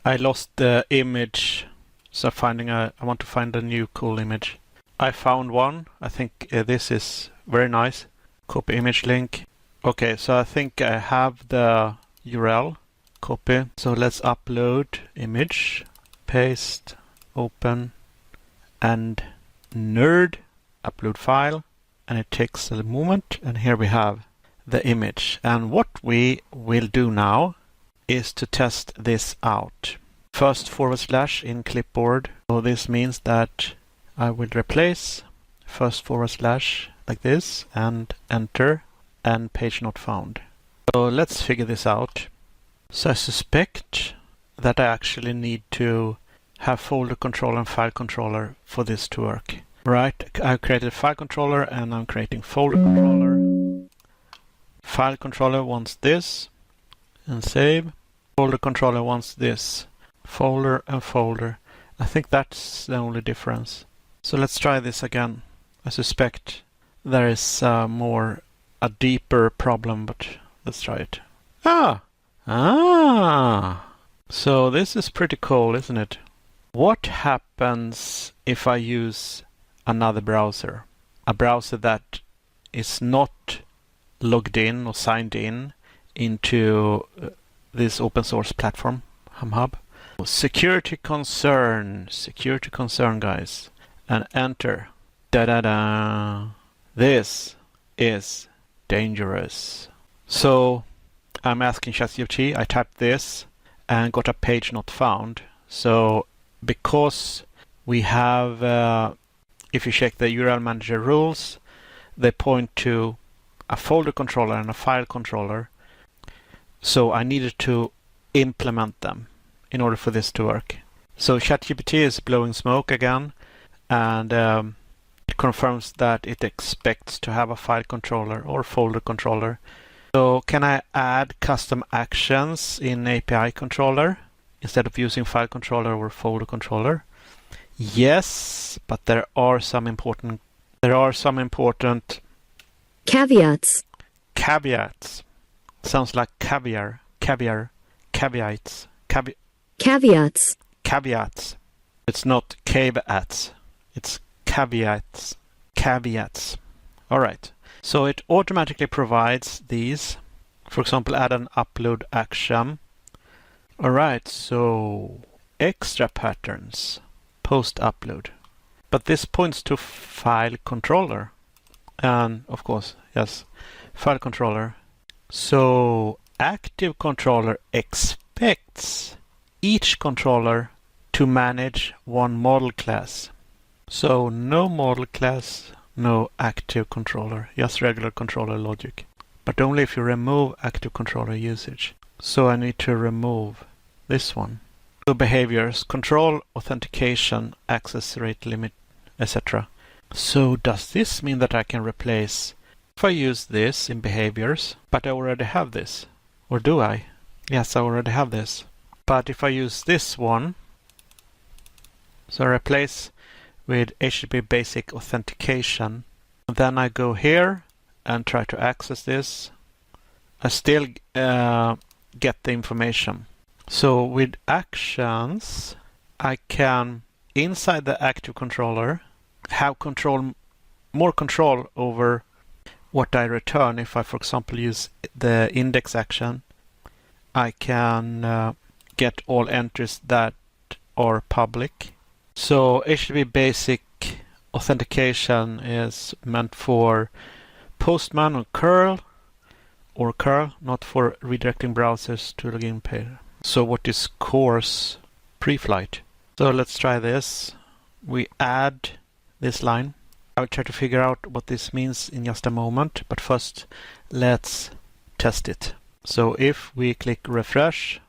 [SPEAKER 1] I lost the image, so I want to find a new cool image. I found one. I think this is very nice. Copy image link. Okay, so I think I have the URL. Copy. So let's upload image, paste, open, and nerd, upload file. And it takes a moment, and here we have the image. And what we will do now is to test this out. First / in clipboard. So this means that I will replace first / like this and enter and page not found. So let's figure this out. So I suspect that I actually need to have folder controller and file controller for this to work. Right, I've created file controller and I'm creating folder controller. File controller wants this and save. Folder controller wants this. Folder and folder. I think that's the only difference. So let's try this again. I suspect there is a deeper problem, but let's try it. So this is pretty cool, isn't it? What happens if I use another browser? A browser that is not logged in or signed in into this open source platform, HumHub. Security concern, guys. And enter. Da-da-da. This is dangerous. So I'm asking ChatGPT. I typed this and got a page not found. So because we have, if you check the URL manager rules, they point to a folder controller and a file controller. So I needed to implement them in order for this to work. So ChatGPT is blowing smoke again, and it confirms that it expects to have a file controller or folder controller. So can I add custom actions in API controller instead of using file controller or folder controller? Yes, but there are some important
[SPEAKER 2] Caveats.
[SPEAKER 1] Sounds like caviar. Caveats. Caveats. It's not caveats. It's caveats. All right. So it automatically provides these. For example, add an upload action. All right. So extra patterns, post upload. But this points to file controller. And of course, yes, file controller. So active controller expects each controller to manage one model class. So no model class, no active controller, just regular controller logic. But only if you remove active controller usage. So I need to remove this one. So behaviors, control, authentication, access rate limit, etc. So does this mean that I can replace, if I use this in behaviors, but I already have this? Or do I? Yes, I already have this. But if I use this one, so I replace with HTTP basic authentication, then I go here and try to access this. I still get the information. So with actions, I can, inside the active controller, have more control over what I return. If I, for example, use the index action, I can get all entries that are public. So HTTP basic authentication is meant for Postman or curl, not for redirecting browsers to login page. So what is course pre-flight? So let's try this. We add this line. I will try to figure out what this means in just a moment, but first let's test it. So if we click refresh,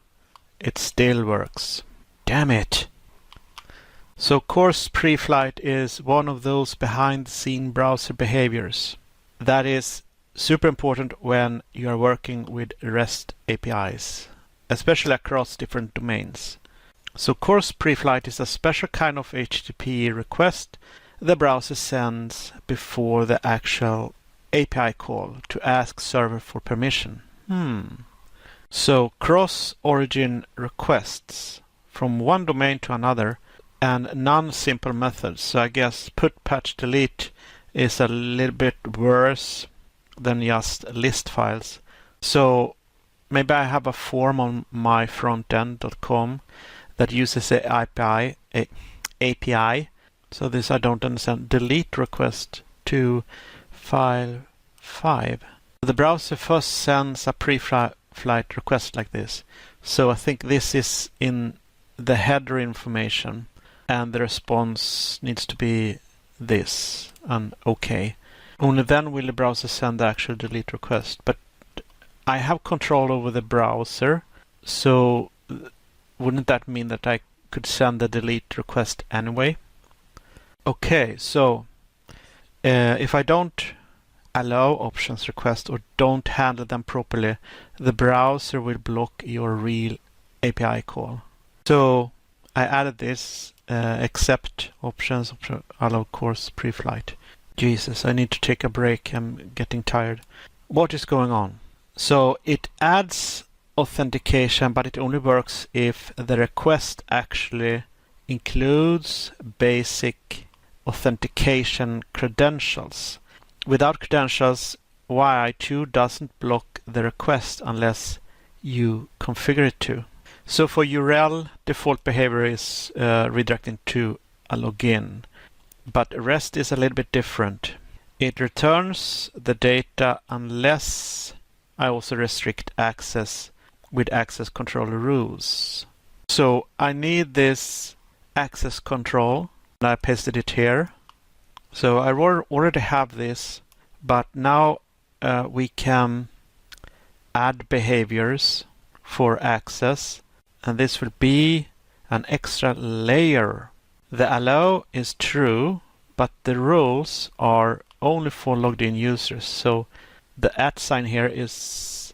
[SPEAKER 1] it still works. Damn it! So course pre-flight is one of those behind-the-scene browser behaviors that is super important when you are working with REST APIs, especially across different domains. So course pre-flight is a special kind of HTTP request the browser sends before the actual API call to ask server for permission. So cross-origin requests from one domain to another and non-simple methods. So I guess put, patch, delete is a little bit worse than just list files. So maybe I have a form on my frontend.com that uses the API. So this I don't understand. Delete request to file 5. The browser first sends a pre-flight request like this. So I think this is in the header information, and the response needs to be this and OK. Only then will the browser send the actual delete request. But I have control over the browser, so wouldn't that mean that I could send the delete request anyway? Okay, so if I don't allow options requests or don't handle them properly, the browser will block your real API call. So I added this accept options, allow course pre-flight. Jesus, I need to take a break. I'm getting tired. What is going on? So it adds authentication, but it only works if the request actually includes basic authentication credentials. Without credentials, YI2 doesn't block the request unless you configure it to. So for URL, default behavior is redirecting to a login. But REST is a little bit different. It returns the data unless I also restrict access with access controller rules. So I need this access control, and I pasted it here. So I already have this, but now we can add behaviors for access, and this will be an extra layer. The allow is true, but the rules are only for logged in users. So the @ sign here is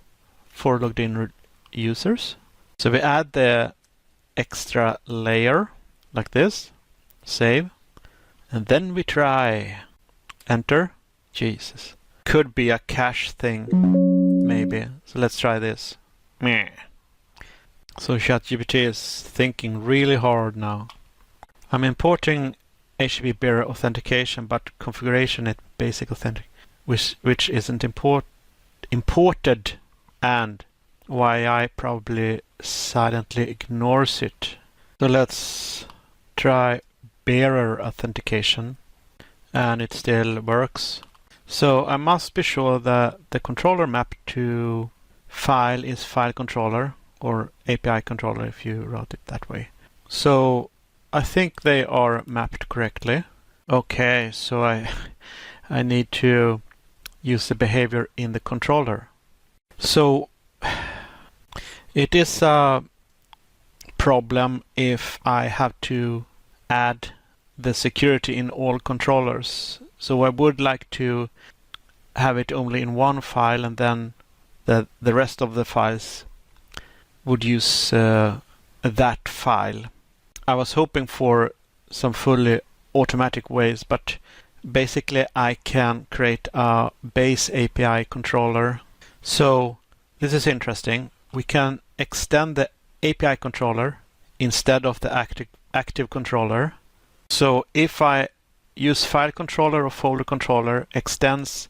[SPEAKER 1] for logged in users. So we add the extra layer like this, save, and then we try enter. Jesus, could be a cache thing maybe. So let's try this. Meh. So ChatGPT is thinking really hard now. I'm importing HTTP bearer authentication, but configuration is basic authentic, which isn't imported, and YI probably silently ignores it. So let's try bearer authentication, and it still works. So I must be sure that the controller map to file is file controller or API controller if you wrote it that way. So I think they are mapped correctly. Okay, so I need to use the behavior in the controller. So it is a problem if I have to add the security in all controllers. So I would like to have it only in one file, and then the rest of the files would use that file. I was hoping for some fully automatic ways, but basically I can create a base API controller. So this is interesting. We can extend the API controller instead of the active controller. So if I use file controller or folder controller extends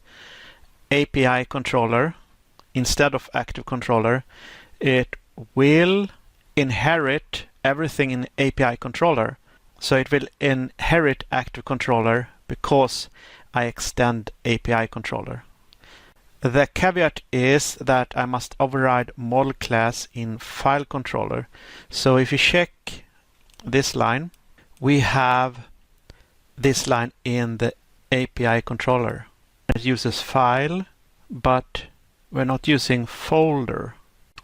[SPEAKER 1] API controller instead of active controller, it will inherit everything in API controller. So it will inherit active controller because I extend API controller. The caveat is that I must override model class in file controller. So if you check this line, we have this line in the API controller. It uses file, but we're not using folder.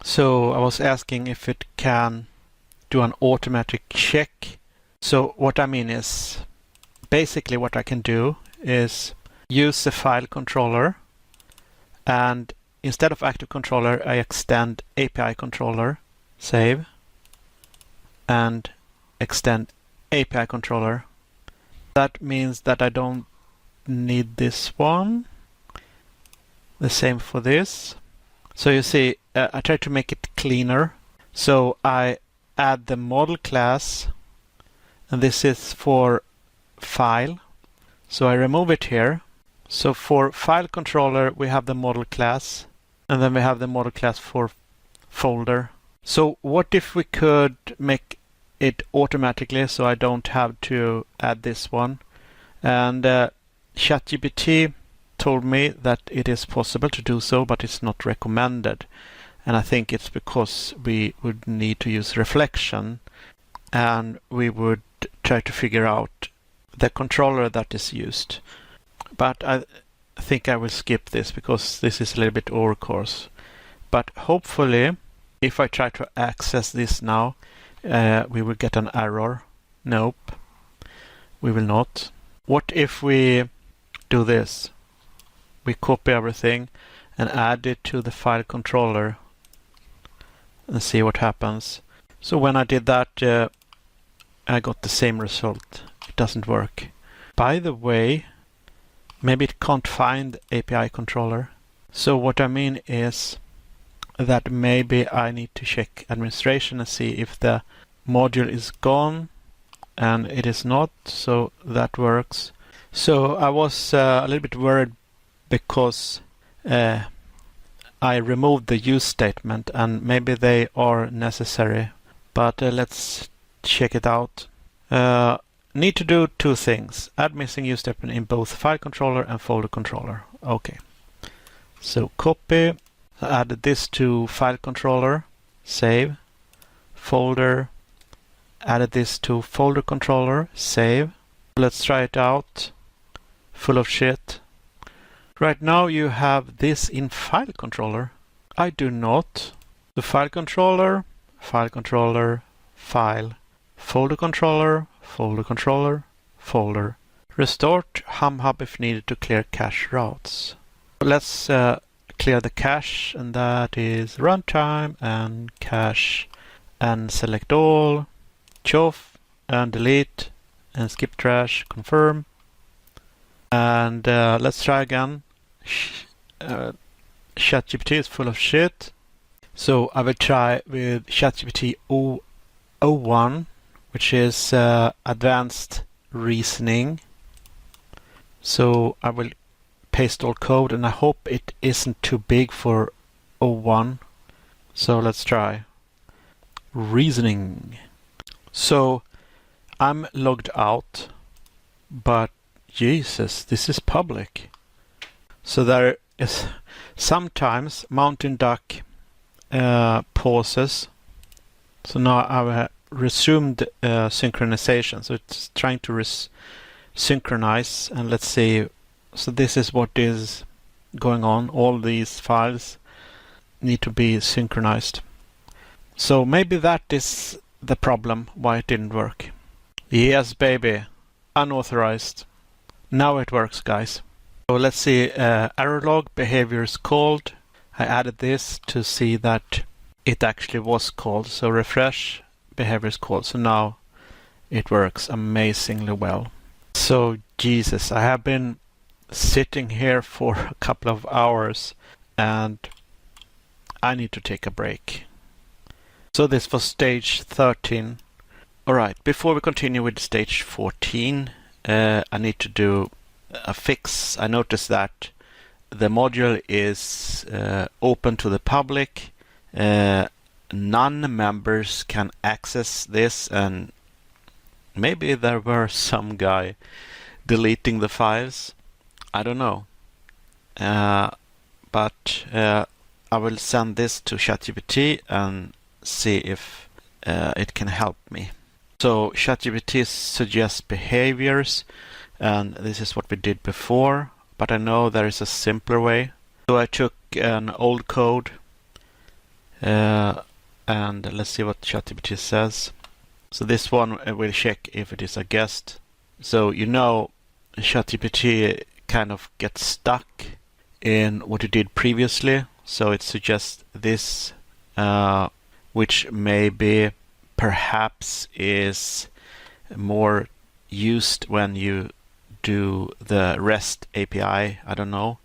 [SPEAKER 1] So I was asking if it can do an automatic check. So what I mean is, basically what I can do is use the file controller, and instead of active controller, I extend API controller, save, and extend API controller. That means that I don't need this one. The same for this. So you see, I try to make it cleaner. So I add the model class, and this is for file. So I remove it here. So for file controller, we have the model class, and then we have the model class for folder. So what if we could make it automatically so I don't have to add this one? And ChatGPT told me that it is possible to do so, but it's not recommended. And I think it's because we would need to use reflection, and we would try to figure out the controller that is used. But I think I will skip this because this is a little bit overcourse. But hopefully, if I try to access this now, we will get an error. Nope, we will not. What if we do this? We copy everything and add it to the file controller and see what happens. So when I did that, I got the same result. It doesn't work. By the way, maybe it can't find API controller. So what I mean is that maybe I need to check administration and see if the module is gone, and it is not, so that works. So I was a little bit worried because I removed the use statement, and maybe they are necessary, but let's check it out. Need to do two things: add missing use statement in both file controller and folder controller. Okay, so copy, added this to file controller, save, folder, added this to folder controller, save. Let's try it out. Full of shit. Right now you have this in file controller. I do not. The file controller, file controller, file, folder controller, folder controller, folder. Restart HumHub if needed to clear cache routes. Let's clear the cache, and that is runtime and cache, and select all, chof, and delete, and skip trash, confirm. And let's try again. ChatGPT is full of shit. So I will try with ChatGPT 01, which is advanced reasoning. So I will paste all code, and I hope it isn't too big for 01. So let's try. Reasoning. So I'm logged out, but Jesus, this is public. So there is sometimes Mountain Duck pauses. So now I've resumed synchronization. So it's trying to synchronize, and let's see. So this is what is going on. All these files need to be synchronized. So maybe that is the problem why it didn't work. Yes, baby. Unauthorized. Now it works, guys. So let's see, error log, behaviors called. I added this to see that it actually was called. So refresh, behaviors called. So now it works amazingly well. So Jesus, I have been sitting here for a couple of hours, and I need to take a break. So this was stage 13. Alright, before we continue with stage 14, I need to do a fix. I noticed that the module is open to the public. Non-members can access this, and maybe there were some guy deleting the files. I don't know. But I will send this to ChatGPT and see if it can help me. So ChatGPT suggests behaviors, and this is what we did before, but I know there is a simpler way. So I took an old code, and let's see what ChatGPT says. So this one will check if it is a guest. So ChatGPT kind of gets stuck in what you did previously. So it suggests this, which maybe perhaps is more used when you do the REST API. I don't know.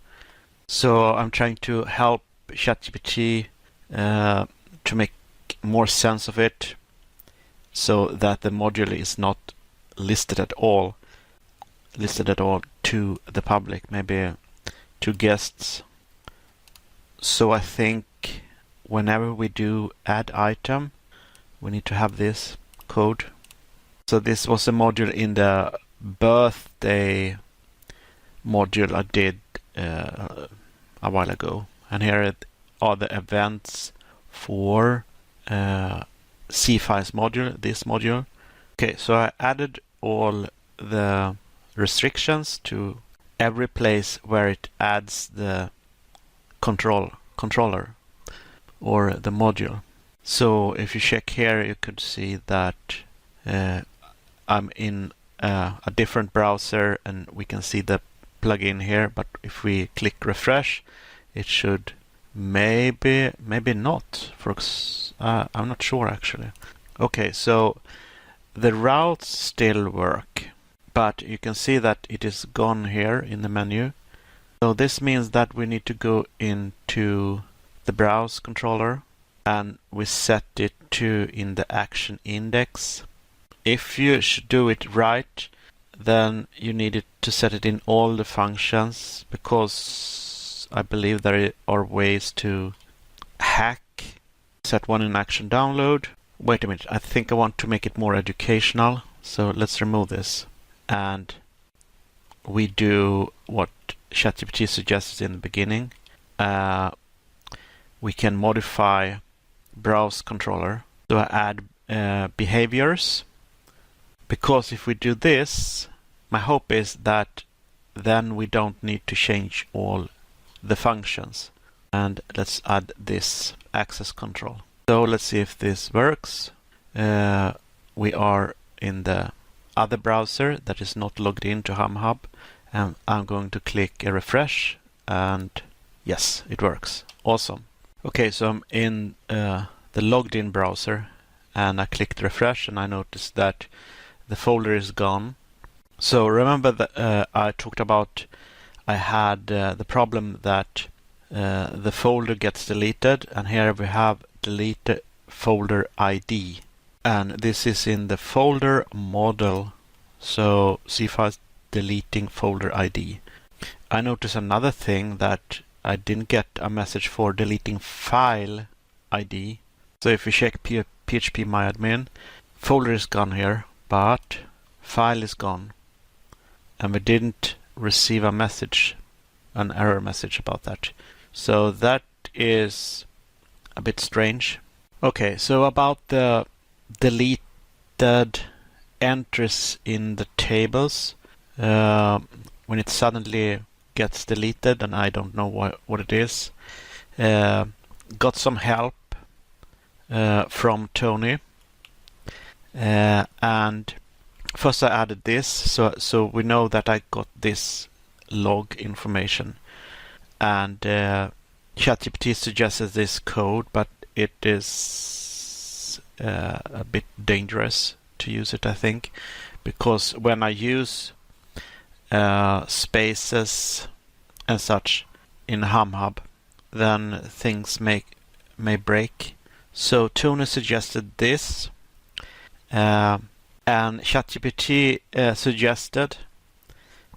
[SPEAKER 1] So I'm trying to help ChatGPT to make more sense of it, so that the module is not listed at all to the public, maybe to guests. So I think whenever we do add item, we need to have this code. So this was a module in the birthday module I did a while ago, and here are the events for C-files module, this module. Okay, so I added all the restrictions to every place where it adds the controller or the module. So if you check here, you could see that I'm in a different browser, and we can see the plugin here. But if we click refresh, it should maybe not. I'm not sure actually. Okay, so the routes still work, but you can see that it is gone here in the menu. So this means that we need to go into the browse controller, and we set it to in the action index. If you should do it right, then you need it to set it in all the functions, because I believe there are ways to hack. Set one in action download. Wait a minute, I think I want to make it more educational. So let's remove this. And we do what ChatGPT suggests in the beginning. We can modify browse controller. So I add behaviors. Because if we do this, my hope is that then we don't need to change all the functions. And let's add this access control. So let's see if this works. We are in the other browser that is not logged into HumHub, and I'm going to click a refresh, and yes, it works. Awesome. Okay, so I'm in the logged in browser, and I clicked refresh, and I noticed that the folder is gone. So remember that I talked about I had the problem that the folder gets deleted, and here we have delete folder ID, and this is in the folder model. So C-files deleting folder ID. I noticed another thing, that I didn't get a message for deleting file ID. So if we check PHP myadmin, folder is gone here, but file is gone, and we didn't receive a message, an error message about that. So that is a bit strange. Okay, so about the deleted entries in the tables, when it suddenly gets deleted and I don't know what it is, got some help from Tony, and first I added this, so we know that I got this log information, and ChatGPT suggests this code, but it is a bit dangerous to use it, I think, because when I use spaces and such in HumHub, then things may break. So Tony suggested this, and ChatGPT suggested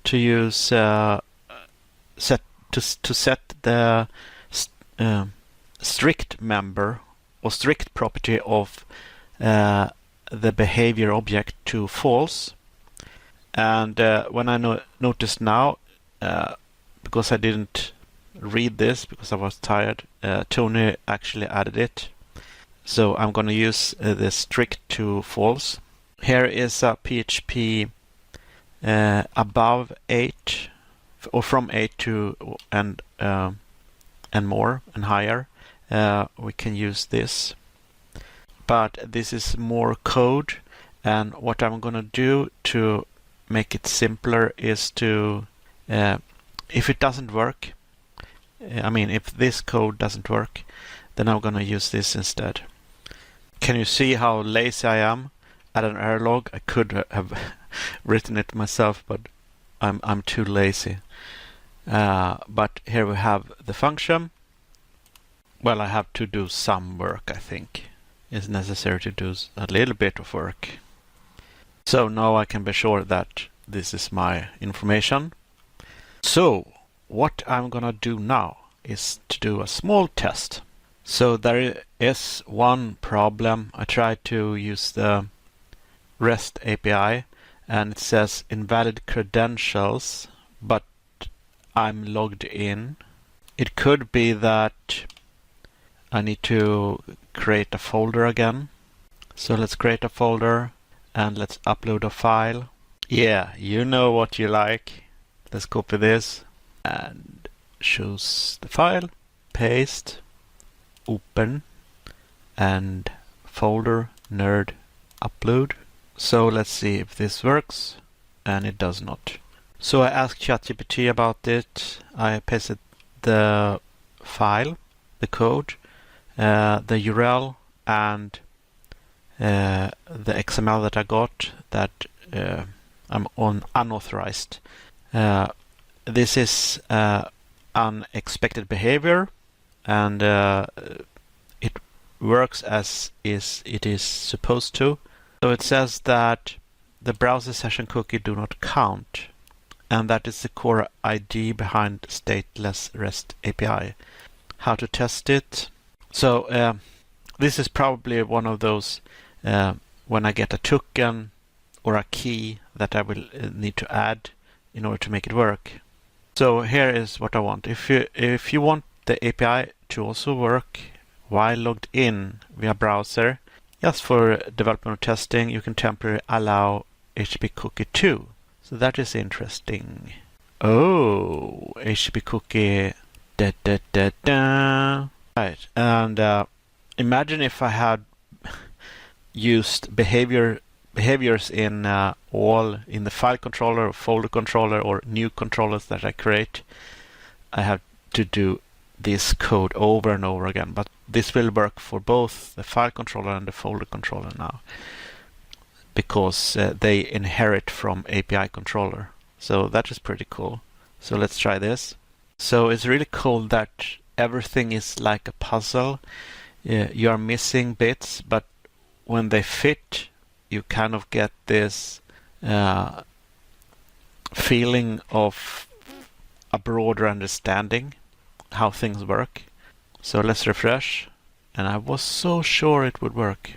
[SPEAKER 1] to use set the strict member or strict property of the behavior object to false. And when I noticed now, because I didn't read this because I was tired, Tony actually added it. So I'm going to use the strict to false. Here is a PHP above 8 or from 8 to and more and higher. We can use this, but this is more code, and what I'm going to do to make it simpler is to if it doesn't work, if this code doesn't work, then I'm going to use this instead. Can you see how lazy I am? Add an error log. I could have written it myself, but I'm too lazy. But here we have the function. Well, I have to do some work, I think. It's necessary to do a little bit of work. So now I can be sure that this is my information. So what I'm gonna do now is to do a small test. So there is one problem. I tried to use the REST API and it says invalid credentials, but I'm logged in. It could be that I need to create a folder again. So let's create a folder and let's upload a file. Yeah, you know what you like. Let's copy this and choose the file, paste, open, and folder nerd upload. So let's see if this works, and it does not. So I asked ChatGPT about it. I pasted the file, the code, the URL, and the XML that I got that I'm on unauthorized. This is unexpected behavior, and it works as it is supposed to. So it says that the browser session cookie do not count, and that is the core ID behind stateless REST API. How to test it? So this is probably one of those when I get a token or a key that I will need to add in order to make it work. So here is what I want. If you want the API to also work while logged in via browser, just for development or testing, you can temporarily allow HTTP cookie too. So that is interesting. Oh, HTTP cookie. Right, and imagine if I had used behaviors in in the file controller, or folder controller, or new controllers that I create. I have to do this code over and over again, but this will work for both the file controller and the folder controller now, because they inherit from API controller. So that is pretty cool. So let's try this. So it's really cool that everything is like a puzzle. You are missing bits, but when they fit, you kind of get this feeling of a broader understanding how things work. So let's refresh, and I was so sure it would work.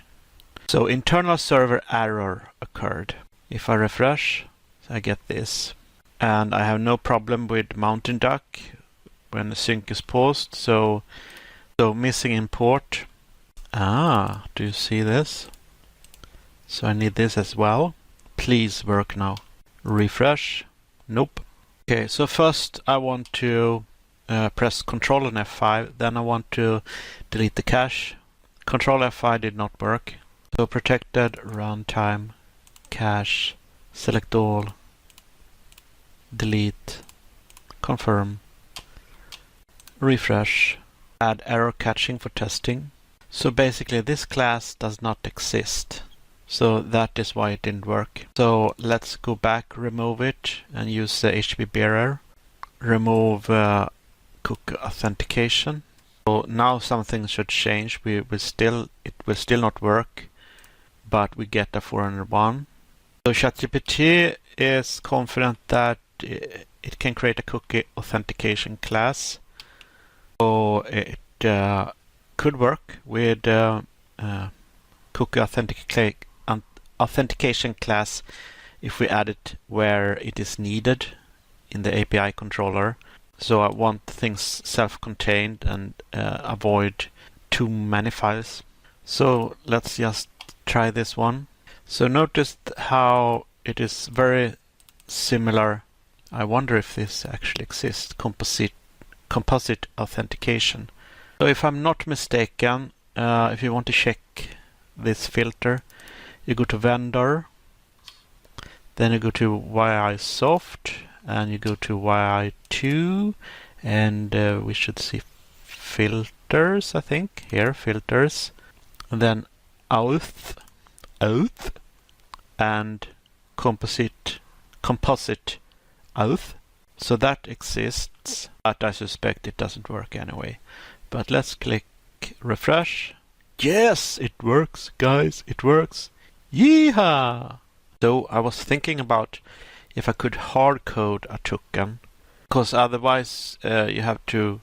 [SPEAKER 1] So internal server error occurred. If I refresh, I get this, and I have no problem with Mountain Duck when the sync is paused. So missing import. Do you see this? So I need this as well. Please work now. Refresh. Nope. Okay, so first I want to press Ctrl and F5. Then I want to delete the cache. Ctrl F5 did not work. So protected, runtime, cache, select all, delete, confirm, refresh, add error catching for testing. So basically this class does not exist. So that is why it didn't work. So let's go back, remove it, and use the HTTP bearer. Remove cookie authentication. So now something should change. It will still not work, but we get a 401. So ChatGPT is confident that it can create a cookie authentication class. So it could work with cookie authentication class if we add it where it is needed in the API controller. So I want things self-contained and avoid too many files. So let's just try this one. So notice how it is very similar. I wonder if this actually exists, composite authentication. So if I'm not mistaken, if you want to check this filter, you go to vendor, then you go to YISoft, and you go to YI2, and we should see filters, I think. Here, filters, and then auth, and composite auth. So that exists, but I suspect it doesn't work anyway. But let's click refresh. Yes, it works, guys, it works. Yeehaw! So I was thinking about if I could hard code a token, because otherwise you have to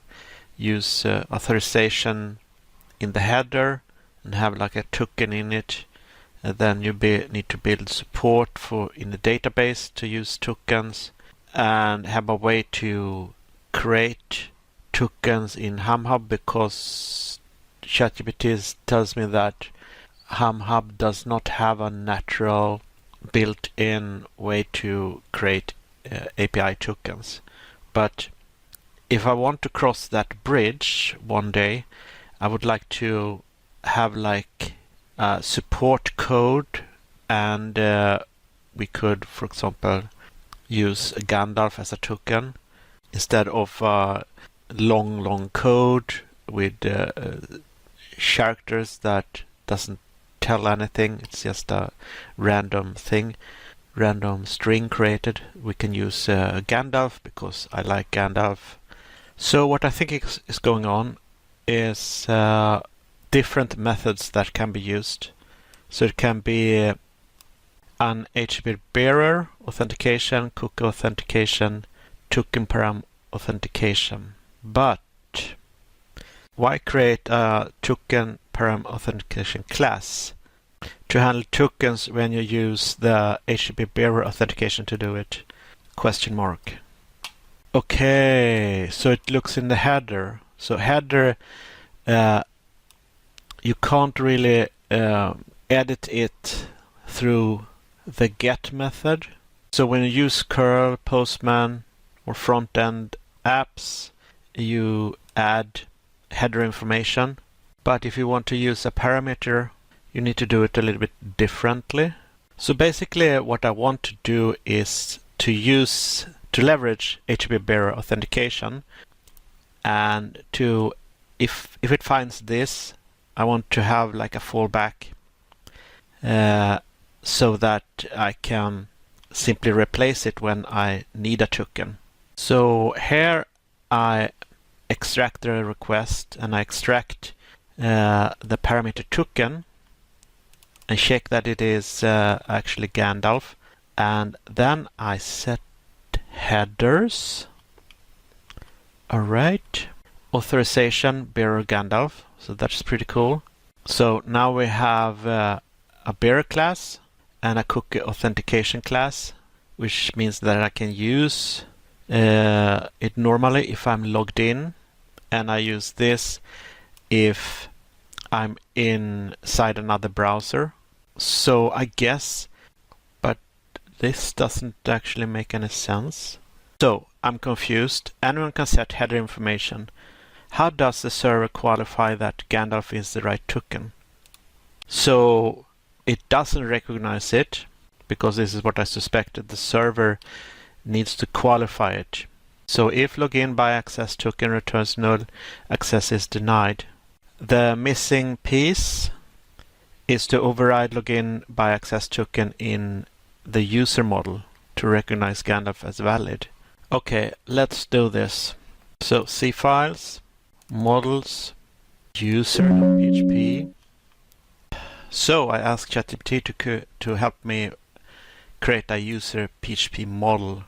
[SPEAKER 1] use authorization in the header and have like a token in it. And then you need to build support for in the database to use tokens, and have a way to create tokens in HumHub, because ChatGPT tells me that HumHub does not have a natural built-in way to create API tokens. But if I want to cross that bridge one day, I would like to have like support code, and we could, for example, use Gandalf as a token instead of long code with characters that doesn't tell anything. It's just a random thing, random string created. We can use Gandalf because I like Gandalf. So what I think is going on is different methods that can be used. So it can be an HTTP bearer authentication, cookie authentication, token param authentication. But why create a token param authentication class to handle tokens when you use the HTTP bearer authentication to do it? Question mark. Okay, so it looks in the header. So header, you can't really edit it through the get method. So when you use curl, Postman, or front-end apps, you add header information. But if you want to use a parameter, you need to do it a little bit differently. So basically what I want to do is to leverage HTTP bearer authentication, and if it finds this, I want to have like a fallback so that I can simply replace it when I need a token. So here I extract the request, and I extract the parameter token and check that it is actually Gandalf, and then I set headers. Alright, authorization bearer Gandalf, so that's pretty cool. So now we have a bearer class and a cookie authentication class, which means that I can use it normally if I'm logged in, and I use this if I'm inside another browser. So I guess, but this doesn't actually make any sense. So I'm confused. Anyone can set header information. How does the server qualify that Gandalf is the right token? So it doesn't recognize it, because this is what I suspected. The server needs to qualify it. So if login by access token returns null, access is denied. The missing piece is to override login by access token in the user model to recognize Gandalf as valid. Okay, let's do this. So C files, models user.php. So I asked ChatGPT to help me create a user PHP model.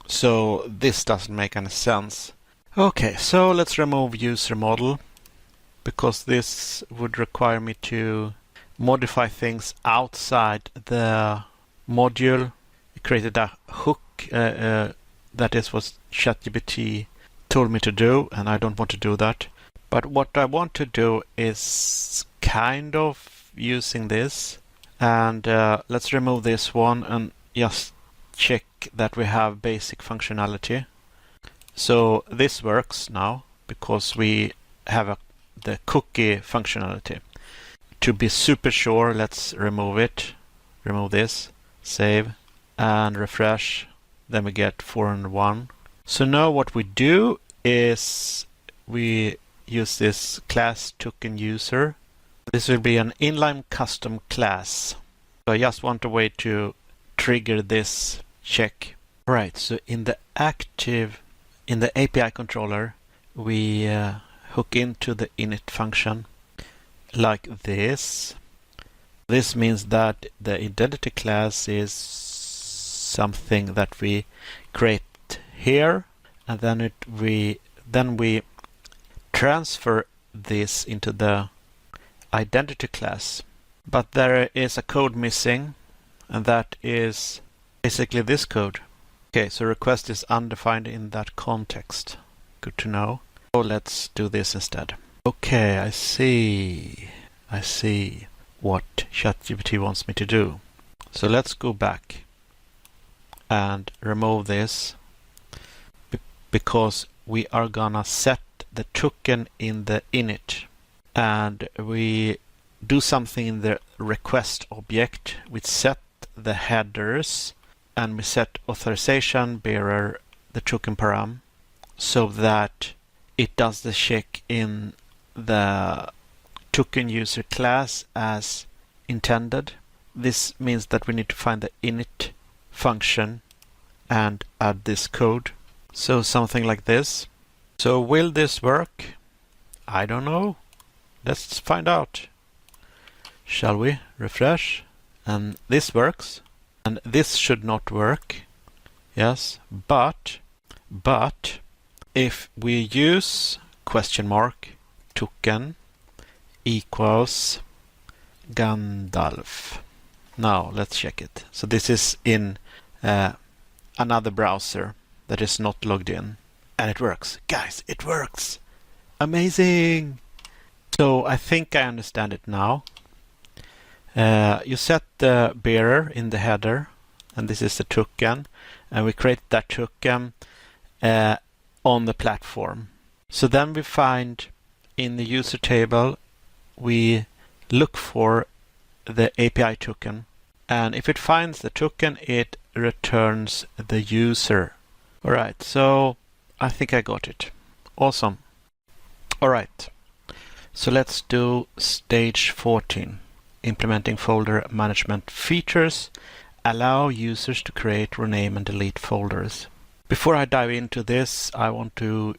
[SPEAKER 1] So this doesn't make any sense. Okay, so let's remove user model, because this would require me to modify things outside the module. It created a hook, that is what ChatGPT told me to do, and I don't want to do that. But what I want to do is kind of using this, and let's remove this one and just check that we have basic functionality. So this works now because we have the cookie functionality. To be super sure, let's remove it. Remove this, save, and refresh. Then we get 401. So now what we do is we use this class token user. This will be an inline custom class. So I just want a way to trigger this check. Right, so in the API controller, we hook into the init function like this. This means that the identity class is something that we create here, and then we transfer this into the identity class. But there is a code missing, and that is basically this code. Okay, so request is undefined in that context. Good to know. So let's do this instead. Okay, I see what ChatGPT wants me to do. So let's go back and remove this, because we are gonna set the token in the init, and we do something in the request object. We set the headers, and we set authorization bearer, the token param, so that it does the check in the token user class as intended. This means that we need to find the init function and add this code. So something like this. So will this work? I don't know. Let's find out. Shall we refresh? And this works. And this should not work. Yes, but if we use question mark token equals Gandalf. Now let's check it. So this is in another browser that is not logged in, and it works. Guys, it works! Amazing! So I think I understand it now. You set the bearer in the header, and this is the token, and we create that token on the platform. So then we find in the user table, we look for the API token, and if it finds the token, it returns the user. Alright, so I think I got it. Awesome. Alright, so let's do stage 14. Implementing folder management features. Allow users to create, rename, and delete folders. Before I dive into this, I want to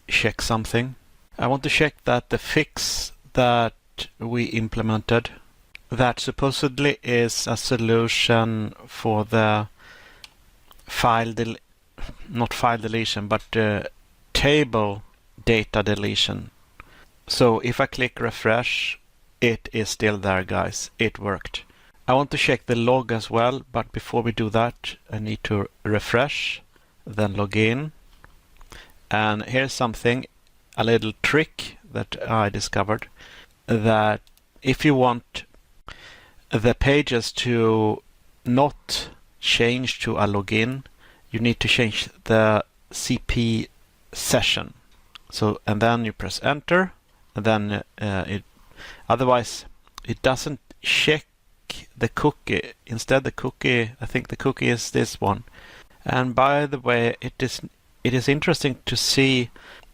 [SPEAKER 1] check something. I want to check that the fix that we implemented, that supposedly is a solution for the not file deletion, but table data deletion. So if I click refresh, it is still there, guys. It worked. I want to check the log as well, but before we do that, I need to refresh, then log in. And here's something, a little trick that I discovered, that if you want the pages to not change to a login, you need to change the CP session. So, and then you press enter, and then otherwise it doesn't check the cookie. Instead, the cookie, I think the cookie is this one. And by the way, it is interesting to see,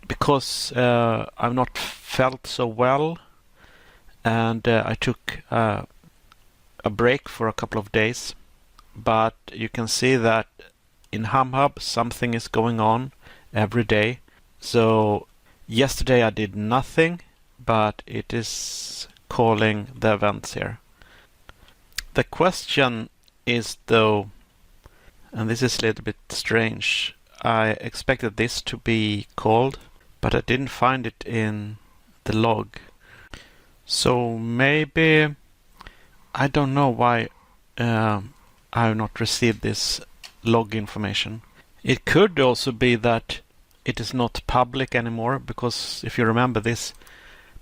[SPEAKER 1] because I've not felt so well, and I took a break for a couple of days, but you can see that in HumHub something is going on every day. So Yesterday I did nothing, but it is calling the events here. The question is though, and this is a little bit strange, I expected this to be called, but I didn't find it in the log. So maybe, I don't know why I have not received this log information. It could also be that it is not public anymore, because if you remember, this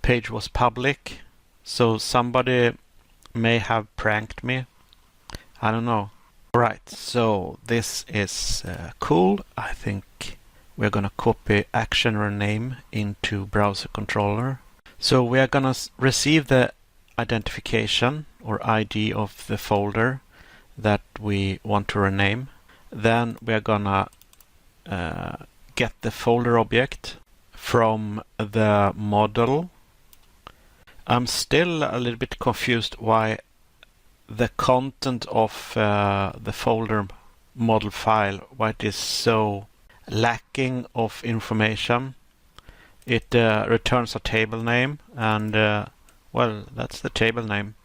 [SPEAKER 1] page was public, so somebody may have pranked me. I don't know. Alright, so this is cool. I think we're gonna copy action rename into browser controller. So we are gonna receive the identification or ID of the folder that we want to rename. Then we are gonna get the folder object from the model. I'm still a little bit confused why the content of the folder model file, why it is so lacking of information. It returns a table name, and well, that's the table name,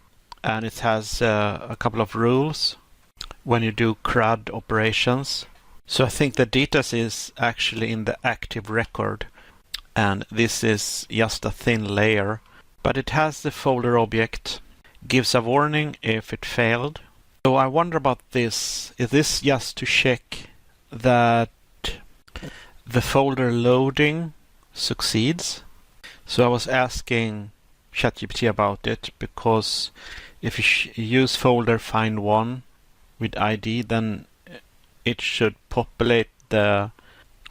[SPEAKER 1] and it has a couple of rules when you do CRUD operations. So I think the data is actually in the active record, and this is just a thin layer, but it has the folder object, gives a warning if it failed. So I wonder about this. Is this just to check that the folder loading succeeds? So I was asking ChatGPT about it, because if you use folder find one with ID, then it should populate the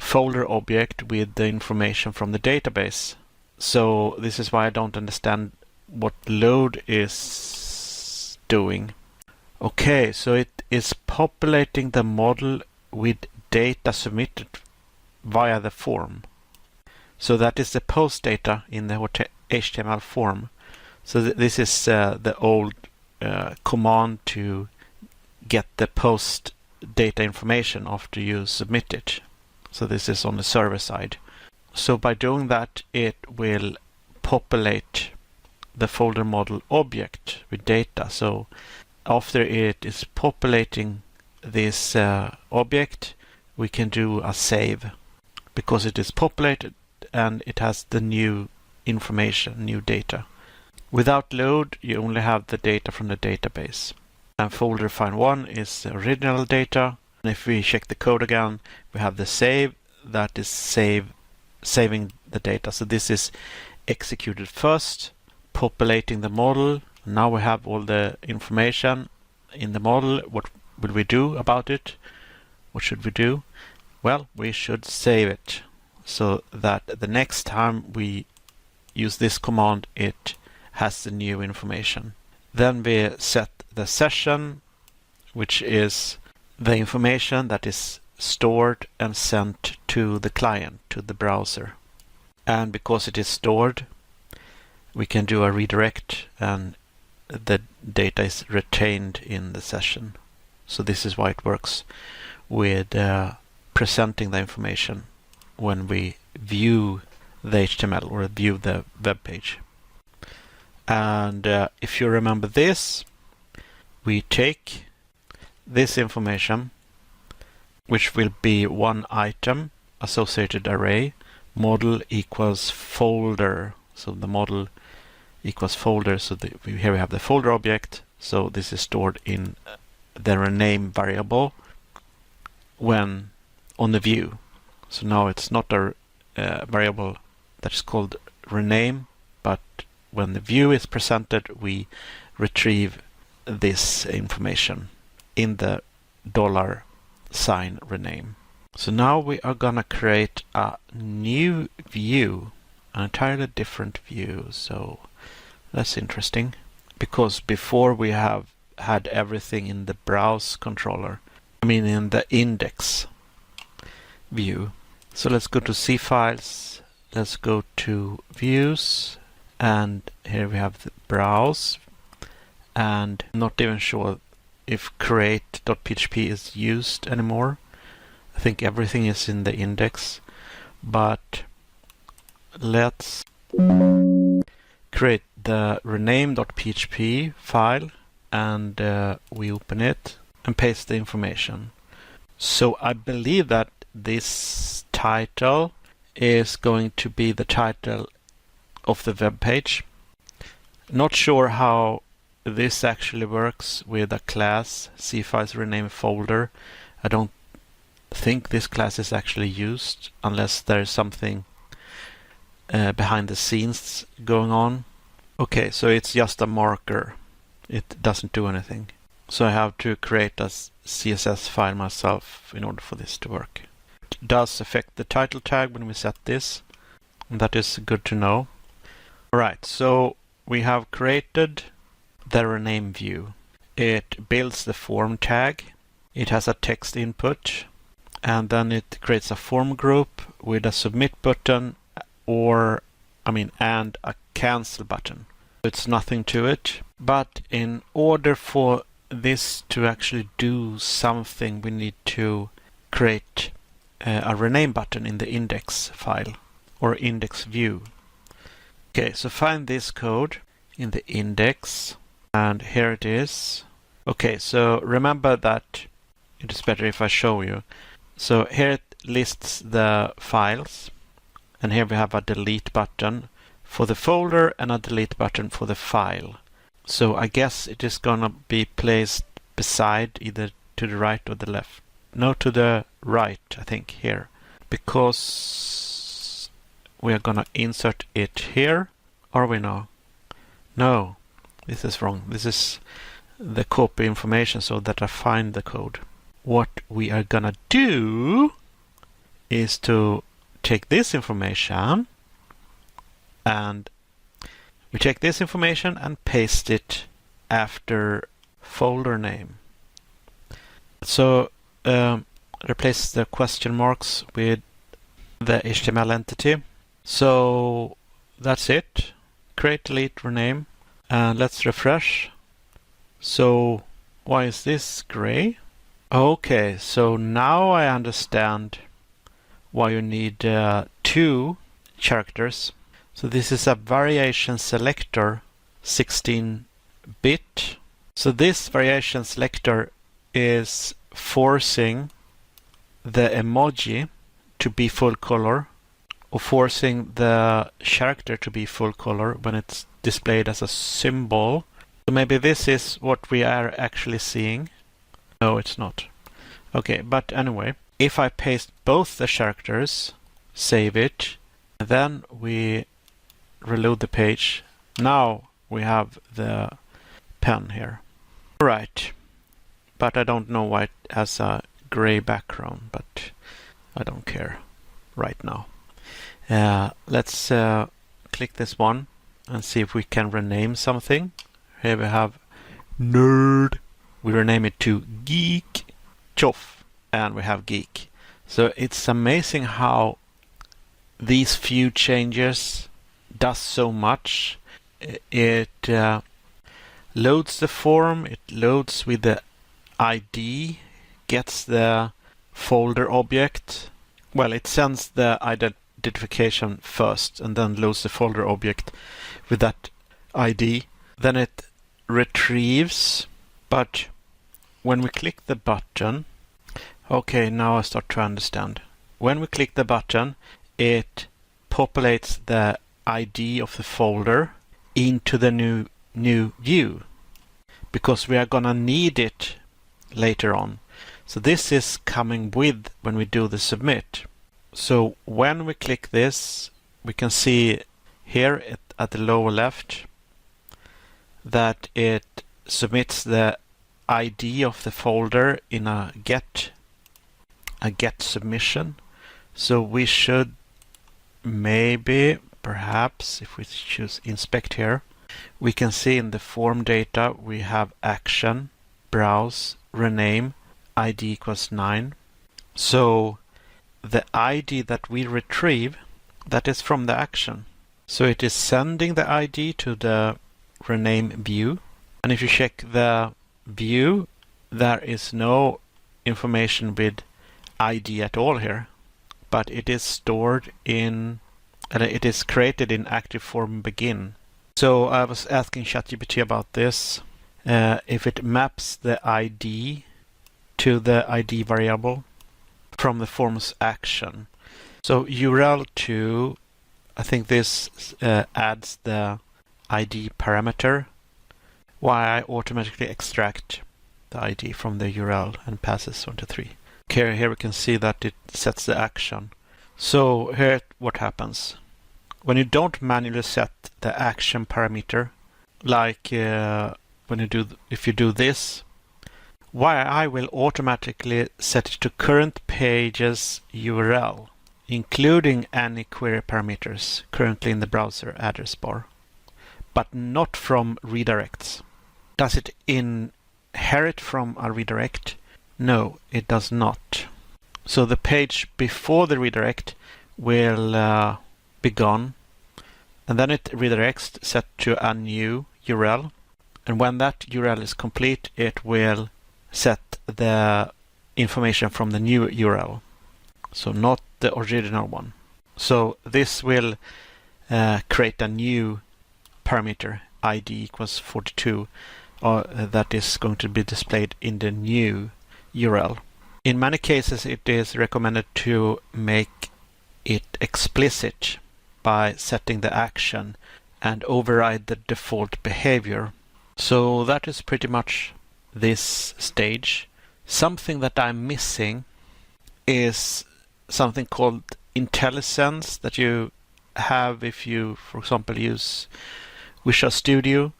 [SPEAKER 1] folder object with the information from the database. So this is why I don't understand what load is doing. Okay, so it is populating the model with data submitted via the form. So that is the post data in the HTML form. So this is the old command to get the post data information after you submit it. So this is on the server side. So by doing that, it will populate the folder model object with data. So after it is populating this object, we can do a save, because it is populated and it has the new information, new data. Without load, you only have the data from the database. And folder find one is the original data. And if we check the code again, we have the save, that is saving the data. So this is executed first, populating the model. Now we have all the information in the model. What will we do about it? What should we do? Well, we should save it, so that the next time we use this command, it has the new information. Then we set the session, which is the information that is stored and sent to the client, to the browser. And because it is stored, we can do a redirect and the data is retained in the session. So this is why it works with presenting the information when we view the HTML or view the web page. And if you remember this, we take this information, which will be one item, associated array, model equals folder. So the model equals folder. So here we have the folder object. So this is stored in the rename variable when on the view. So now it's not a variable that is called rename, but when the view is presented, we retrieve this information in the $sign rename. So now we are gonna create a new view, an entirely different view. So that's interesting, because before we have had everything in the browse controller, in the index view. So let's go to C files, let's go to views, and here we have the browse, and I'm not even sure if create.php is used anymore. I think everything is in the index, but let's create the rename.php file, and we open it and paste the information. So I believe that this title is going to be the title of the web page. Not sure how this actually works with a class cfiles rename folder. I don't think this class is actually used unless there is something behind the scenes going on. Okay, so it's just a marker. It doesn't do anything. So I have to create a CSS file myself in order for this to work. It does affect the title tag when we set this, and that is good to know. Alright, so we have created the rename view. It builds the form tag. It has a text input, and then it creates a form group with a submit button and a cancel button. It's nothing to it, but in order for this to actually do something, we need to create a rename button in the index file or index view. Okay, so find this code in the index, and here it is. Okay, so remember that it is better if I show you. So here it lists the files, and here we have a delete button for the folder and a delete button for the file. So I guess it is gonna be placed beside, either to the right or the left. No, to the right, I think, here. Because we are gonna insert it here. Are we now? No, this is wrong. This is the copy information so that I find the code. What we are gonna do is to take this information, and we take this information and paste it after folder name. So replace the question marks with the HTML entity. So that's it. Create, delete, rename, and let's refresh. So why is this gray? Okay, so now I understand why you need 2 characters. So this is a variation selector, 16-bit. So this variation selector is forcing the emoji to be full color, or forcing the character to be full color when it's displayed as a symbol. So maybe this is what we are actually seeing. No, it's not. Okay, but anyway, if I paste both the characters, save it, then we reload the page. Now we have the pen here. Right, but I don't know why it has a gray background, but I don't care right now. Let's click this one and see if we can rename something. Here we have nerd. We rename it to geek, choff, and we have geek. So it's amazing how these few changes does so much. It loads the form, it loads with the ID, gets the folder object. Well, it sends the identification first and then loads the folder object with that ID. Then it retrieves, but when we click the button, okay, now I start to understand. When we click the button, it populates the ID of the folder into the new view, because we are gonna need it later on. So this is coming with when we do the submit. So when we click this, we can see here at the lower left that it submits the ID of the folder in a get submission. So we should maybe, perhaps, if we choose inspect here, we can see in the form data we have action, browse, rename, ID equals 9. So the ID that we retrieve, that is from the action. So it is sending the ID to the rename view. And if you check the view, there is no information with ID at all here, but it is stored in and it is created in active form begin. So I was asking ChatGPT about this. If it maps the ID to the ID variable from the form's action. So URL to, I think this adds the ID parameter, while I automatically extract the ID from the URL and passes on to 3. Okay, here we can see that it sets the action. So here what happens. When you don't manually set the action parameter, like if you do this, I will automatically set it to current page's URL, including any query parameters currently in the browser address bar, but not from redirects. Does it inherit from a redirect? No, it does not. So the page before the redirect will be gone, and then it redirects set to a new URL, and when that URL is complete, it will set the information from the new URL, so not the original one. So this will create a new parameter, ID equals 42, that is going to be displayed in the new URL. In many cases, it is recommended to make it explicit by setting the action and override the default behavior. So that is pretty much this stage. Something that I'm missing is something called IntelliSense that you have if you, for example, use Visual Studio.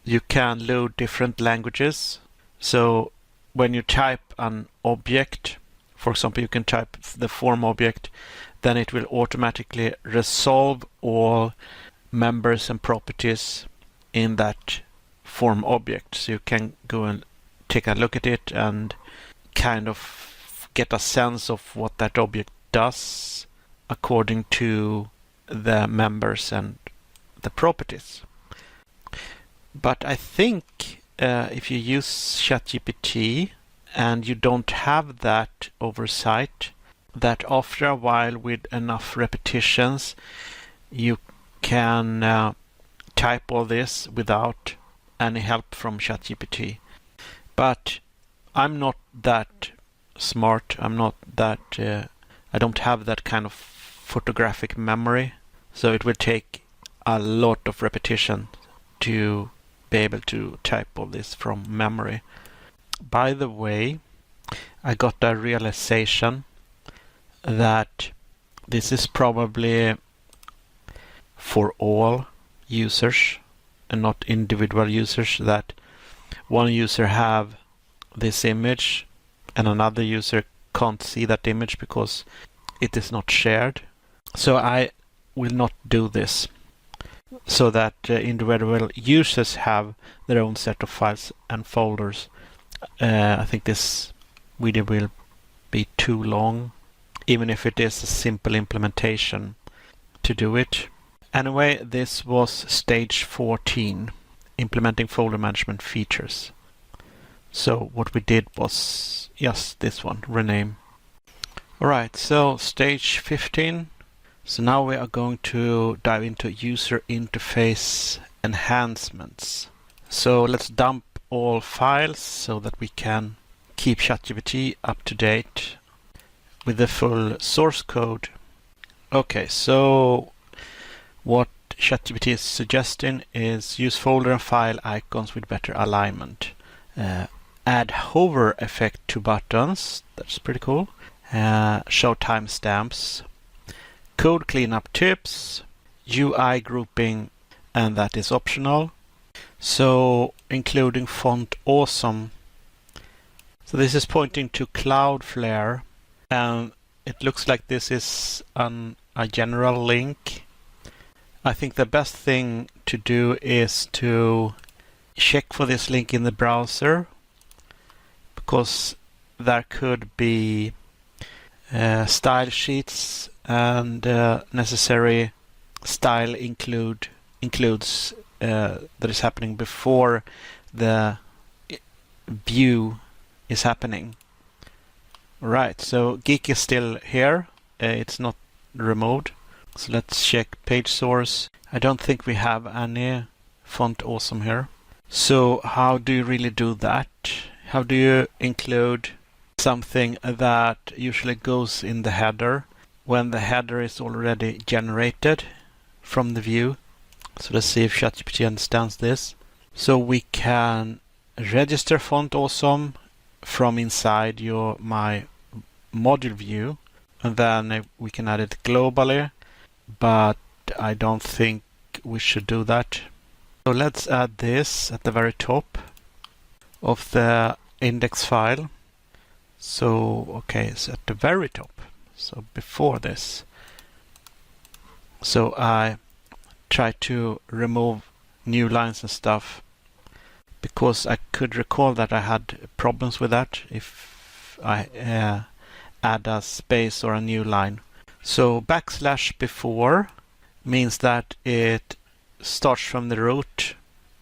[SPEAKER 1] You can load different languages. So when you type an object, for example, you can type the form object, then it will automatically resolve all members and properties in that form object. So you can go and take a look at it and kind of get a sense of what that object does according to the members and the properties. But I think if you use ChatGPT and you don't have that oversight, that after a while with enough repetitions you can type all this without any help from ChatGPT. But I'm not that smart. I'm not that I don't have that kind of photographic memory, so it will take a lot of repetition to be able to type all this from memory. By the way, I got a realization that this is probably for all users and not individual users, that one user have this image and another user can't see that image because it is not shared. So I will not do this, so that individual users have their own set of files and folders. I think this video will be too long, even if it is a simple implementation to do it. Anyway, this was stage 14, implementing folder management features. So what we did was just this one, rename. Alright, so stage 15. So now we are going to dive into user interface enhancements. So let's dump all files so that we can keep ChatGPT up to date with the full source code. Okay, so what ChatGPT is suggesting is use folder and file icons with better alignment. Add hover effect to buttons. That's pretty cool. Show timestamps. Code cleanup tips. UI grouping, and that is optional. So including font awesome. So this is pointing to Cloudflare, and it looks like this is a general link. I think the best thing to do is to check for this link in the browser, because there could be style sheets and necessary style includes that is happening before the view is happening. Right, so Geek is still here. It's not removed. So let's check page source. I don't think we have any font awesome here. So how do you really do that? How do you include something that usually goes in the header when the header is already generated from the view? So let's see if ChatGPT understands this. So we can register font awesome from inside my module view, and then we can add it globally, but I don't think we should do that. So let's add this at the very top of the index file. So, okay, so at the very top, so before this. So I try to remove new lines and stuff because I could recall that I had problems with that if I add a space or a new line. So / before means that it starts from the root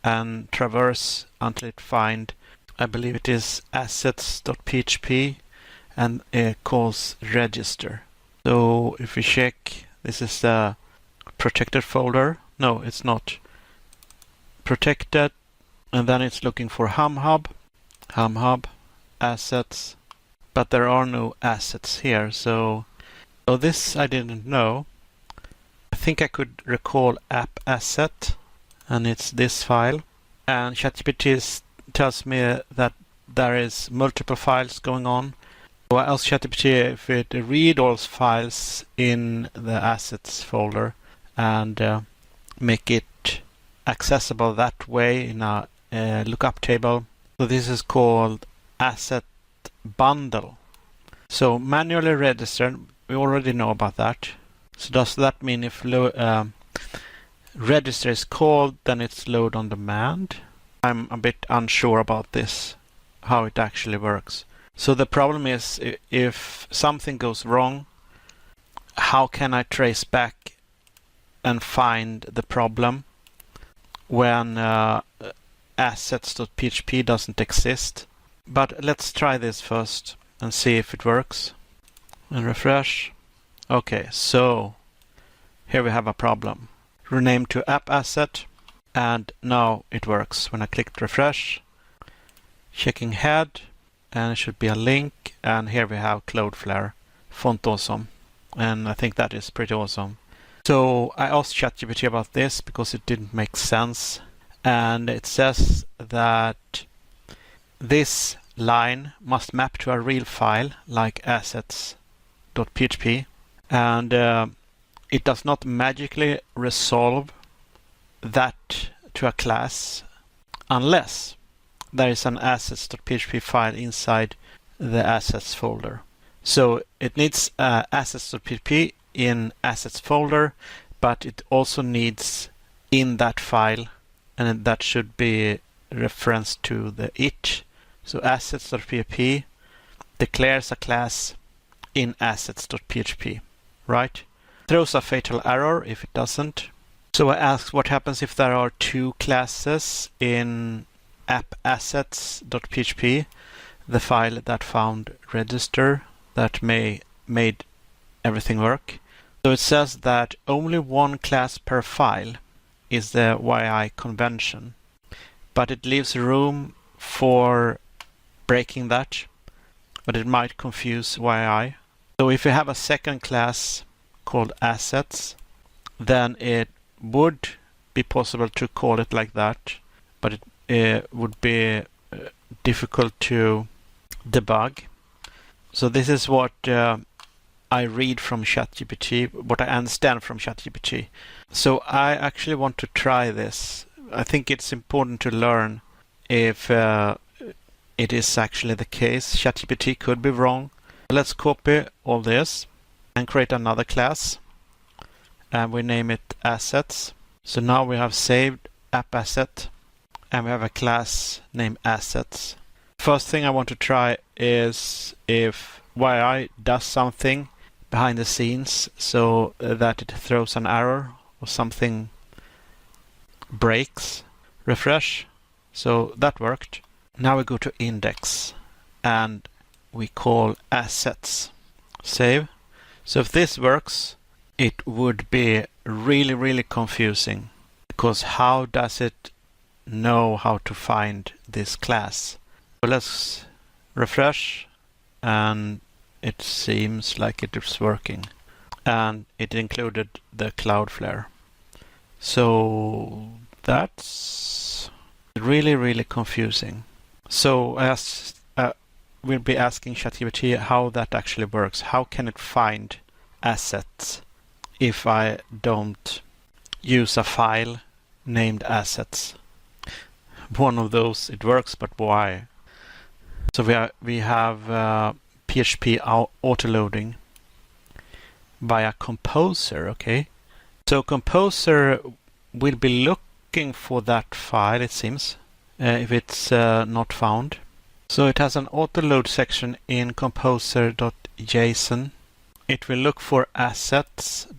[SPEAKER 1] and traverse until it find, I believe it is assets.php, and it calls register. So if we check, this is the protected folder. No, it's not protected. And then it's looking for HumHub, assets, but there are no assets here. So this I didn't know. I think I could recall app asset, and it's this file. And ChatGPT tells me that there is multiple files going on. So I asked ChatGPT if it read all files in the assets folder and make it accessible that way in a lookup table. So this is called asset bundle. So manually registered, we already know about that. So does that mean if register is called, then it's load on demand? I'm a bit unsure about this, how it actually works. So the problem is if something goes wrong, how can I trace back and find the problem when assets.php doesn't exist? But let's try this first and see if it works. And refresh. Okay, so here we have a problem. Rename to app asset, and now it works. When I click refresh, checking head, and it should be a link, and here we have Cloudflare, font awesome, and I think that is pretty awesome. So I asked ChatGPT about this because it didn't make sense, and it says that this line must map to a real file like assets.php, and it does not magically resolve that to a class unless there is an assets.php file inside the assets folder. So it needs assets.php in assets folder, but it also needs in that file, and that should be referenced to the it. So assets.php declares a class in assets.php, right? Throws a fatal error if it doesn't. So I asked what happens if there are two classes in app assets.php, the file that found register that made everything work. So it says that only one class per file is the YI convention, but it leaves room for breaking that, but it might confuse YI. So if you have a second class called assets, then it would be possible to call it like that, but it would be difficult to debug. So this is what I read from ChatGPT, what I understand from ChatGPT. So I actually want to try this. I think it's important to learn if it is actually the case. ChatGPT could be wrong. Let's copy all this and create another class, and we name it assets. So now we have saved app asset, and we have a class named assets. First thing I want to try is if YI does something behind the scenes so that it throws an error or something breaks. Refresh. So that worked. Now we go to index and we call assets. Save. So if this works, it would be really, really confusing, because how does it know how to find this class? So let's refresh, and it seems like it is working, and it included the Cloudflare. So that's really, really confusing. So as we'll be asking ChatGPT how that actually works. How can it find assets if I don't use a file named assets? One of those it works, but why? So we have PHP autoloading via Composer. Okay, so Composer will be looking for that file, it seems, if it's not found. So it has an autoload section in composer.json. It will look for assets.php,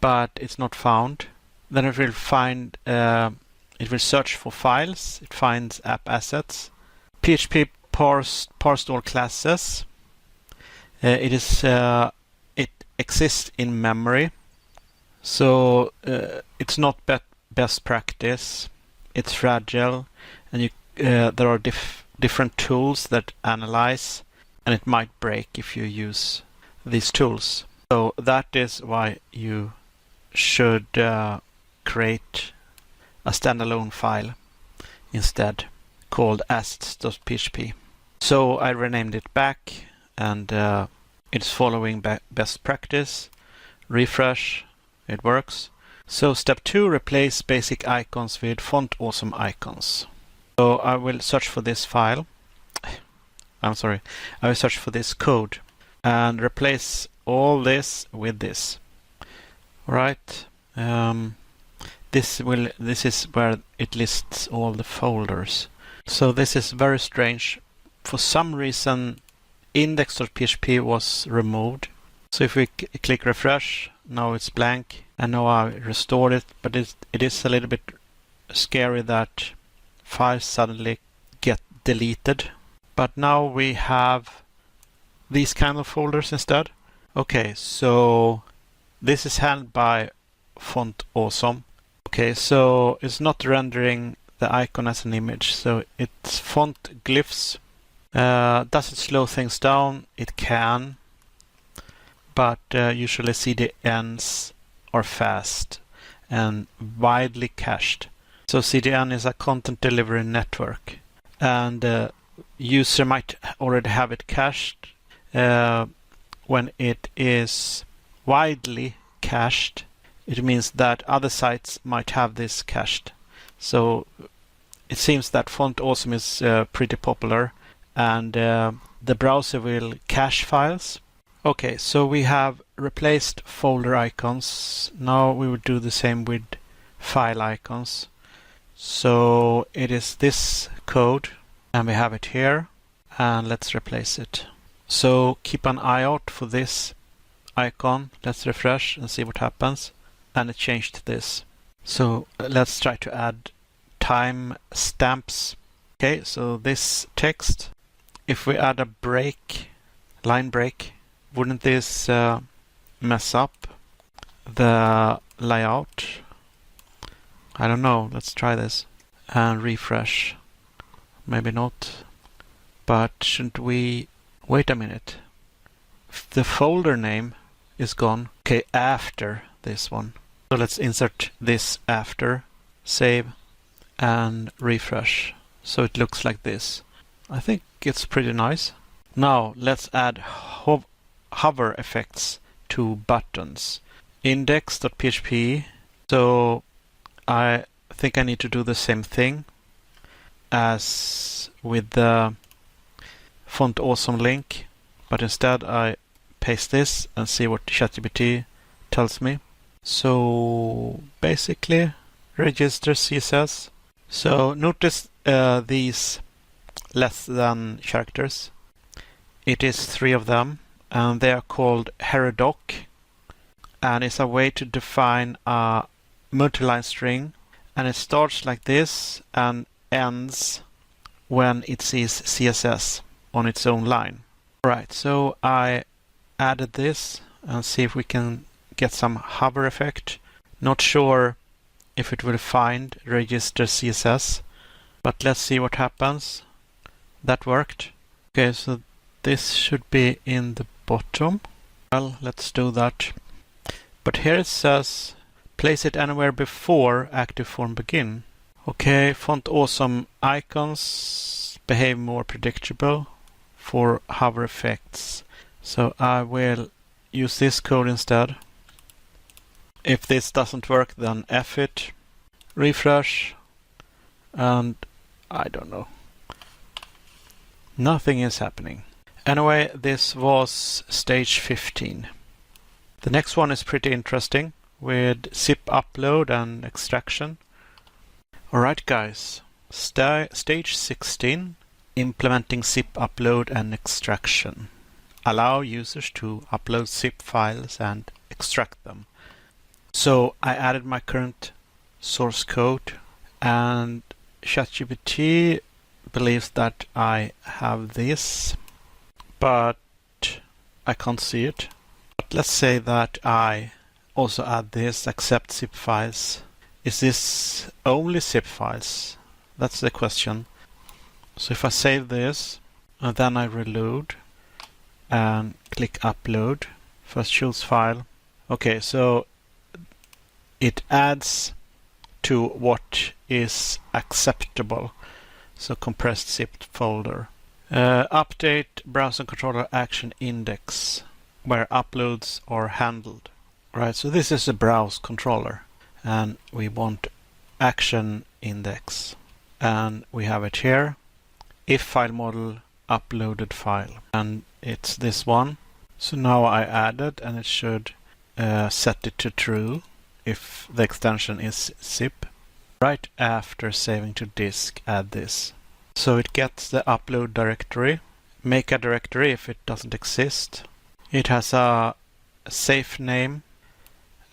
[SPEAKER 1] but it's not found. Then it will find, it will search for files. It finds app assets. PHP parsed all classes. It exists in memory. So it's not best practice. It's fragile, and there are different tools that analyze, and it might break if you use these tools. So that is why you should create a standalone file instead, called assets.php. So I renamed it back, and it's following best practice. Refresh, it works. So step 2, replace basic icons with font awesome icons. So I will search for this file. I will search for this code and replace all this with this. Right. This is where it lists all the folders. So this is very strange. For some reason, index.php was removed. So if we click refresh, now it's blank, and now I restored it. But it is a little bit scary that files suddenly get deleted. But now we have these kind of folders instead. Okay, so this is handled by font awesome. Okay, so it's not rendering the icon as an image, so it's font glyphs. Does it slow things down? It can, but usually CDNs are fast and widely cached. So CDN is a content delivery network, and user might already have it cached. When it is widely cached, it means that other sites might have this cached. So it seems that font awesome is pretty popular, and the browser will cache files. Okay, so we have replaced folder icons. Now we would do the same with file icons. So it is this code, and we have it here, and let's replace it. So keep an eye out for this icon. Let's refresh and see what happens. And it changed this. So let's try to add time stamps. Okay, so this text, if we add a break, line break, wouldn't this mess up the layout? I don't know. Let's try this and refresh. Maybe not. But shouldn't we... Wait a minute. The folder name is gone. Okay, after this one. So let's insert this after, save, and refresh. So it looks like this. I think it's pretty nice. Now let's add hover effects to buttons. Index.php. So I think I need to do the same thing as with the font awesome link, but instead I paste this and see what ChatGPT tells me. So basically register CSS. So notice these less than characters. It is 3 of them, and they are called herodoc, and it's a way to define a multi-line string, and it starts like this and ends when it sees CSS on its own line. Right, so I added this and see if we can get some hover effect. Not sure if it will find register CSS, but let's see what happens. That worked. Okay, so this should be in the bottom. Well, let's do that. But here it says place it anywhere before active form begin. Okay, font awesome icons behave more predictable for hover effects. So I will use this code instead. If this doesn't work, then F it, refresh, and I don't know. Nothing is happening. Anyway, this was stage 15. The next one is pretty interesting with zip upload and extraction. Alright guys, stage 16, implementing zip upload and extraction. Allow users to upload zip files and extract them. So I added my current source code, and ChatGPT believes that I have this, but I can't see it. But let's say that I also add this accept zip files. Is this only zip files? That's the question. So if I save this and then I reload and click upload, first choose file. Okay, so it adds to what is acceptable. So compressed zip folder. Update browser controller action index where uploads are handled. Right, so this is a browse controller and we want action index. And we have it here. If file model uploaded file. And it's this one. So now I add it and it should set it to true if the extension is zip. Right after saving to disk, add this. So it gets the upload directory. Make a directory if it doesn't exist. It has a safe name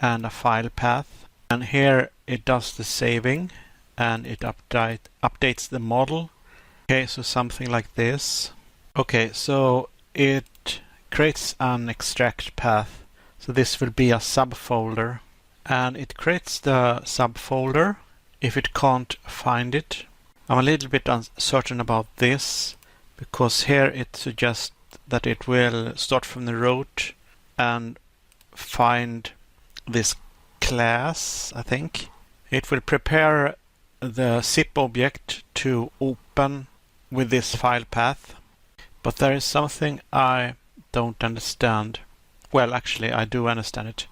[SPEAKER 1] and a file path. And here it does the saving and it updates the model. Okay, so something like this. Okay, so it creates an extract path. So this will be a subfolder. And it creates the subfolder if it can't find it. I'm a little bit uncertain about this because here it suggests that it will start from the root and find this class, I think. It will prepare the zip object to open with this file path. But there is something I don't understand. Well, actually, I do understand it.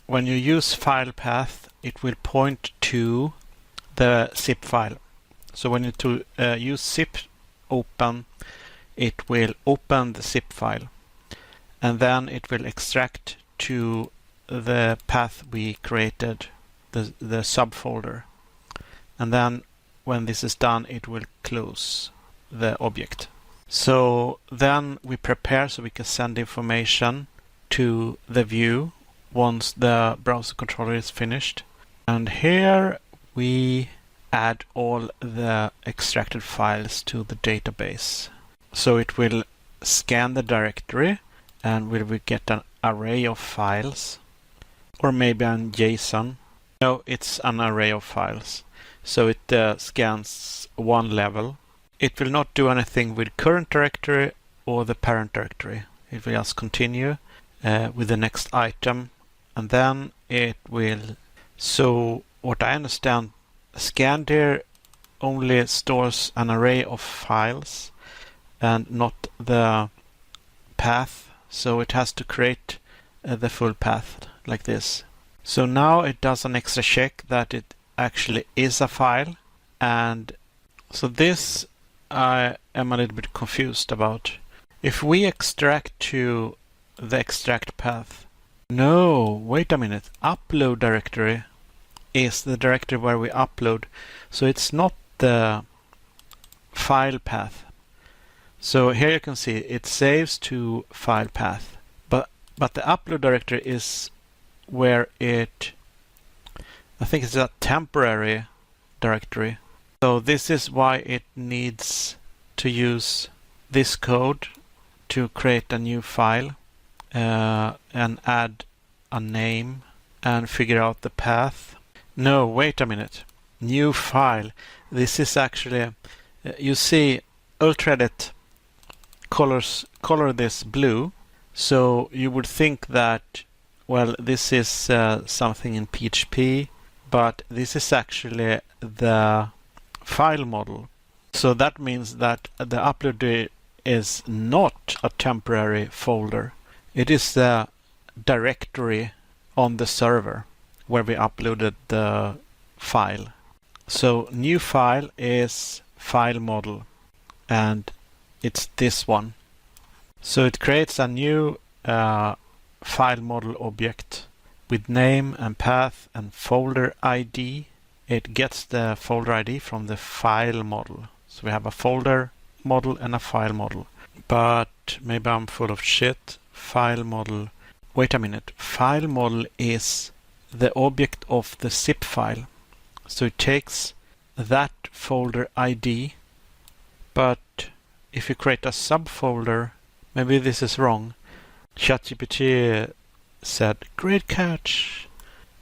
[SPEAKER 1] When you use file path, it will point to the zip file. So when you use zip open, it will open the zip file. And then it will extract to the path we created, the subfolder. And then when this is done, it will close the object. So then we prepare so we can send information to the view once the browser controller is finished. And here we add all the extracted files to the database. So it will scan the directory and we will get an array of files, or maybe an JSON. No, it's an array of files. So it scans one level. It will not do anything with current directory or the parent directory. It will just continue with the next item, and then it will. So what I understand, scan here only stores an array of files and not the path. So it has to create the full path like this. So now it does an extra check that it actually is a file. And so this I am a little bit confused about. If we extract to the extract path. No, wait a minute. Upload directory is the directory where we upload. So it's not the file path. So here you can see it saves to file path. But the upload directory is where it, I think it's a temporary directory. So this is why it needs to use this code to create a new file. and add a name and figure out the path. No, wait a minute. New file. This is actually, you see, Ultraedit color this blue. So you would think that, well, this is something in PHP, but this is actually the file model. So that means that the upload is not a temporary folder. It is the directory on the server where we uploaded the file. So new file is file model, and it's this one. So it creates a new file model object with name and path and folder ID. It gets the folder ID from the file model. So we have a folder model and a file model. But maybe I'm full of shit. File model. Wait a minute. File model is the object of the zip file. So it takes that folder ID. But if you create a subfolder, maybe this is wrong. ChatGPT said, "Great catch,"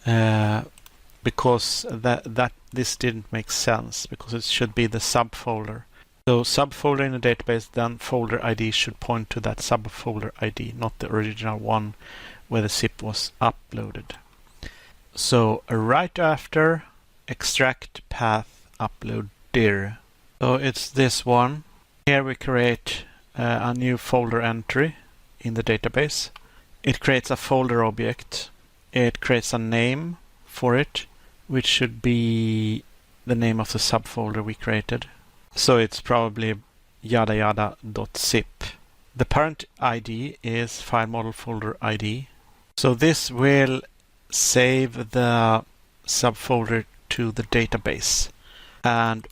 [SPEAKER 1] because that this didn't make sense, because it should be the subfolder. So subfolder in a database, then folder ID should point to that subfolder ID, not the original one where the zip was uploaded. So right after extract path upload dir. So it's this one. Here we create a new folder entry in the database. It creates a folder object. It creates a name for it, which should be the name of the subfolder we created. So it's probably yada yada.zip. The parent ID is file model folder ID. So this will save the subfolder to the database. And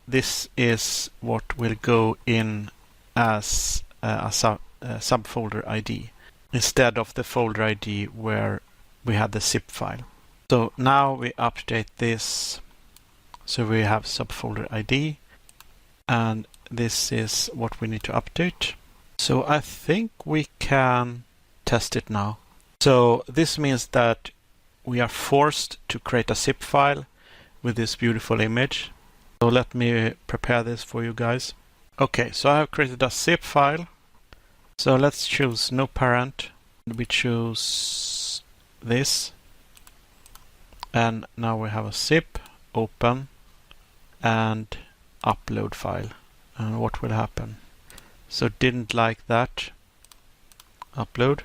[SPEAKER 1] this is what will go in as a subfolder ID instead of the folder ID where we had the zip file. So now we update this. So we have subfolder ID, and this is what we need to update. So I think we can test it now. So this means that we are forced to create a zip file with this beautiful image. So let me prepare this for you guys. Okay, so I have created a zip file. So let's choose no parent. We choose this. And now we have a zip, open, and upload file. And what will happen? So didn't like that. Upload.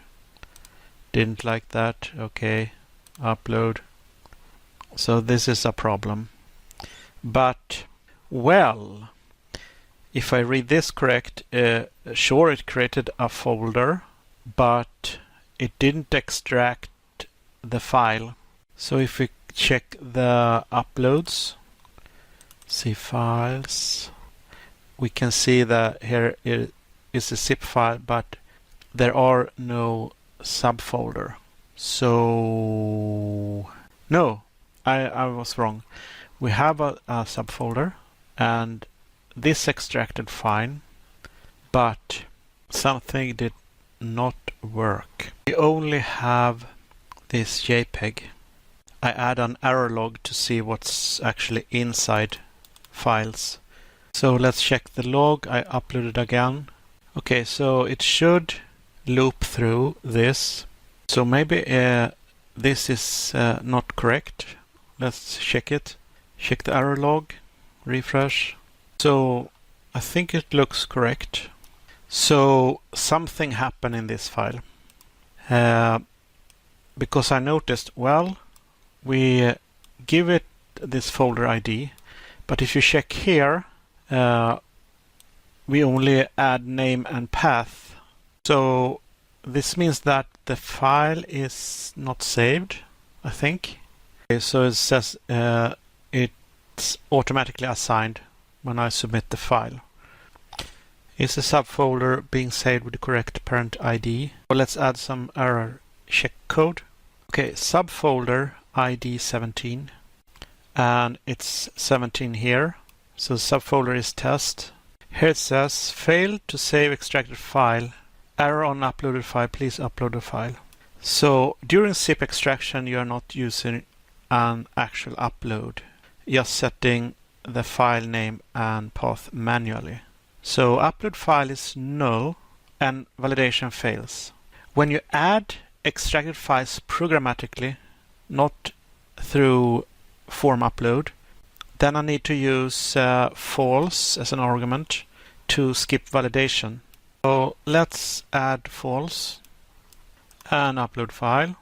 [SPEAKER 1] Didn't like that. Okay. Upload. So this is a problem. But, well, if I read this correct, sure, it created a folder, but it didn't extract the file. So if we check the uploads, see files, we can see that here is a zip file, but there are no subfolder. So, no, I was wrong. We have a subfolder, and this extracted fine, but something did not work. We only have this JPEG. I add an error log to see what's actually inside files. So let's check the log. I upload it again. Okay, so it should loop through this. So maybe this is not correct. Let's check it. Check the error log, refresh. So I think it looks correct. So something happened in this file. Because I noticed, well, we give it this folder ID, but if you check here, we only add name and path. So this means that the file is not saved, I think. Okay, so it says it's automatically assigned when I submit the file. Is the subfolder being saved with the correct parent ID? Well, let's add some error check code. Okay, subfolder ID 17, and it's 17 here. So the subfolder is test. Here it says failed to save extracted file Error on uploaded file, please upload a file. So during zip extraction, you are not using an actual upload, just setting the file name and path manually. So upload file is null and validation fails. When you add extracted files programmatically, not through form upload, then I need to use false as an argument to skip validation. So let's add false and upload file.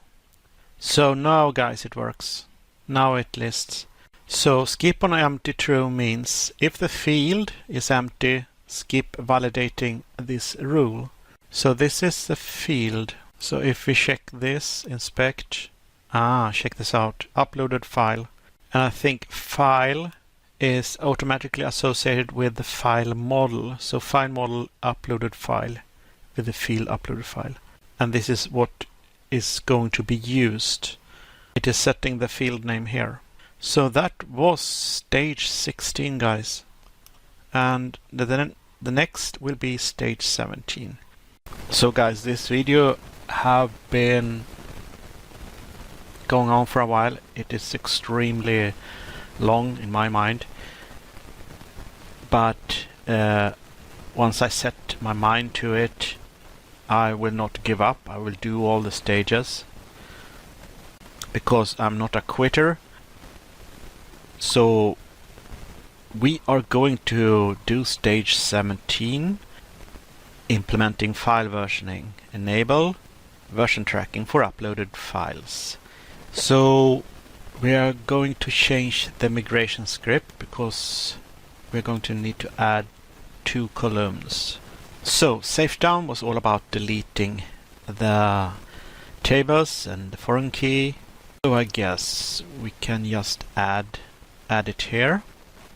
[SPEAKER 1] So now guys it works. Now it lists. So skip on empty true means if the field is empty, skip validating this rule. So this is the field. So if we check this, inspect, check this out, uploaded file. And I think file is automatically associated with the file model. So file model uploaded file with the field uploaded file. And this is what is going to be used. It is setting the field name here. So that was stage 16, guys. And the next will be stage 17. So guys, this video have been going on for a while. It is extremely long in my mind. But once I set my mind to it, I will not give up. I will do all the stages because I'm not a quitter. So we are going to do stage 17, implementing file versioning, enable version tracking for uploaded files. So we are going to change the migration script because we're going to need to add 2 columns. So safe down was all about deleting the tables and the foreign key. So I guess we can just add it here.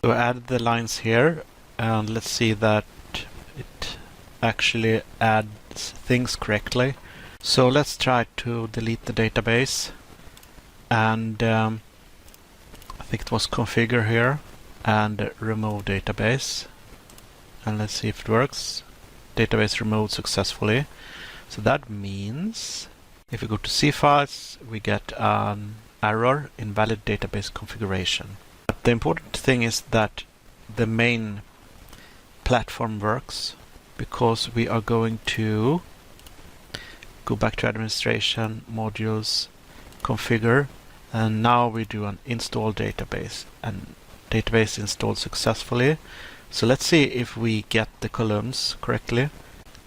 [SPEAKER 1] So I added the lines here, and let's see that it actually adds things correctly. So let's try to delete the database, and I think it was configure here and remove database, and let's see if it works. Database removed successfully. So that means if we go to C files, we get an error, invalid database configuration. But the important thing is that the main platform works, because we are going to go back to administration, modules, configure, and now we do an install database, and database installed successfully. So let's see if we get the columns correctly.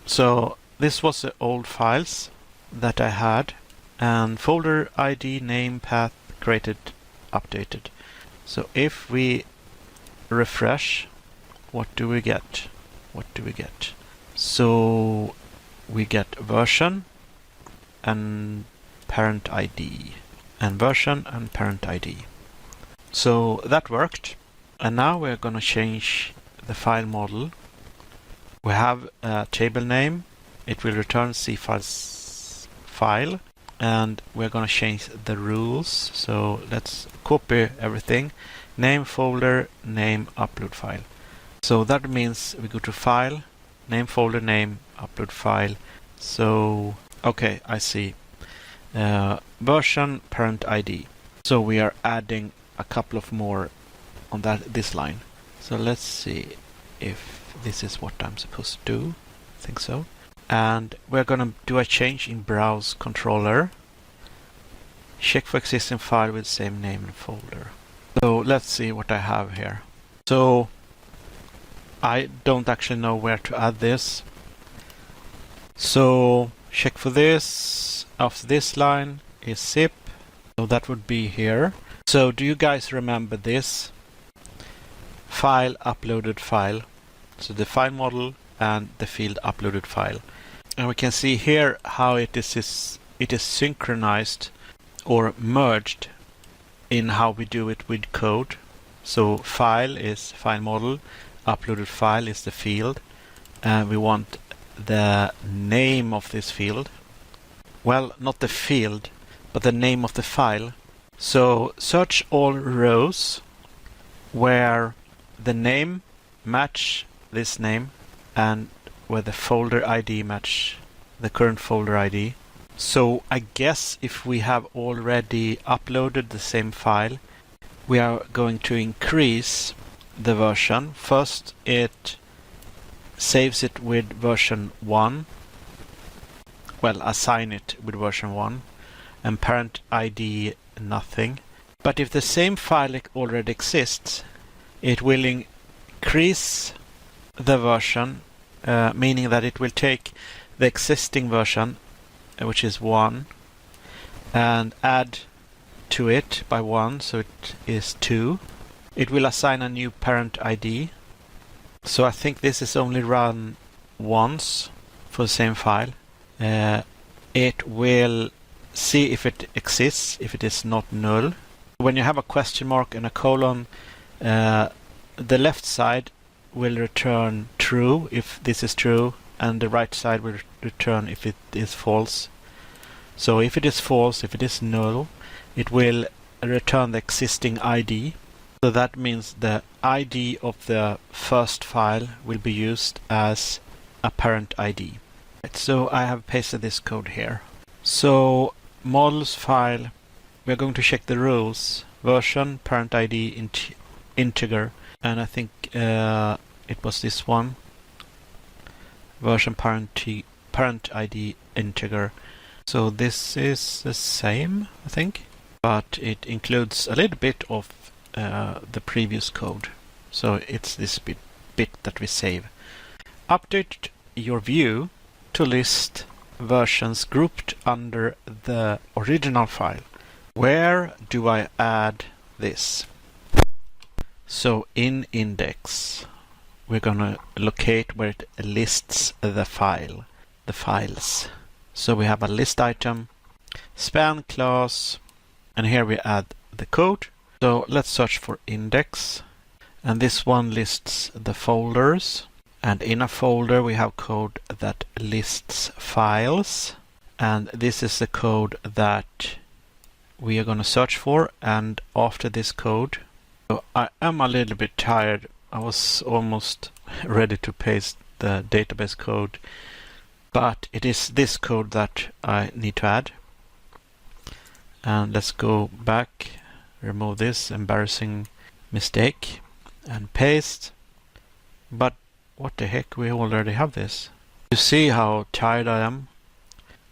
[SPEAKER 1] So this was the old files that I had, and folder ID, name, path, created, updated. So if we refresh, what do we get? So we get version and parent ID, and version and parent ID. So that worked, and now we're going to change the file model. We have a table name. It will return C files file, and we're going to change the rules. So let's copy everything. Name folder, name upload file. So that means we go to file, name folder, name upload file. So okay, I see. Version, parent ID. So we are adding a couple of more on this line. So let's see if this is what I'm supposed to do. I think so. And we're going to do a change in browse controller. Check for existing file with same name and folder. So let's see what I have here. So I don't actually know where to add this. So check for this. After this line is zip. So that would be here. So do you guys remember this? File, uploaded file. So the file model and the field uploaded file. And we can see here how it is synchronized or merged in how we do it with code. So file is file model, uploaded file is the field, and we want the name of this field. Well, not the field, but the name of the file. So search all rows where the name match this name and where the folder ID match the current folder ID. So I guess if we have already uploaded the same file, we are going to increase the version. First, it saves it with version 1. Well, assign it with version 1. And parent ID nothing. But if the same file already exists, it will increase the version, meaning that it will take the existing version, which is 1, and add to it by 1, so it is 2. It will assign a new parent ID. So I think this is only run once for the same file. It will see if it exists, if it is not null. When you have a question mark and a colon, the left side will return true if this is true, and the right side will return if it is false. So if it is false, if it is null, it will return the existing ID. So that means the ID of the first file will be used as a parent ID. So I have pasted this code here. So models file, we're going to check the rules. Version, parent ID, integer, and I think it was this one. Version, parent ID, integer. So this is the same, I think, but it includes a little bit of the previous code. So it's this bit that we save. Update your view to list versions grouped under the original file. Where do I add this? So in index, we're gonna locate where it lists the files. So we have a list item, span class, and here we add the code. So let's search for index, and this one lists the folders, and in a folder we have code that lists files, and this is the code that we are going to search for. And after this code, so I am a little bit tired. I was almost ready to paste the database code, but it is this code that I need to add. And let's go back, remove this embarrassing mistake, and paste. But what the heck, we already have this. You see how tired I am?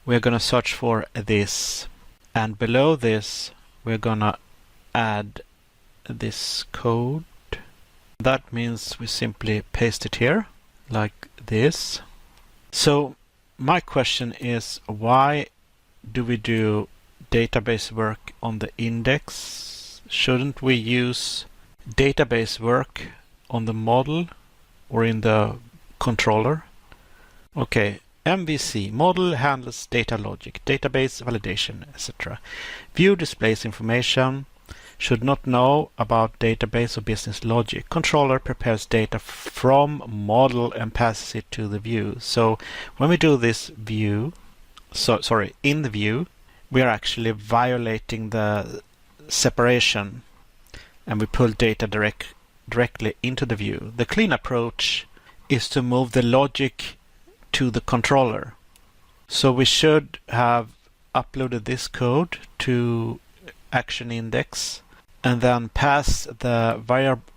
[SPEAKER 1] We're gonna search for this, and below this we're gonna add this code. That means we simply paste it here like this. So my question is, why do we do database work on the index? Shouldn't we use database work on the model or in the controller? Okay, MVC, model handles data logic, database validation, etc. View displays information, should not know about database or business logic. Controller prepares data from model and passes it to the view. So when we do this view, in the view, we are actually violating the separation, and we pull data directly into the view. The clean approach is to move the logic to the controller. So we should have uploaded this code to action index and then pass the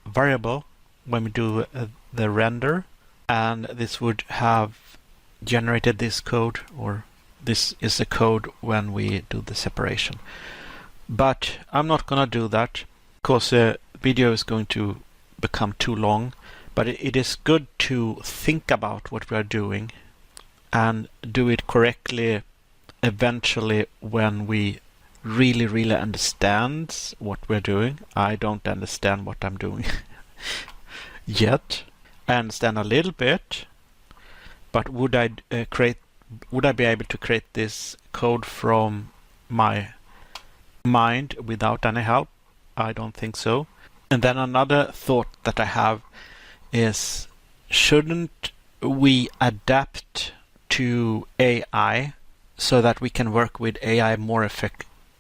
[SPEAKER 1] variable when we do the render, and this would have generated this code, or this is the code when we do the separation. But I'm not gonna do that because the video is going to become too long. But it is good to think about what we are doing and do it correctly eventually when we really understand what we're doing. I don't understand what I'm doing yet. I understand a little bit, but would I be able to create this code from my mind without any help? I don't think so. And then another thought that I have is, shouldn't we adapt to AI so that we can work with AI more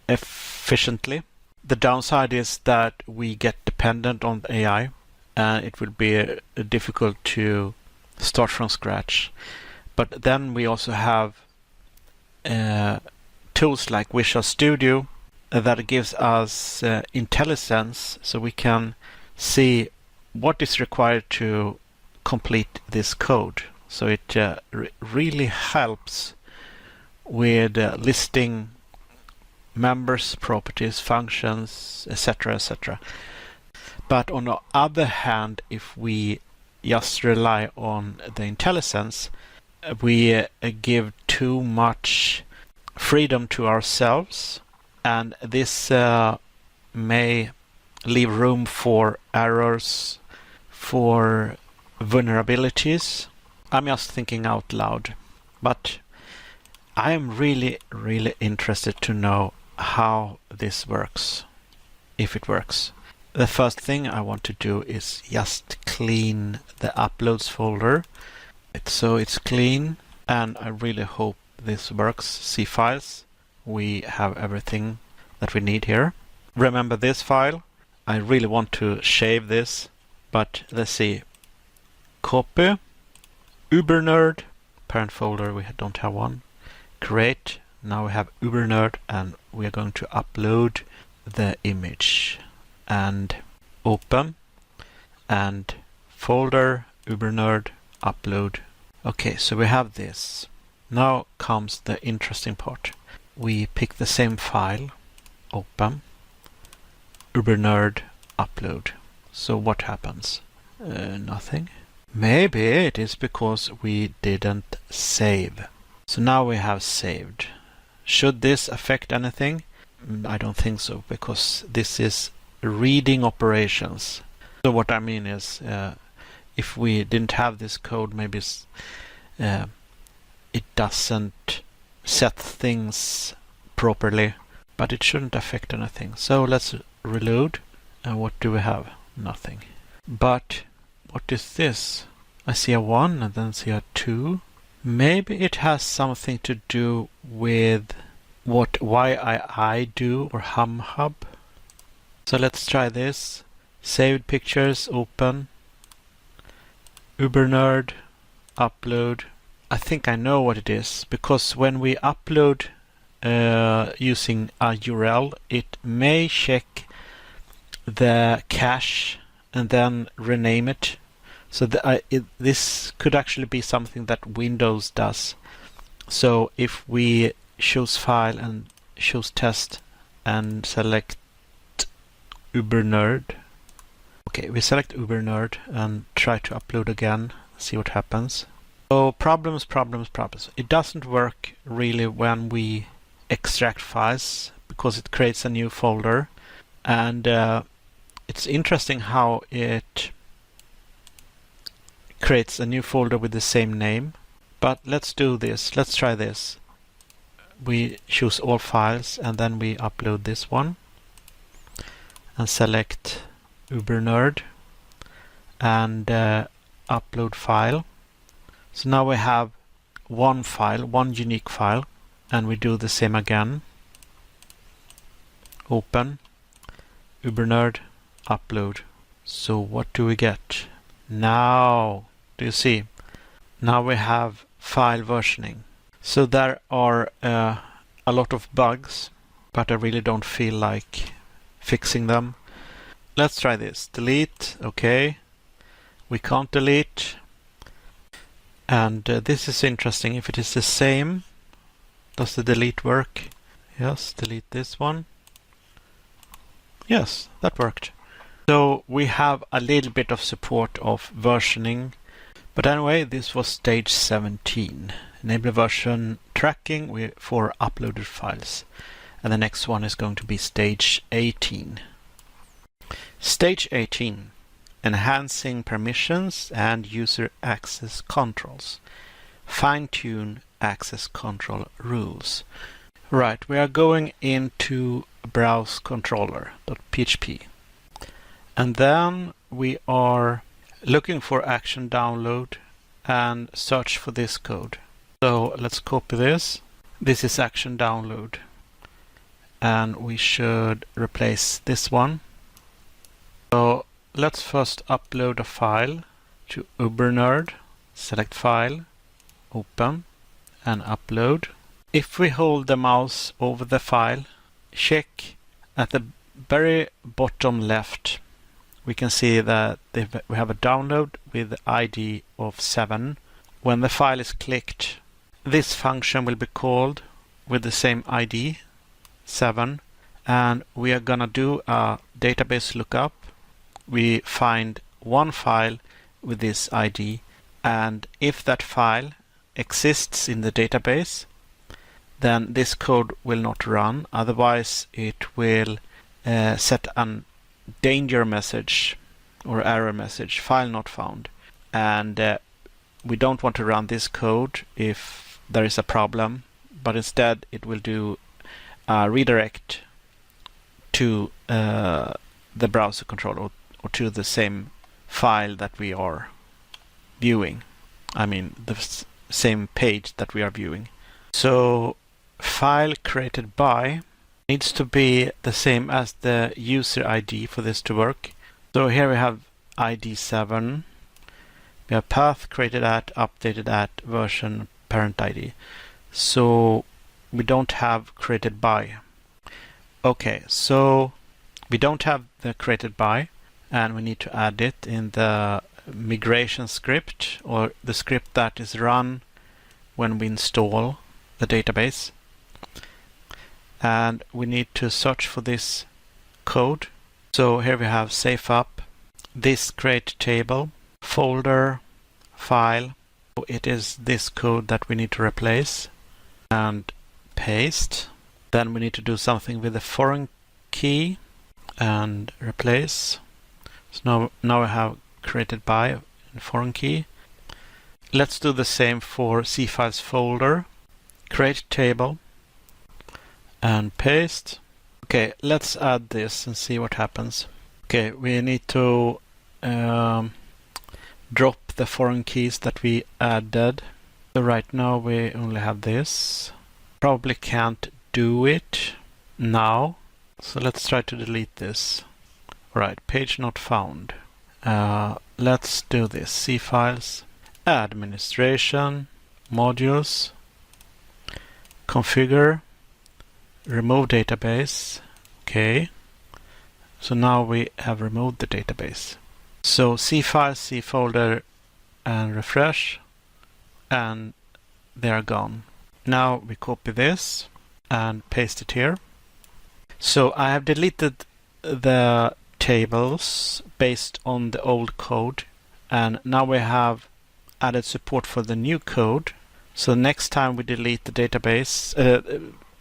[SPEAKER 1] efficiently? The downside is that we get dependent on AI, and it will be difficult to start from scratch. But then we also have tools like Visual Studio that gives us IntelliSense, so we can see what is required to complete this code. So it really helps with listing members, properties, functions, etc., etc. But on the other hand, if we just rely on the IntelliSense, we give too much freedom to ourselves, and this may leave room for errors, for vulnerabilities. I'm just thinking out loud, but I am really interested to know how this works, if it works. The first thing I want to do is just clean the uploads folder. So it's clean, and I really hope this works. See files. We have everything that we need here. Remember this file. I really want to shave this, but let's see. Copy. Ubernerd. Parent folder, we don't have one. Create. Now we have Ubernerd, and we are going to upload the image. And open. And folder, Ubernerd, upload. Okay, so we have this. Now comes the interesting part. We pick the same file, open, Ubernerd, upload. So what happens? Nothing. Maybe it is because we didn't save. So now we have saved. Should this affect anything? I don't think so, because this is reading operations. So what I mean is, if we didn't have this code, maybe it doesn't set things properly, but it shouldn't affect anything. So let's reload. And what do we have? Nothing. But what is this? I see a 1 and then see a 2. Maybe it has something to do with what I do or HumHub. So let's try this. Saved pictures, open. Ubernerd, upload. I think I know what it is, because when we upload using a URL, it may check the cache and then rename it. So this could actually be something that Windows does. So if we choose file and choose test and select Ubernerd. Okay, we select Ubernerd and try to upload again, see what happens. So problems. It doesn't work really when we extract files, because it creates a new folder. And it's interesting how it creates a new folder with the same name. But let's do this. Let's try this. We choose all files and then we upload this one and select Ubernerd and upload file. So now we have one file, one unique file, and we do the same again. Open, Ubernerd, upload. So what do we get? Now, do you see? Now we have file versioning. So there are a lot of bugs, but I really don't feel like fixing them. Let's try this. Delete, okay. We can't delete. And this is interesting. If it is the same, does the delete work? Yes, delete this one. Yes, that worked. So we have a little bit of support of versioning. But anyway, this was stage 17. Enable version tracking for uploaded files. And the next one is going to be stage 18. Stage 18. Enhancing permissions and user access controls. Fine-tune access control rules. Right, we are going into browse controller.php. And then we are looking for action download and search for this code. So let's copy this. This is action download. And we should replace this one. So let's first upload a file to Ubernerd. Select file, open, and upload. If we hold the mouse over the file, check at the very bottom left, we can see that we have a download with the ID of 7. When the file is clicked, this function will be called with the same ID, 7, and we are gonna do a database lookup. We find one file with this ID, and if that file exists in the database, then this code will not run. Otherwise, it will set a danger message or error message, file not found. And we don't want to run this code if there is a problem, but instead it will do a redirect to the browser controller or to the same file that we are viewing. I mean, the same page that we are viewing. So file created by needs to be the same as the user ID for this to work. So here we have ID 7. We have path created at, updated at, version, parent ID. So we don't have created by. Okay, so we don't have the created by, and we need to add it in the migration script, or the script that is run when we install the database. And we need to search for this code. So here we have safe up, this create table, folder, file. So it is this code that we need to replace and paste. Then we need to do something with the foreign key and replace. So now I have created by foreign key. Let's do the same for C files folder, create table, and paste. Okay, let's add this and see what happens. Okay, we need to drop the foreign keys that we added. So right now we only have this. Probably can't do it now. So let's try to delete this. Alright, page not found. Let's do this. C files, administration, modules, configure, remove database. Okay. So now we have removed the database. So C files, C folder, and refresh, and they are gone. Now we copy this and paste it here. So I have deleted the tables based on the old code, and now we have added support for the new code. So next time we delete the database,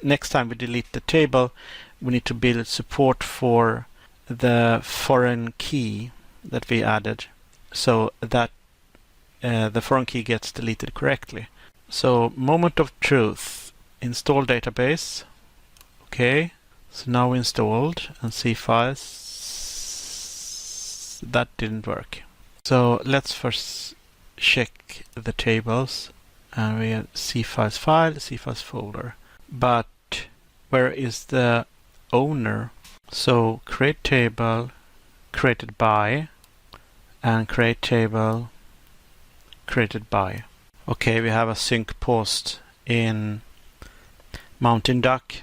[SPEAKER 1] next time we delete the table, we need to build support for the foreign key that we added, so that the foreign key gets deleted correctly. So moment of truth, install database. Okay, so now installed, and C files, that didn't work. So let's first check the tables, and we have C files file, C files folder. But where is the owner? So create table, created by, and create table, created by. Okay, we have a sync post in Mountain Duck.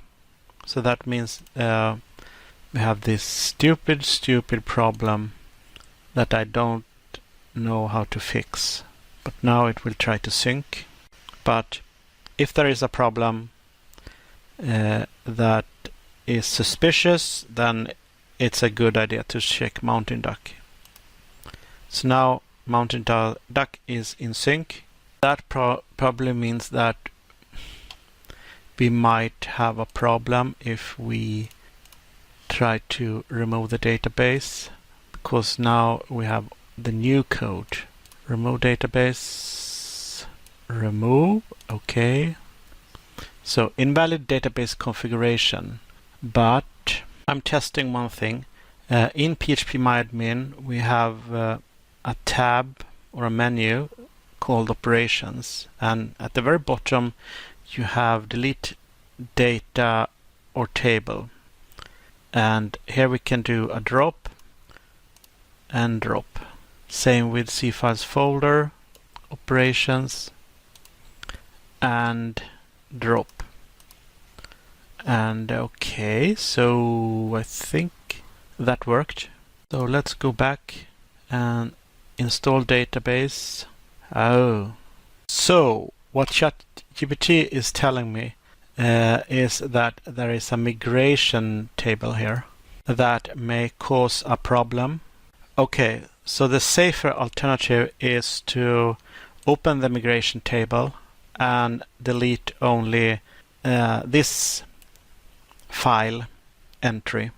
[SPEAKER 1] So that means we have this stupid problem that I don't know how to fix. But now it will try to sync. But if there is a problem that is suspicious, then it's a good idea to check Mountain Duck. So now Mountain Duck is in sync. That probably means that we might have a problem if we try to remove the database, because now we have the new code. Remove database, remove, okay. So invalid database configuration, but I'm testing one thing. In phpMyAdmin we have a tab or a menu called operations, and at the very bottom you have delete data or table, and here we can do a drop and drop. Same with C files folder, operations, and drop. And okay, so I think that worked. So let's go back and install database. Oh, so what ChatGPT is telling me is that there is a migration table here that may cause a problem. Okay, so the safer alternative is to open the migration table and delete only this file entry.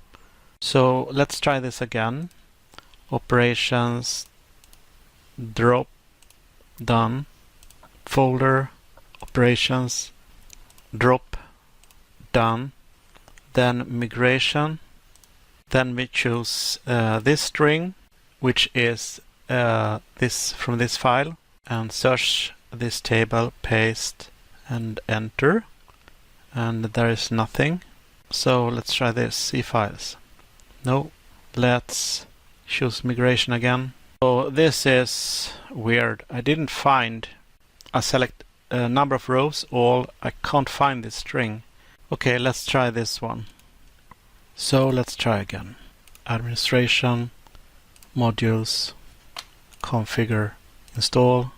[SPEAKER 1] So let's try this again. Operations, drop, done, folder, operations, drop, done, then migration, then we choose this string, which is this from this file, and search this table, paste and enter, and there is nothing. So let's try this, C files. No, let's choose migration again. So this is weird. I didn't find a select number of rows, all. I can't find this string. Okay, let's try this one. So let's try again. Administration, modules, configure, install.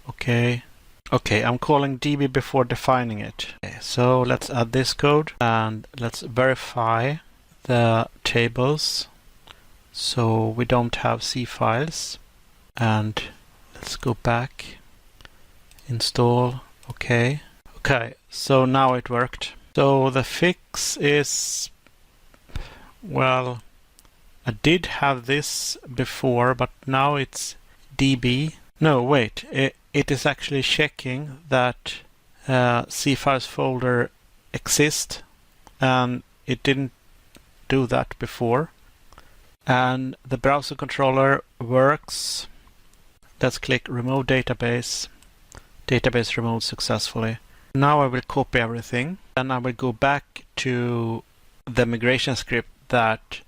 [SPEAKER 1] Okay. Okay, I'm calling DB before defining it. Okay, so let's add this code and let's verify the tables so we don't have C files. And let's go back, install. Okay. Okay, so now it worked. So the fix is, well, I did have this before, but now it's DB. No, wait, it is actually checking that C files folder exists, and it didn't do that before. And the browser controller works. Let's click remove database. Database removed successfully. Now I will copy everything. Then I will go back to the migration script that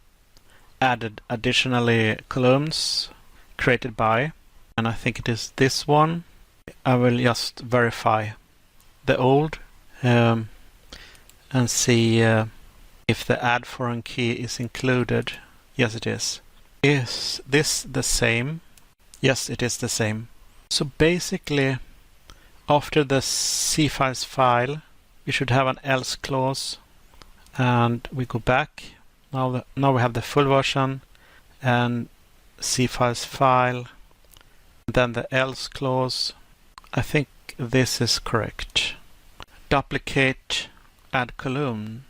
[SPEAKER 1] added additionally columns created by, and I think it is this one. I will just verify the old and see if the add foreign key is included. Yes, it is. Is this the same? Yes, it is the same. So basically, after the C files file, we should have an else clause, and we go back. Now we have the full version and C files file, then the else clause. I think this is correct. Duplicate, add column.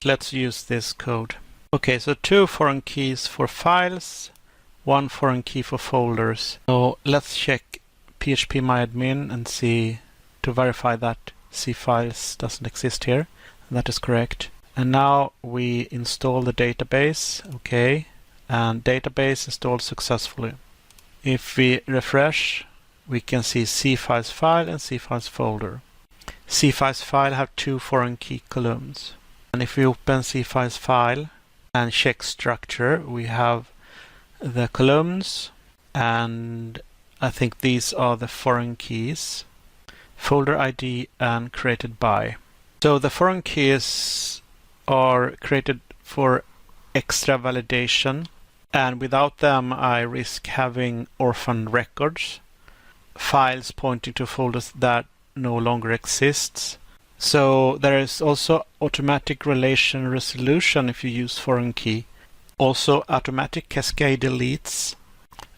[SPEAKER 1] Let's use this code. Okay, so 2 foreign keys for files, 1 foreign key for folders. So let's check phpMyAdmin and see to verify that C files doesn't exist here. That is correct. And now we install the database. Okay, and database installed successfully. If we refresh, we can see C files file and C files folder. C files file have 2 foreign key columns. And if we open C files file and check structure, we have the columns, and I think these are the foreign keys, folder ID and created by. So the foreign keys are created for extra validation, and without them I risk having orphan records, files pointing to folders that no longer exists. So there is also automatic relation resolution if you use foreign key. Also automatic cascade deletes,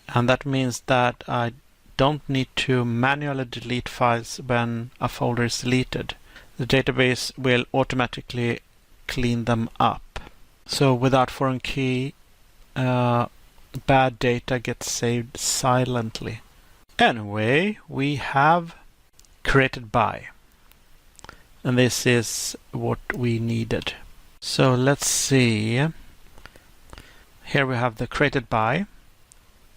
[SPEAKER 1] and that means that I don't need to manually delete files when a folder is deleted. The database will automatically clean them up. So without foreign key, bad data gets saved silently. Anyway, we have created by. And this is what we needed. So let's see. Here we have the created by.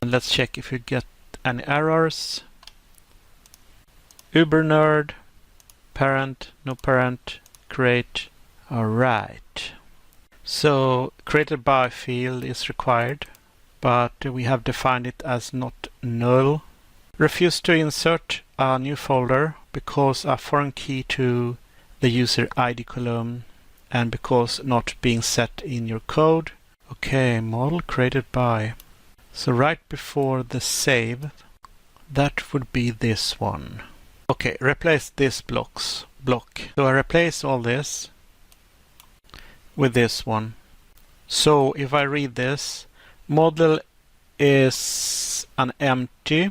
[SPEAKER 1] And let's check if you get any errors. Ubernerd, parent, no parent, create. Alright. So created by field is required, but we have defined it as not null. Refuse to insert a new folder because a foreign key to the user ID column and because not being set in your code. Okay, model created by. So right before the save, that would be this one. Okay, replace this block. So I replace all this with this one. So if I read this, model is an empty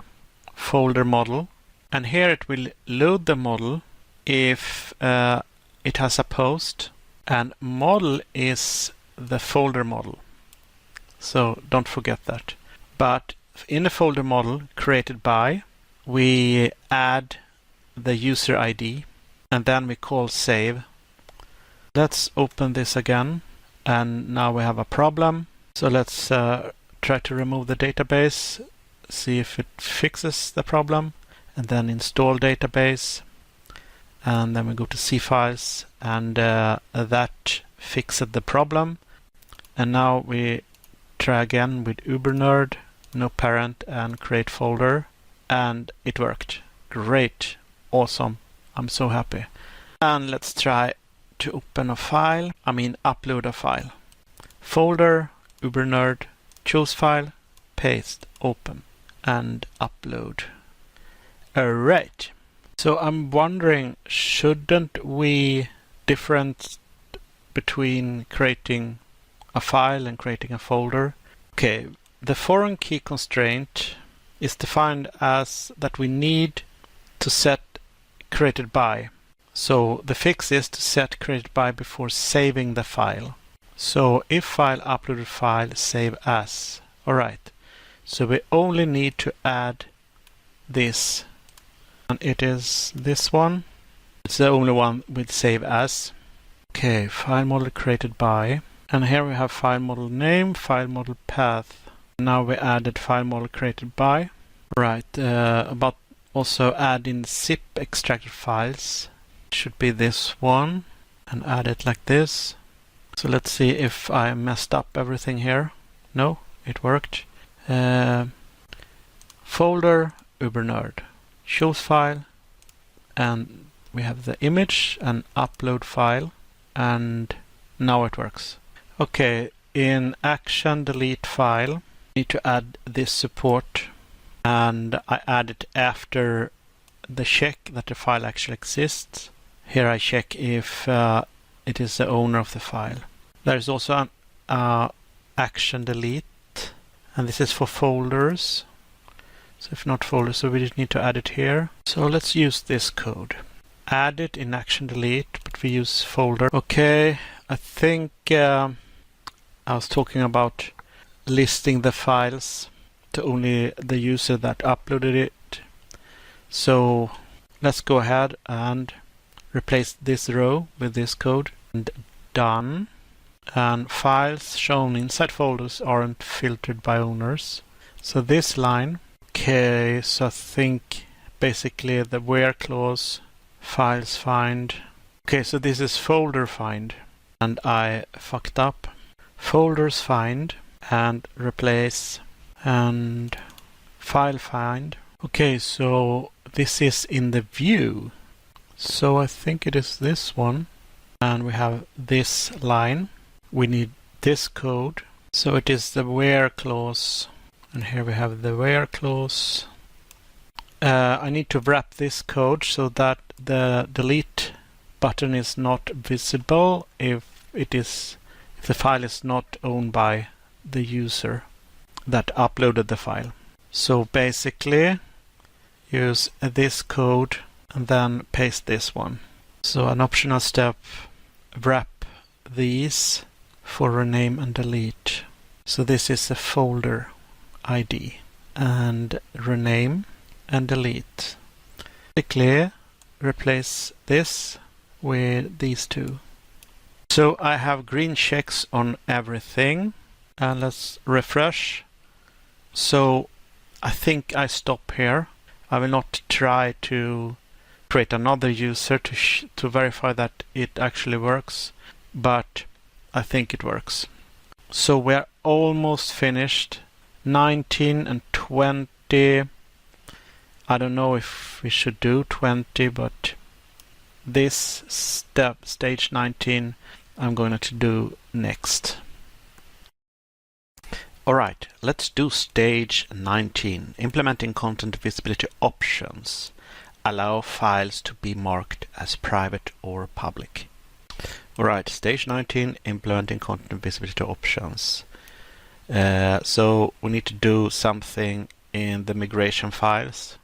[SPEAKER 1] folder model, and here it will load the model if it has a post, and model is the folder model. So don't forget that. But in the folder model created by, we add the user ID and then we call save. Let's open this again, and now we have a problem. So let's try to remove the database, see if it fixes the problem, and then install database, and then we go to C files, and that fixed the problem. And now we try again with ubernerd, no parent, and create folder, and it worked. Great, awesome, I'm so happy. And let's try to open a file, upload a file. Folder, ubernerd, choose file, paste, open, and upload. Alright, so I'm wondering, shouldn't we differentiate between creating a file and creating a folder? Okay, the foreign key constraint is defined as that we need to set created by. So the fix is to set created by before saving the file. So if file uploaded file save as. Alright, so we only need to add this, and it is this one. It's the only one with save as. Okay, file model created by, and here we have file model name, file model path. Now we added file model created by. Right, about also add in zip extracted files. It should be this one, and add it like this. So let's see if I messed up everything here. No, it worked. Folder, ubernerd, choose file, and we have the image and upload file, and now it works. Okay, in action delete file, need to add this support, and I add it after the check that the file actually exists. Here I check if it is the owner of the file. There is also an action delete, and this is for folders. So if not folders, so we just need to add it here. So let's use this code. Add it in action delete, but we use folder. Okay, I think I was talking about listing the files to only the user that uploaded it. So let's go ahead and replace this row with this code, and done. And files shown inside folders aren't filtered by owners. So this line, okay, so I think basically the where clause, files find. Okay, so this is folder find, and I fucked up. Folders find and replace and file find. Okay, so this is in the view. So I think it is this one, and we have this line. We need this code. So it is the where clause, and here we have the where clause. I need to wrap this code so that the delete button is not visible if the file is not owned by the user that uploaded the file. So basically use this code and then paste this one. So an optional step, wrap these for rename and delete. So this is a folder ID, and rename and delete. Basically replace this with these two. So I have green checks on everything, and let's refresh. So I think I stop here. I will not try to create another user to verify that it actually works, but I think it works. So we're almost finished. 19 and 20. I don't know if we should do 20, but this step, stage 19, I'm going to do next. Alright, let's do stage 19, implementing content visibility options. Allow files to be marked as private or public. Alright, stage 19, implementing content visibility options. So we need to do something in the migration files.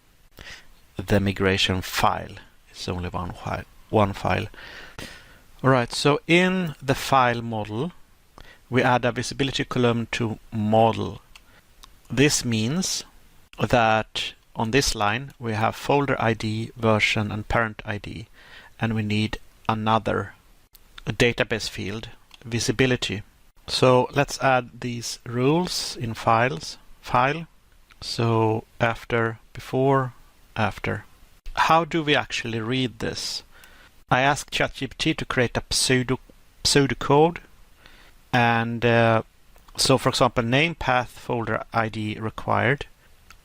[SPEAKER 1] The migration file is only one file. Alright, so in the file model, we add a visibility column to model. This means that on this line we have folder ID, version, and parent ID, and we need another database field, visibility. So let's add these rules in file. So after, before, after. How do we actually read this? I asked ChatGPT to create a pseudocode. And so, for example, name, path, folder ID required.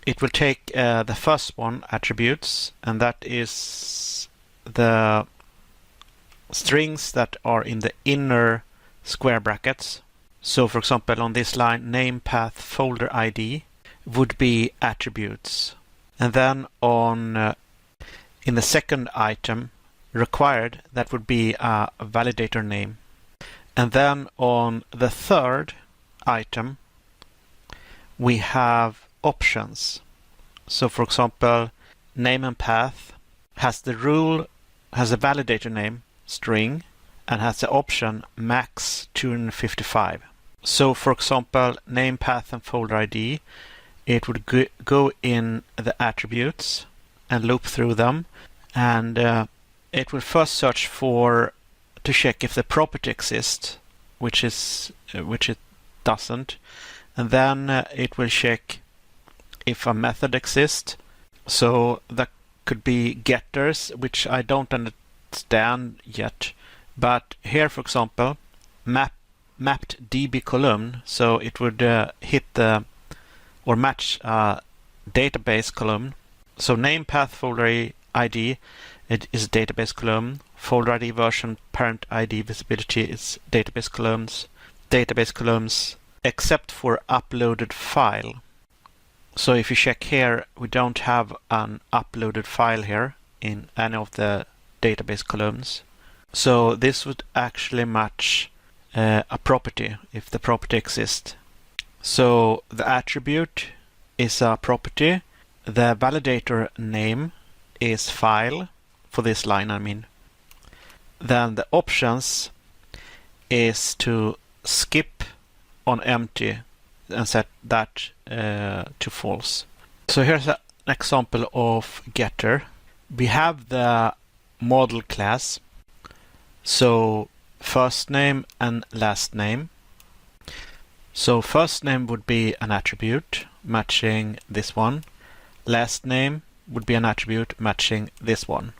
[SPEAKER 1] It will take the first one, attributes, and that is the strings that are in the inner square brackets. So, for example, on this line, name, path, folder ID would be attributes. And then on in the second item, required, that would be a validator name. And then on the third item, we have options. So for example, name and path has the rule, has a validator name, string, and has the option max 255. So for example, name, path, and folder ID, it would go in the attributes and loop through them, and it will first search to check if the property exists, which it doesn't, and then it will check if a method exists. So that could be getters, which I don't understand yet, but here, for example, mapped DB column, so it would hit or match a database column. So name, path, folder ID, it is database column. Folder ID, version, parent ID, visibility is database columns. Database columns except for uploaded file. So if you check here, we don't have an uploaded file here in any of the database columns. So this would actually match a property if the property exists. So the attribute is a property. The validator name is file, for this line I mean. Then the options is to skip on empty and set that to false. So here's an example of getter. We have the model class, so first name and last name. So first name would be an attribute matching this one. Last name would be an attribute matching this one.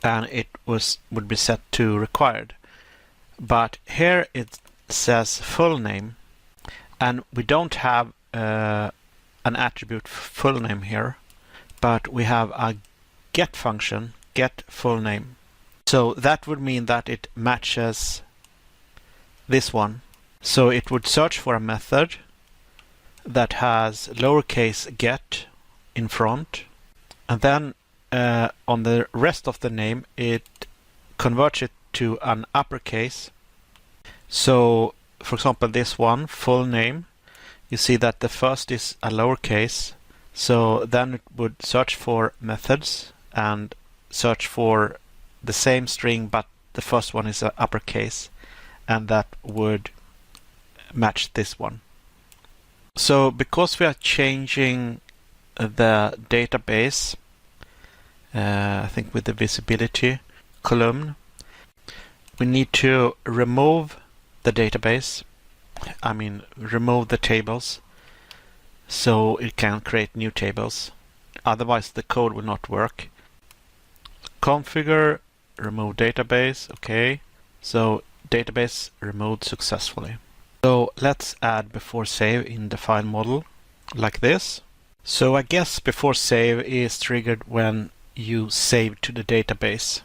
[SPEAKER 1] And it would be set to required. But here it says full name, and we don't have an attribute full name here, but we have a get function, get full name. So that would mean that it matches this one. So it would search for a method that has lowercase get in front, and then on the rest of the name it converts it to an uppercase. So for example, this one, full name, you see that the first is a lowercase, so then it would search for methods and search for the same string, but the first one is an uppercase, and that would match this one. So because we are changing the database, I think with the visibility column, we need to remove the database, I mean remove the tables, so it can create new tables. Otherwise the code will not work. Configure, remove database, okay. So database removed successfully. So let's add before save in the file model like this. So I guess before save is triggered when you save to the database.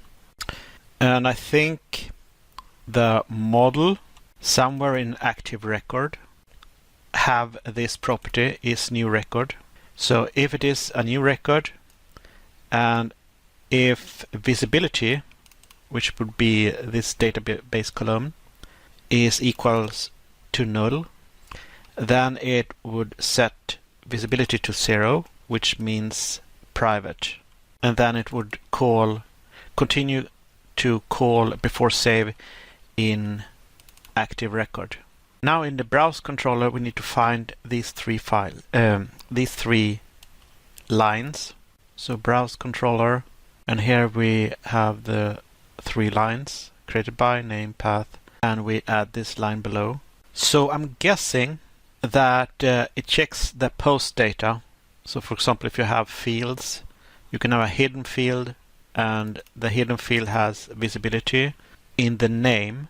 [SPEAKER 1] And I think the model somewhere in active record have this property is new record. So if it is a new record and if visibility, which would be this database column, is equals to null, then it would set visibility to 0, which means private. And then it would continue to call before save in active record. Now in the browse controller we need to find these three lines. So browse controller, and here we have the 3 lines created by name path, and we add this line below. So I'm guessing that it checks the post data. So for example, if you have fields, you can have a hidden field, and the hidden field has visibility in the name.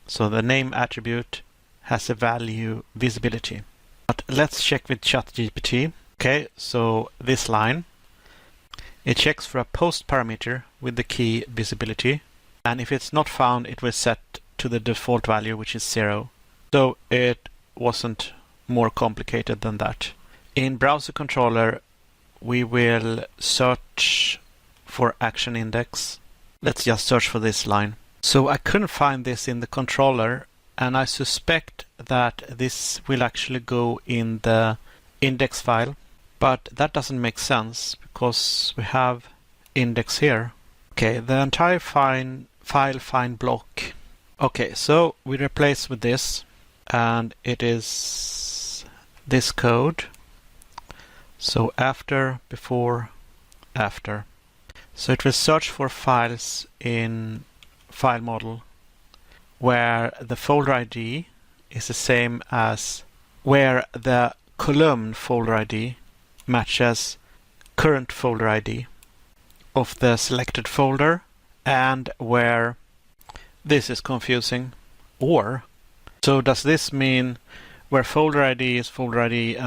[SPEAKER 1] So the name attribute has a value visibility. But let's check with ChatGPT. Okay, so this line, it checks for a post parameter with the key visibility, and if it's not found, it will set to the default value, which is 0. So it wasn't more complicated than that. In browser controller, we will search for action index. Let's just search for this line. So I couldn't find this in the controller, and I suspect that this will actually go in the index file, but that doesn't make sense because we have index here. Okay, the entire file find block. Okay, so we replace with this, and it is this code. So after, before, after. So it will search for files in file model where the folder ID is the same as where the column folder ID matches current folder ID of the selected folder, and where this is confusing, or. So does this mean where folder ID is folder ID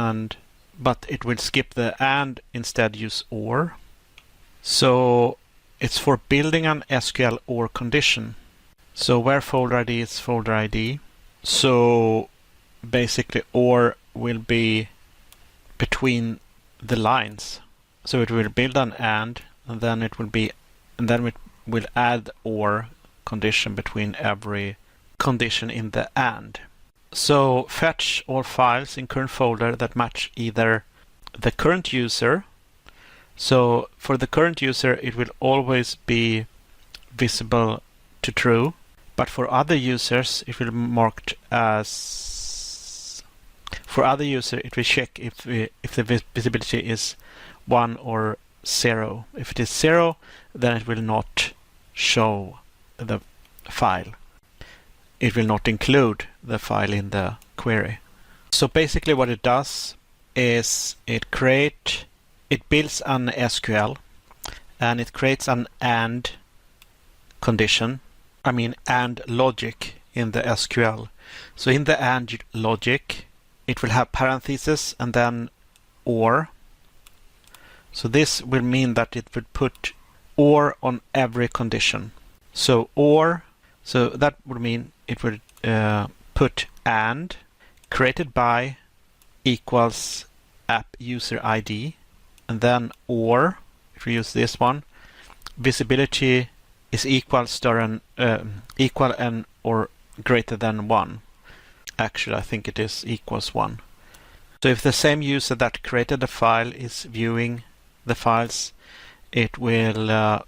[SPEAKER 1] but it will skip the and instead use or? So it's for building an SQL or condition. So where folder ID is folder ID. So basically or will be between the lines. So it will build an and then it will add or condition between every condition in the and. So fetch all files in current folder that match either the current user. So for the current user, it will always be visible to true, but for other users, it will be marked as. For other user, it will check if the visibility is 1 or 0. If it is 0, then it will not show the file. It will not include the file in the query. So basically what it does is it builds an SQL and it creates an and condition, and logic in the SQL. So in the and logic, it will have parentheses and then or. So this will mean that it would put or on every condition. So that would mean it would put and created by equals app user ID, and then or, if we use this one, visibility is equal and or greater than 1. Actually, I think it is equals 1. So if the same user that created the file is viewing the files, it will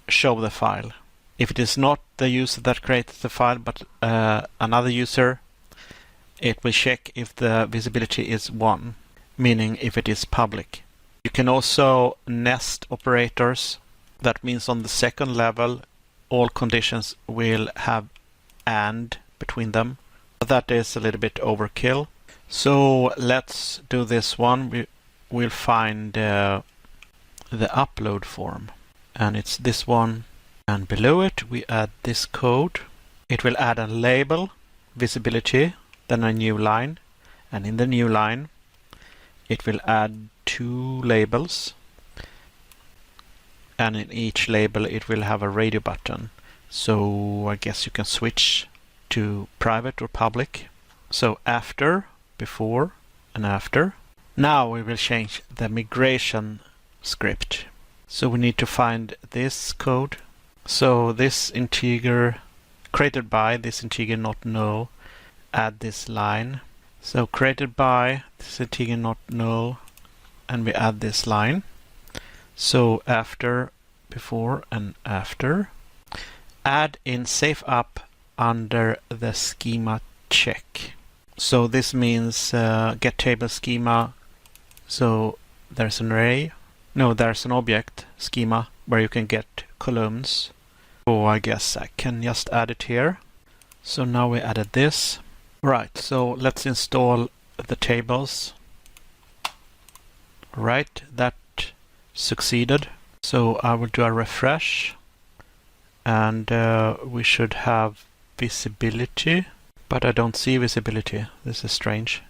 [SPEAKER 1] show the file. If it is not the user that created the file, but another user, it will check if the visibility is 1, meaning if it is public. You can also nest operators. That means on the second level, all conditions will have and between them. But that is a little bit overkill. So let's do this one. We'll find the upload form, and it's this one. And below it, we add this code. It will add a label, visibility, then a new line. And in the new line, it will add 2 labels. And in each label, it will have a radio button. So I guess you can switch to private or public. So after, before, and after. Now we will change the migration script. So we need to find this code. So this integer created by this integer not null, add this line. So created by this integer not null, and we add this line. So after, before, and after. Add in safe up under the schema check. So this means get table schema. So there's an array. No, there's an object schema where you can get columns. Oh, I guess I can just add it here. So now we added this. Right, so let's install the tables. Right, that succeeded. So I will do a refresh. And we should have visibility, but I don't see visibility. This is strange.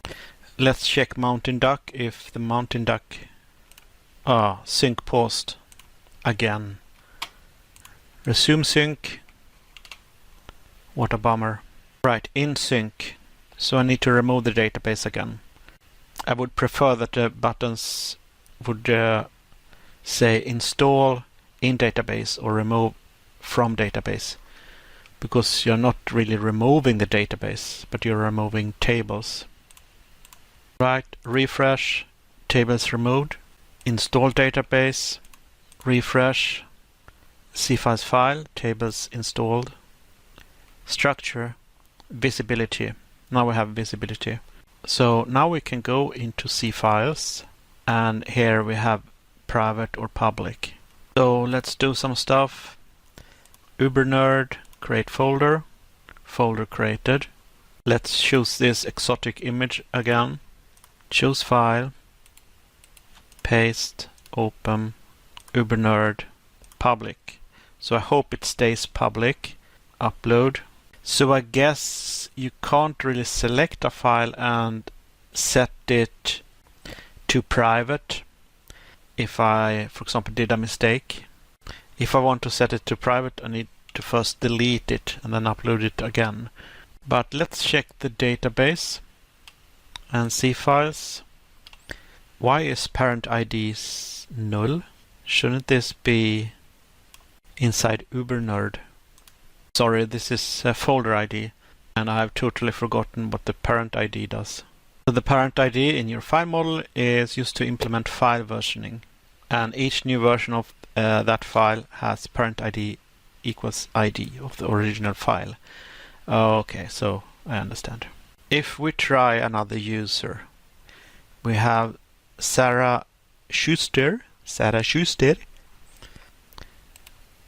[SPEAKER 1] Let's check Mountain Duck if the Mountain Duck... sync paused again. Resume sync. What a bummer. Right, in sync. So I need to remove the database again. I would prefer that the buttons would say install in database or remove from database, because you're not really removing the database, but you're removing tables. Right, refresh, tables removed, install database, refresh, cfiles file, tables installed, structure, visibility. Now we have visibility. So now we can go into cfiles, and here we have private or public. So let's do some stuff. Ubernerd, create folder, folder created. Let's choose this exotic image again. Choose file, paste, open, Ubernerd, public. So I hope it stays public. Upload. So I guess you can't really select a file and set it to private. If I, for example, did a mistake. If I want to set it to private, I need to first delete it and then upload it again. But let's check the database and see files. Why is parent ID null? Shouldn't this be inside Ubernerd? Sorry, this is a folder ID, and I have totally forgotten what the parent ID does. So the parent ID in your file model is used to implement file versioning, and each new version of that file has parent ID equals ID of the original file. Okay, so I understand. If we try another user, we have Sarah Schuster,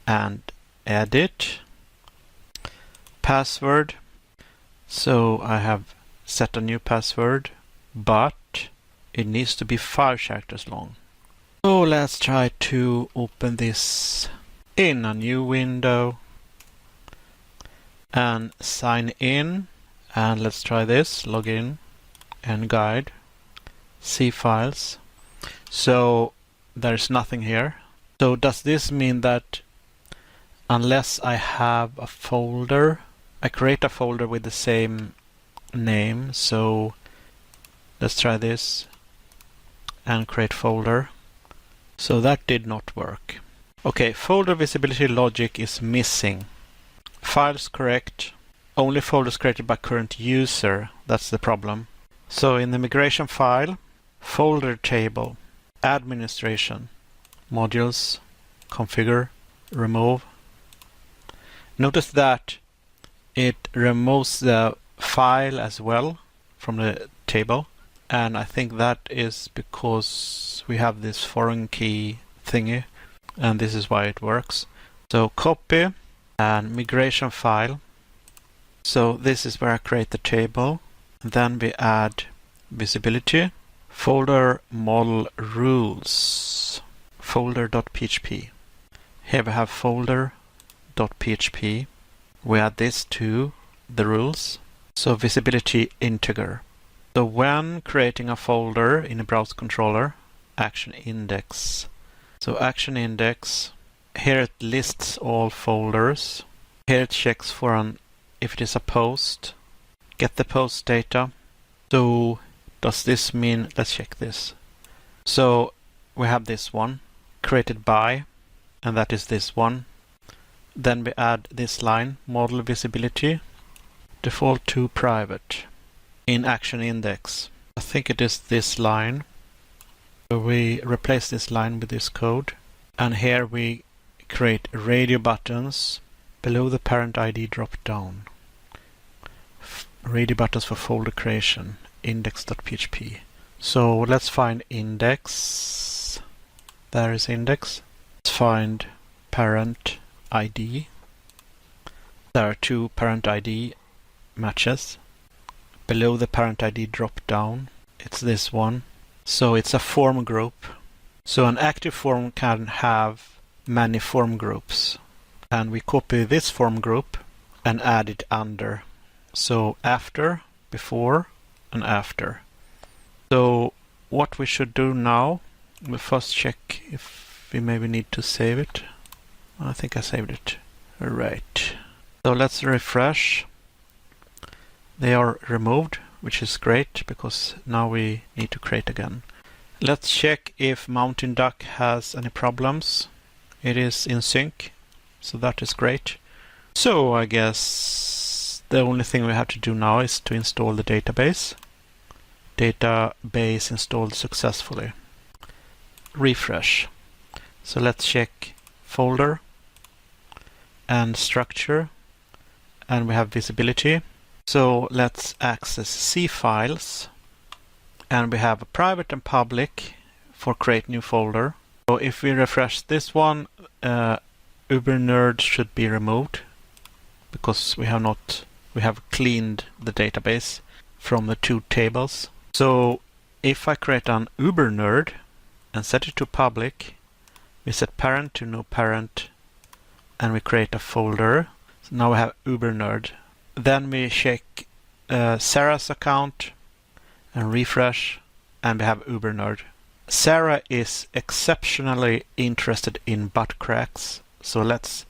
[SPEAKER 1] and edit, password. So I have set a new password, but it needs to be 5 characters long. So let's try to open this in a new window and sign in. And let's try this, login and guide, see files. So there's nothing here. So does this mean that unless I have a folder, I create a folder with the same name? So let's try this and create folder. So that did not work. Okay, folder visibility logic is missing. Files correct. Only folders created by current user. That's the problem. So in the migration file, folder table, administration, modules, configure, remove. Notice that it removes the file as well from the table. And I think that is because we have this foreign key thingy, and this is why it works. So copy and migration file. So this is where I create the table. Then we add visibility, folder model rules, folder.php. Here we have folder.php. We add this to the rules. So visibility integer. So when creating a folder in a browse controller, action index. So action index, here it lists all folders. Here it checks for if it is a post. Get the post data. So does this mean, let's check this. So we have this one created by, and that is this one. Then we add this line, model visibility, default to private, in action index. I think it is this line. So we replace this line with this code. And here we create radio buttons below the parent ID drop down. Radio buttons for folder creation, index.php. So let's find index. There is index. Let's find parent ID. There are two parent ID matches. Below the parent ID drop down, it's this one. So it's a form group. So an active form can have many form groups. And we copy this form group and add it under. So after, before, and after. So what we should do now, we'll first check if we maybe need to save it. I think I saved it. Right. So let's refresh. They are removed, which is great because now we need to create again. Let's check if Mountain Duck has any problems. It is in sync, so that is great. So I guess the only thing we have to do now is to install the database. Database installed successfully. Refresh. So let's check folder and structure, and we have visibility. So let's access C files, and we have a private and public for create new folder. So if we refresh this one, UberNerd should be removed because we have cleaned the database from the two tables. So if I create an UberNerd and set it to public, we set parent to no parent, and we create a folder. So now we have UberNerd. Then we check Sarah's account and refresh, and we have UberNerd. Sarah is exceptionally interested in butt cracks, so let's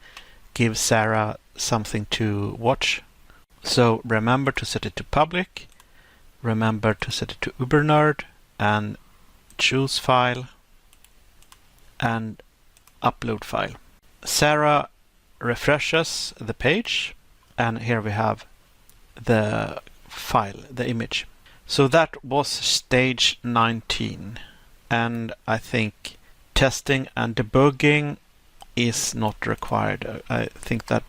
[SPEAKER 1] give Sarah something to watch. So remember to set it to public, remember to set it to UberNerd, and choose file and upload file. Sarah refreshes the page, and here we have the file, the image. So that was stage 19, and I think testing and debugging is not required. I think the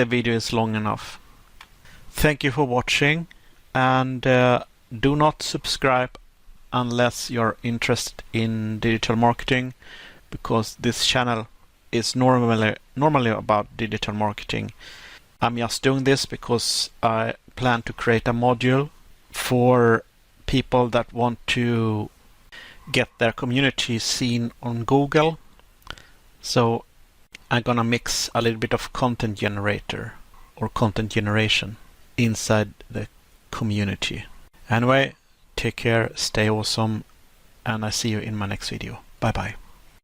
[SPEAKER 1] video is long enough. Thank you for watching, and do not subscribe unless you're interested in digital marketing, because this channel is normally about digital marketing. I'm just doing this because I plan to create a module for people that want to get their community seen on Google. So I'm gonna mix a little bit of content generator or content generation inside the community. Anyway, take care, stay awesome, and I see you in my next video. Bye bye.